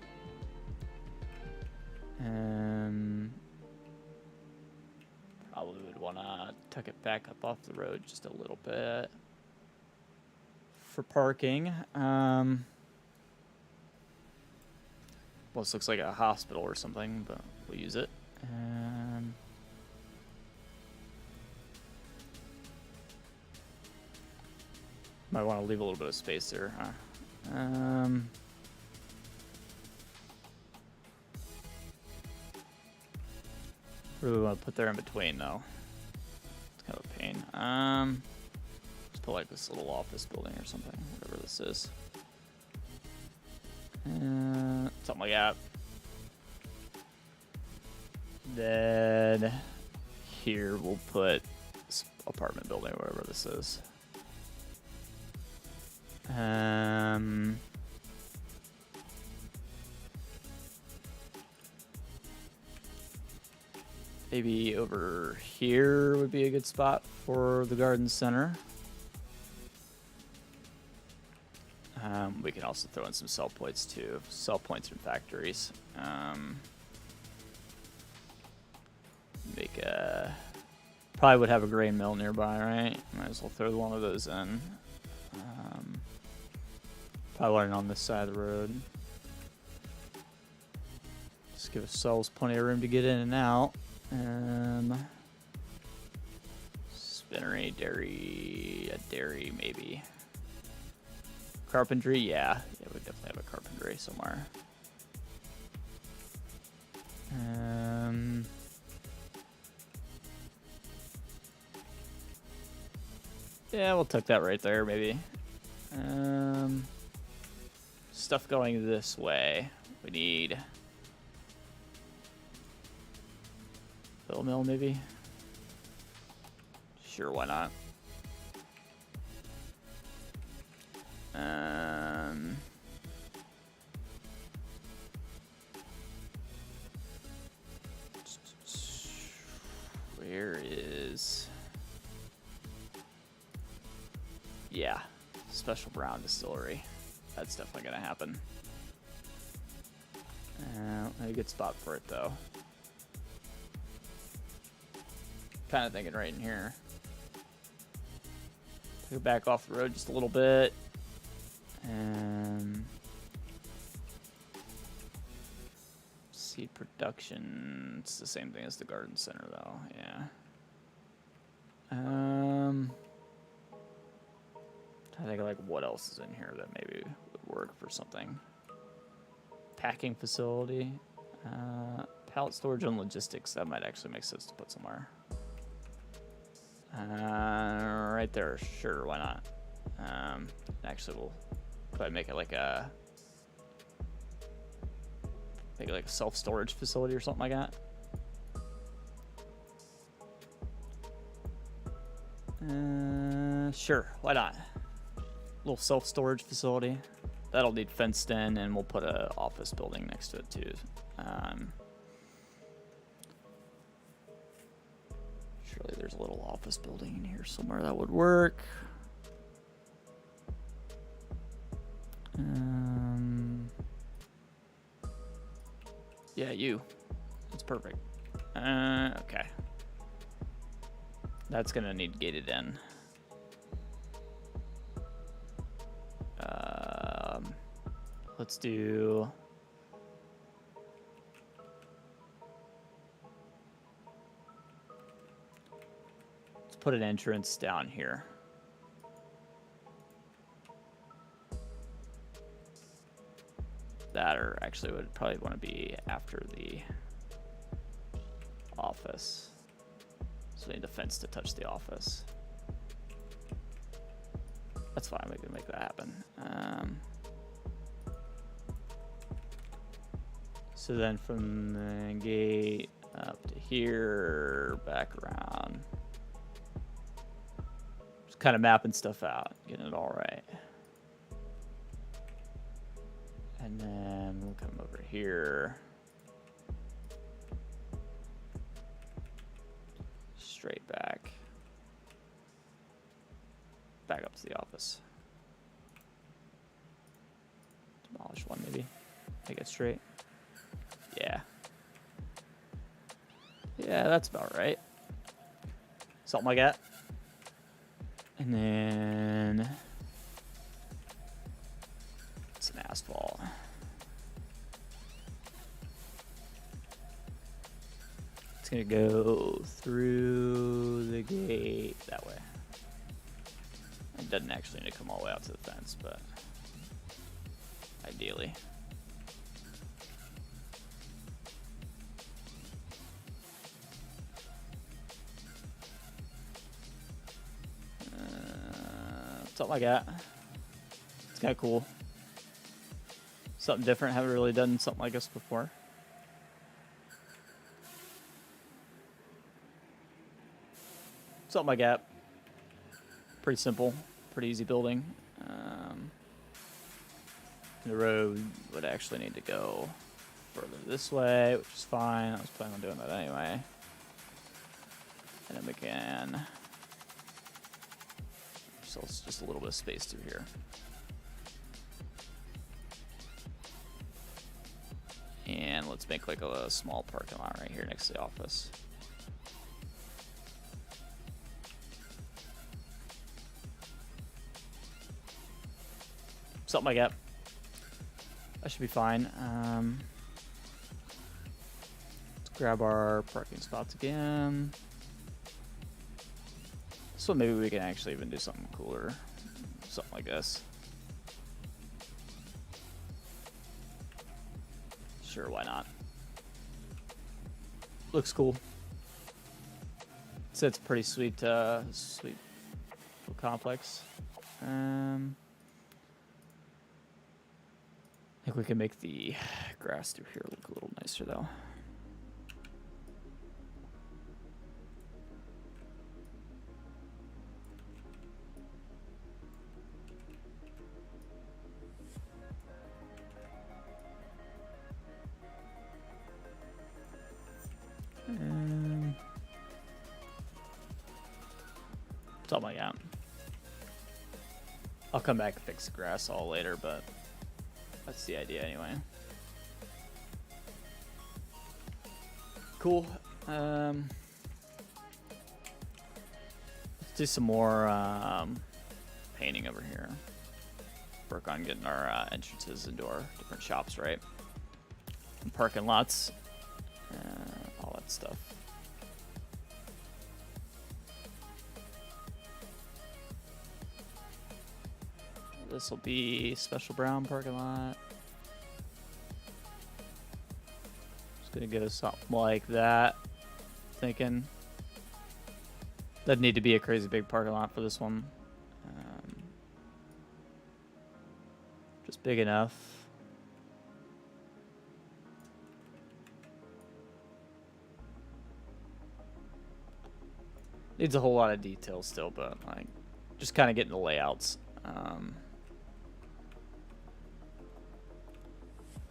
A: Probably would want to tuck it back up off the road just a little bit for parking. Well, this looks like a hospital or something, but we'll use it. Might want to leave a little bit of space there, huh? What do we want to put there in between, though? It's kind of a pain. Let's put like this little office building or something, whatever this is. Something like that. Then here we'll put this apartment building, whatever this is. Maybe over here would be a good spot for the garden center. We can also throw in some sell points too. Sell points from factories. Make a... Probably would have a grain mill nearby, right? Might as well throw one of those in. Probably one on this side of the road. Just give ourselves plenty of room to get in and out. Spinnery, dairy, a dairy maybe. Carpentry, yeah. Yeah, we definitely have a carpentry somewhere. Yeah, we'll tuck that right there, maybe. Stuff going this way. We need Bill mill, maybe. Sure, why not? Yeah, special brown distillery. That's definitely gonna happen. A good spot for it though. Kind of thinking right in here. Take it back off the road just a little bit. Seed production. It's the same thing as the garden center though. Yeah. I think like what else is in here that maybe would work for something. Packing facility, pallet storage and logistics. That might actually make sense to put somewhere. Right there, sure, why not? Actually, we'll probably make it like a self-storage facility or something like that. Sure, why not? Little self-storage facility. That'll need fenced in, and we'll put an office building next to it too. Surely there's a little office building in here somewhere that would work. Yeah, you. That's perfect. Okay. That's gonna need gated in. Let's do. Let's put an entrance down here. That or actually would probably want to be after the office. So we need a fence to touch the office. That's fine, we can make that happen. So then from the gate up to here, back around. Just kind of mapping stuff out, getting it all right. And then we'll come over here. Straight back. Back up to the office. Demolish one maybe. Make it straight. Yeah. Yeah, that's about right. Something like that. And then some asphalt. It's gonna go through the gate that way. It doesn't actually need to come all the way out to the fence, but ideally. Something like that. It's kind of cool. Something different. Haven't really done something like this before. Something like that. Pretty simple. Pretty easy building. The road would actually need to go further this way, which is fine. I was planning on doing that anyway. And then we can... So it's just a little bit of space through here. And let's make like a small parking lot right here next to the office. Something like that. That should be fine. Let's grab our parking spots again. So maybe we can actually even do something cooler. Something like this. Sure, why not? Looks cool. So it's a pretty sweet, sweet little complex. I think we can make the grass through here look a little nicer though. Something like that. I'll come back and fix the grass all later, but that's the idea anyway. Cool. Let's do some more painting over here. Work on getting our entrances into our different shops right. And parking lots. All that stuff. This will be special brown parking lot. Just gonna get us something like that. Thinking doesn't need to be a crazy big parking lot for this one. Just big enough. Needs a whole lot of detail still, but like just kind of getting the layouts.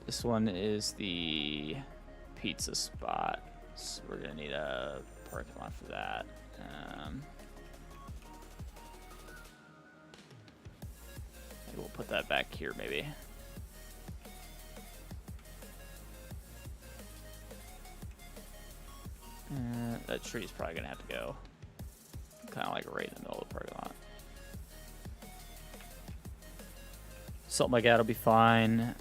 A: This one is the pizza spot, so we're gonna need a parking lot for that. Maybe we'll put that back here, maybe. That tree's probably gonna have to go kind of like right in the middle of the parking lot. Something like that'll be fine.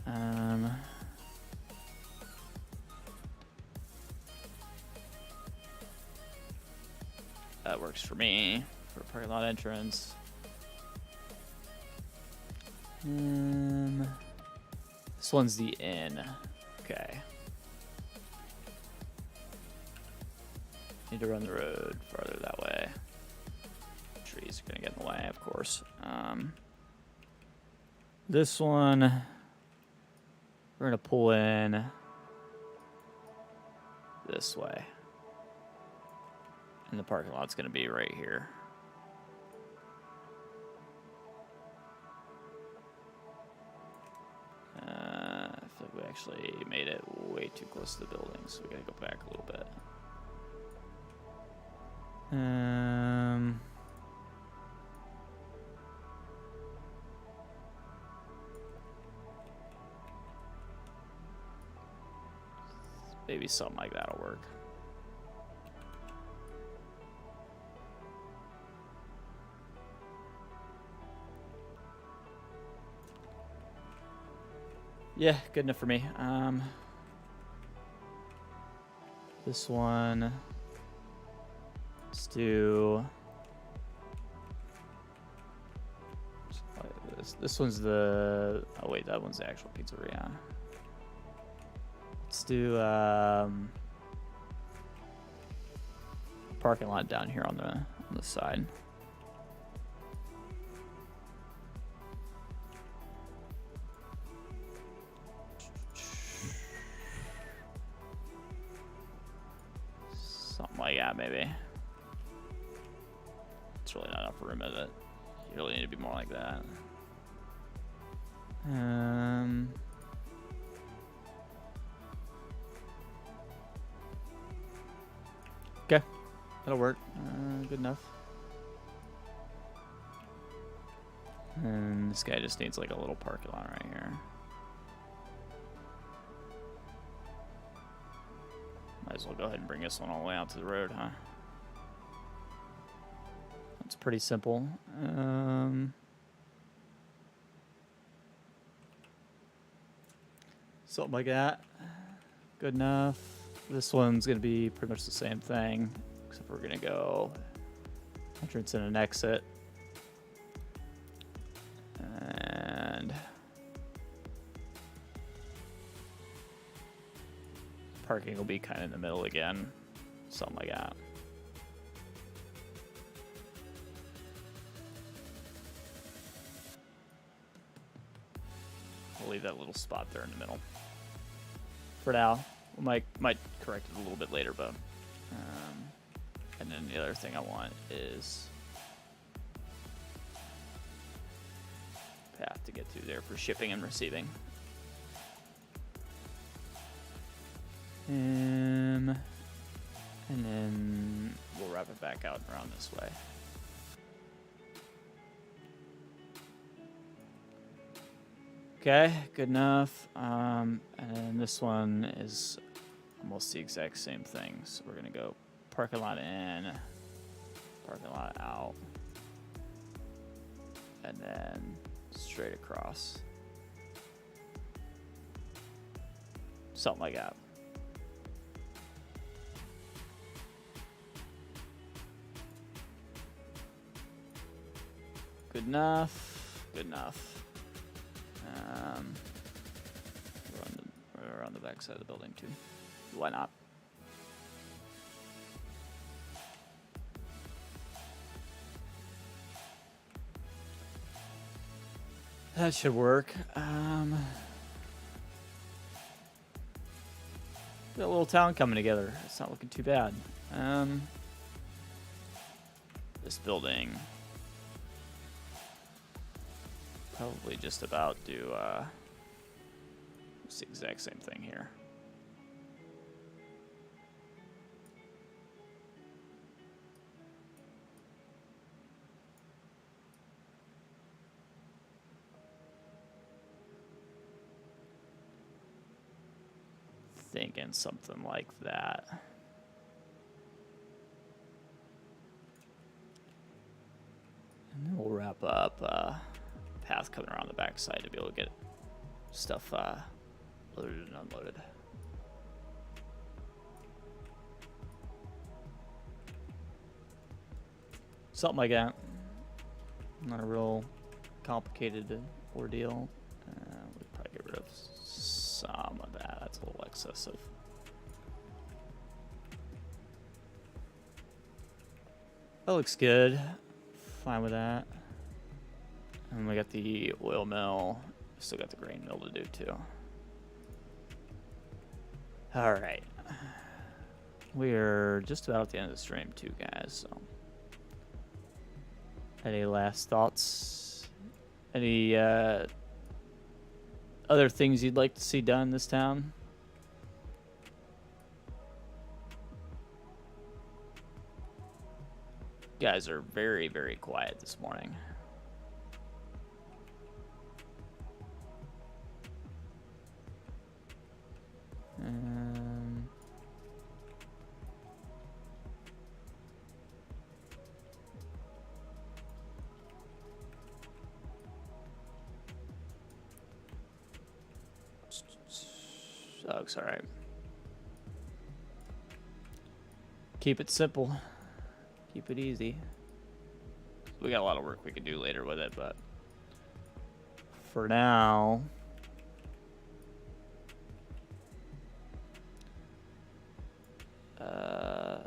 A: That works for me for a parking lot entrance. This one's the inn. Okay. Need to run the road farther that way. Trees are gonna get in the way, of course. This one, we're gonna pull in this way. And the parking lot's gonna be right here. I feel like we actually made it way too close to the building, so we gotta go back a little bit. Maybe something like that'll work. Yeah, good enough for me. This one, let's do this one's the, oh wait, that one's the actual pizzeria. Let's do parking lot down here on the side. Something like that, maybe. It's really not enough room, is it? You really need to be more like that. Okay, that'll work. Good enough. And this guy just needs like a little parking lot right here. Might as well go ahead and bring this one all the way out to the road, huh? That's pretty simple. Something like that. Good enough. This one's going to be pretty much the same thing, except we're going to go entrance and an exit. And parking will be kind of in the middle again. Something like that. I'll leave that little spot there in the middle. For now, we might correct it a little bit later, but and then the other thing I want is path to get through there for shipping and receiving. And then we'll wrap it back out around this way. Okay, good enough. And then this one is almost the exact same thing. So we're gonna go parking lot in, parking lot out, and then straight across. Something like that. Good enough. Good enough. We're on the back side of the building too. Why not? That should work. Got a little town coming together. It's not looking too bad. This building probably just about do it's the exact same thing here. Thinking something like that. And then we'll wrap up path coming around the backside to be able to get stuff loaded and unloaded. Something like that. Not a real complicated ordeal. We'll probably get rid of some of that. That's a little excessive. That looks good. Fine with that. And we got the oil mill. Still got the grain mill to do too. All right. We're just about at the end of the stream too, guys. So, any last thoughts? Any other things you'd like to see done in this town? You guys are very, very quiet this morning. Sucks, all right. Keep it simple. Keep it easy. We got a lot of work we could do later with it, but for now,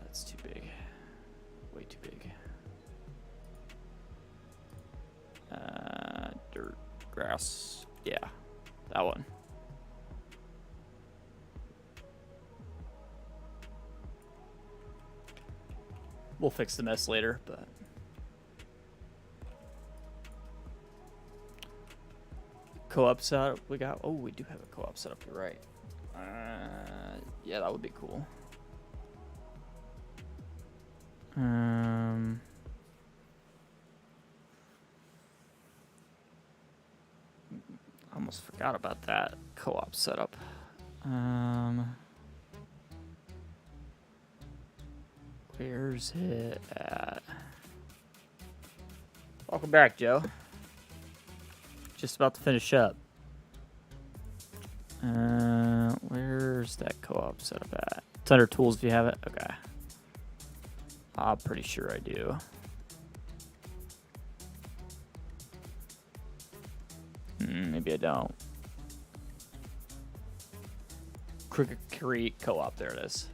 A: it's too big. Way too big. Dirt, grass. Yeah, that one. We'll fix the mess later, but co-op setup we got. Oh, we do have a co-op setup. You're right. Yeah, that would be cool. Almost forgot about that co-op setup. Where's it at? Welcome back, Joe. Just about to finish up. Where's that co-op setup at? It's under tools if you have it. Okay. I'm pretty sure I do. Maybe I don't. Crooked Creek Co-op. There it is.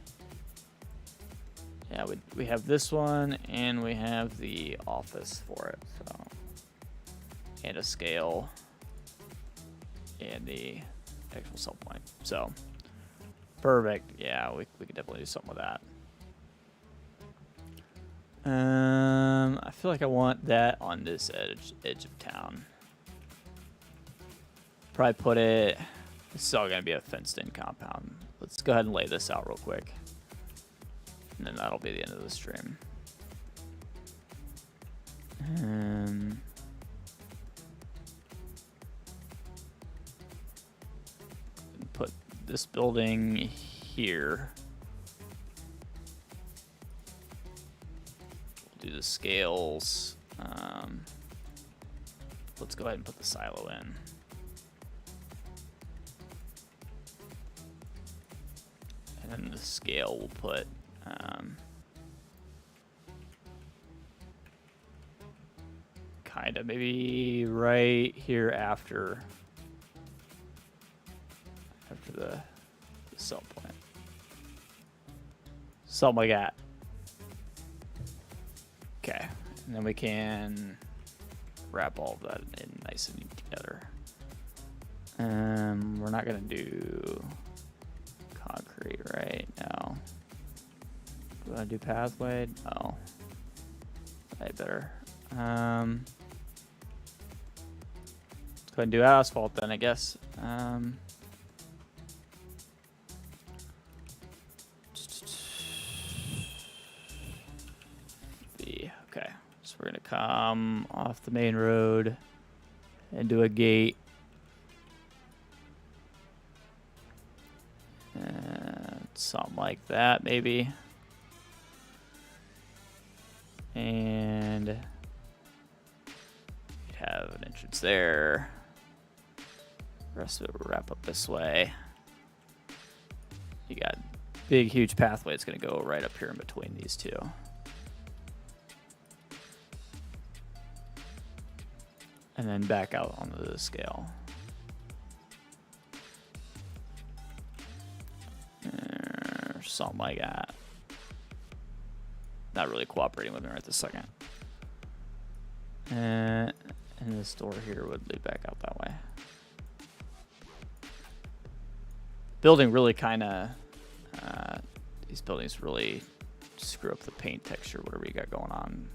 A: Yeah, we have this one, and we have the office for it. So, and a scale, and the actual sell point. So, perfect. Yeah, we could definitely do something with that. I feel like I want that on this edge of town. Probably put it. This is all gonna be a fenced-in compound. Let's go ahead and lay this out real quick, and then that'll be the end of the stream. put this building here. We'll do the scales. Let's go ahead and put the silo in. And then the scale we'll put kind of maybe right here after the cell point. Something like that. Okay, and then we can wrap all of that in nice and neat together. We're not gonna do concrete right now. Do I want to do pathway? No. I better. Let's go ahead and do asphalt then, I guess. Okay, so we're gonna come off the main road and do a gate. Something like that, maybe. And you have an entrance there. The rest of it will wrap up this way. You got big, huge pathway. It's going to go right up here in between these two. And then back out onto the scale. Something like that. Not really cooperating with me right this second. And this door here would lead back out that way. Building really kind of, these buildings really screw up the paint texture, whatever you got going on.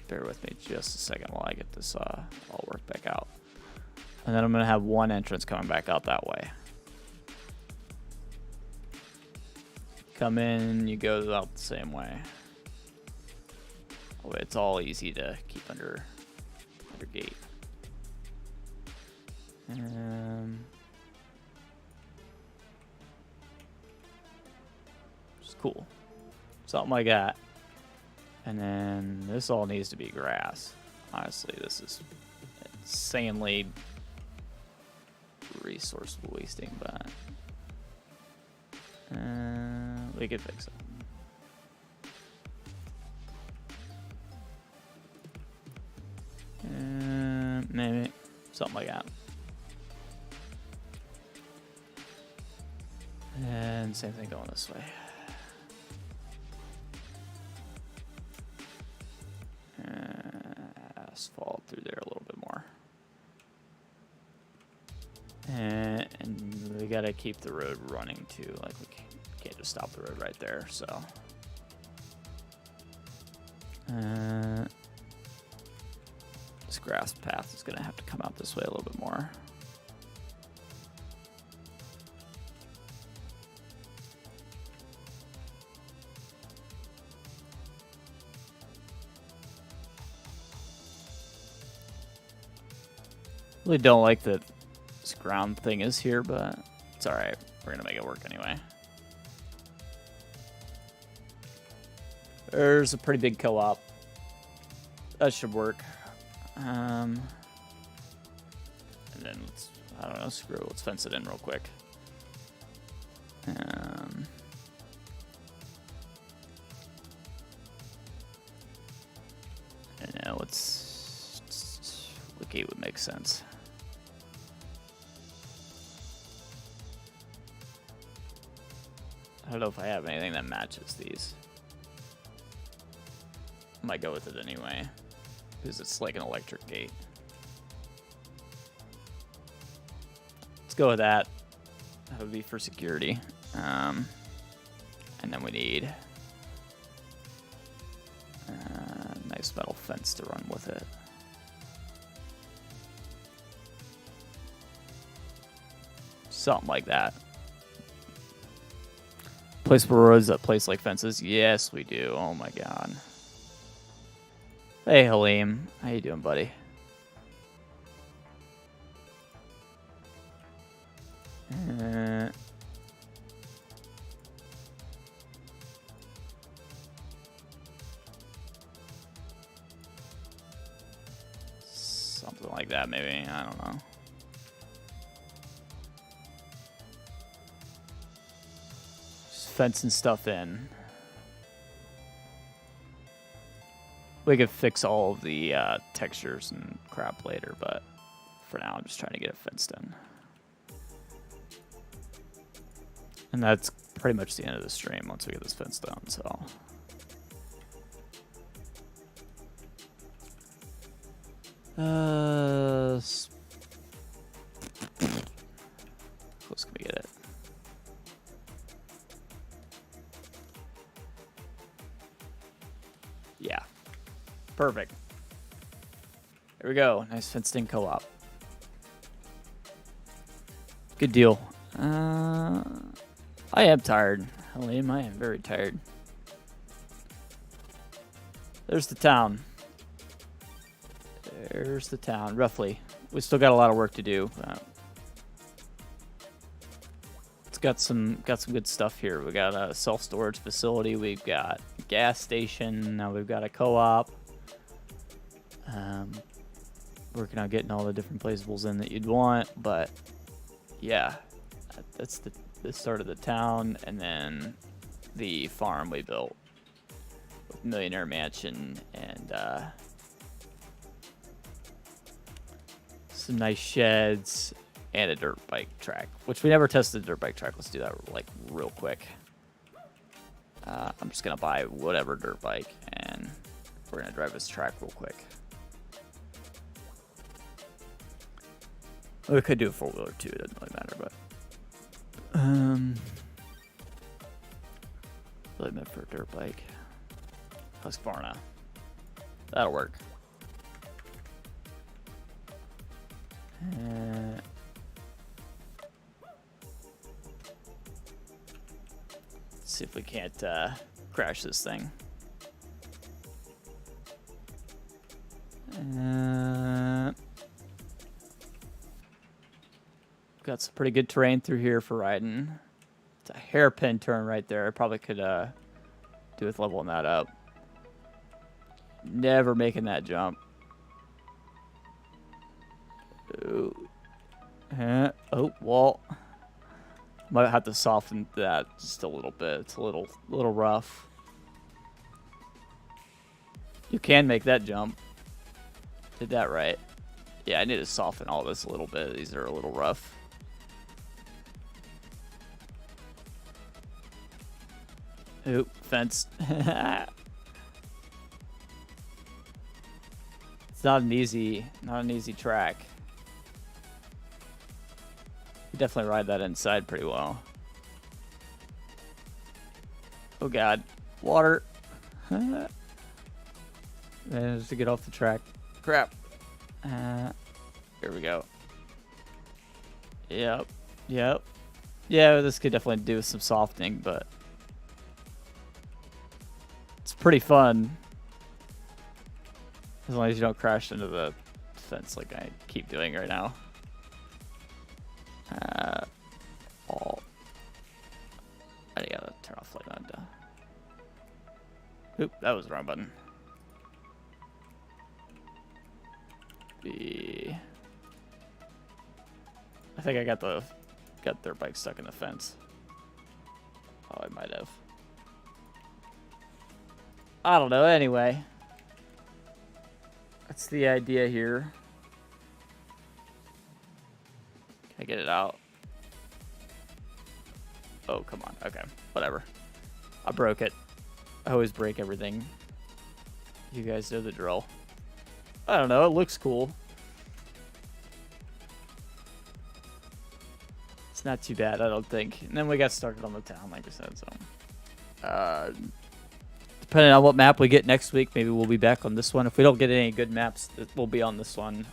A: Bear with me just a second while I get this all worked back out. And then I'm going to have one entrance coming back out that way. Come in, you go out the same way. Oh, it's all easy to keep under gate. It's cool. Something like that. And then this all needs to be grass. Honestly, this is insanely resource wasting, but we could fix it. Maybe something like that. And same thing going this way. Asphalt through there a little bit more. And we gotta keep the road running too. Like we can't just stop the road right there. So this grass path is gonna have to come out this way a little bit more. Really don't like that this ground thing is here, but it's alright. We're gonna make it work anyway. There's a pretty big co-op. That should work. And then let's, I don't know, screw it. Let's fence it in real quick. And now the gate would make sense. I don't know if I have anything that matches these. I might go with it anyway, because it's like an electric gate. Let's go with that. That would be for security. And then we need a nice metal fence to run with it. Something like that. Place where roads that place like fences? Yes, we do. Oh my god. Hey, Halim. How you doing, buddy? Something like that, maybe. I don't know. Just fencing stuff in. We could fix all of the textures and crap later, but for now, I'm just trying to get it fenced in. And that's pretty much the end of the stream once we get this fenced done, so. Close can we get it? Yeah. Perfect. There we go. Nice fenced-in co-op. Good deal. I am tired. Liam, I am very tired. There's the town. There's the town, roughly. We still got a lot of work to do. It's got some good stuff here. We got a self-storage facility. We've got a gas station. Now we've got a co-op. Working on getting all the different placeables in that you'd want, but yeah, that's the start of the town, and then the farm we built with Millionaire Mansion and some nice sheds and a dirt bike track, which we never tested the dirt bike track. Let's do that like real quick. I'm just gonna buy whatever dirt bike and we're gonna drive this track real quick. We could do a four-wheeler too, it doesn't really matter, but really meant for a dirt bike. Husqvarna. That'll work. Let's see if we can't crash this thing. Got some pretty good terrain through here for riding. It's a hairpin turn right there. I probably could do with leveling that up. Never making that jump. Ooh. Oh, wall. Might have to soften that just a little bit. It's a little rough. You can make that jump. Did that right. Yeah, I need to soften all this a little bit. These are a little rough. Oop, fence. It's not an easy track. You definitely ride that inside pretty well. Oh god, water. Managed to get off the track. Crap. Here we go. Yep. Yeah, this could definitely do some softening, but it's pretty fun. As long as you don't crash into the fence like I keep doing right now. I gotta turn off flight mode. Oop, that was the wrong button. I think I got their bike stuck in the fence. Oh, I might have. I don't know. Anyway, that's the idea here. Can I get it out? Oh, come on. Okay, whatever. I broke it. I always break everything. You guys know the drill. I don't know. It looks cool. It's not too bad, I don't think. And then we got started on the town, like I said. So, depending on what map we get next week, maybe we'll be back on this one. If we don't get any good maps, we'll be on this one.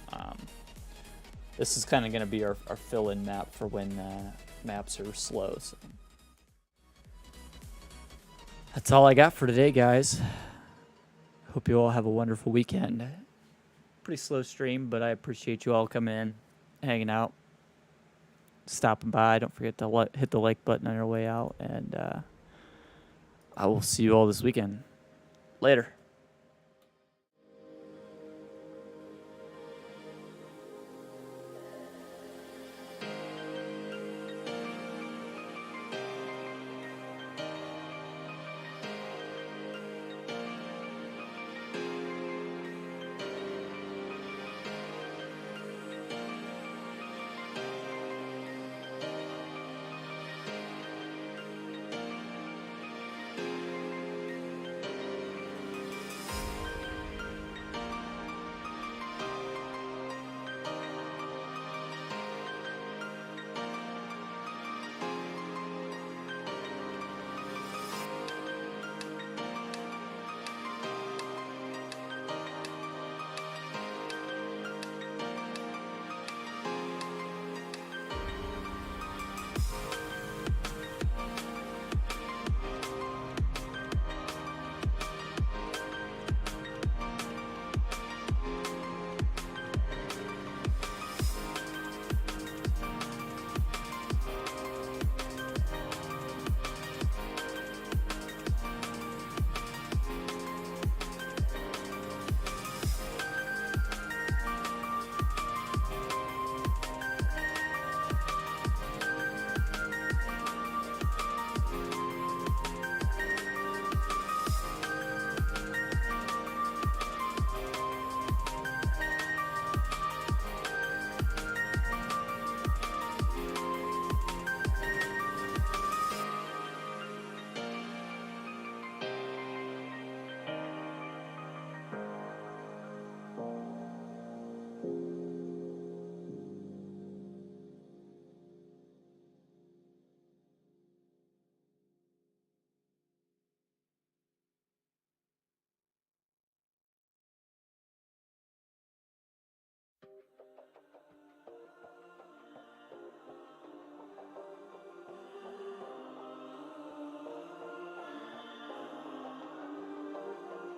A: This is kind of going to be our fill-in map for when maps are slow. So. That's all I got for today, guys. Hope you all have a wonderful weekend. Pretty slow stream, but I appreciate you all coming in, hanging out. stopping by. Don't forget to hit the like button on your way out, and I will see you all this weekend. Later.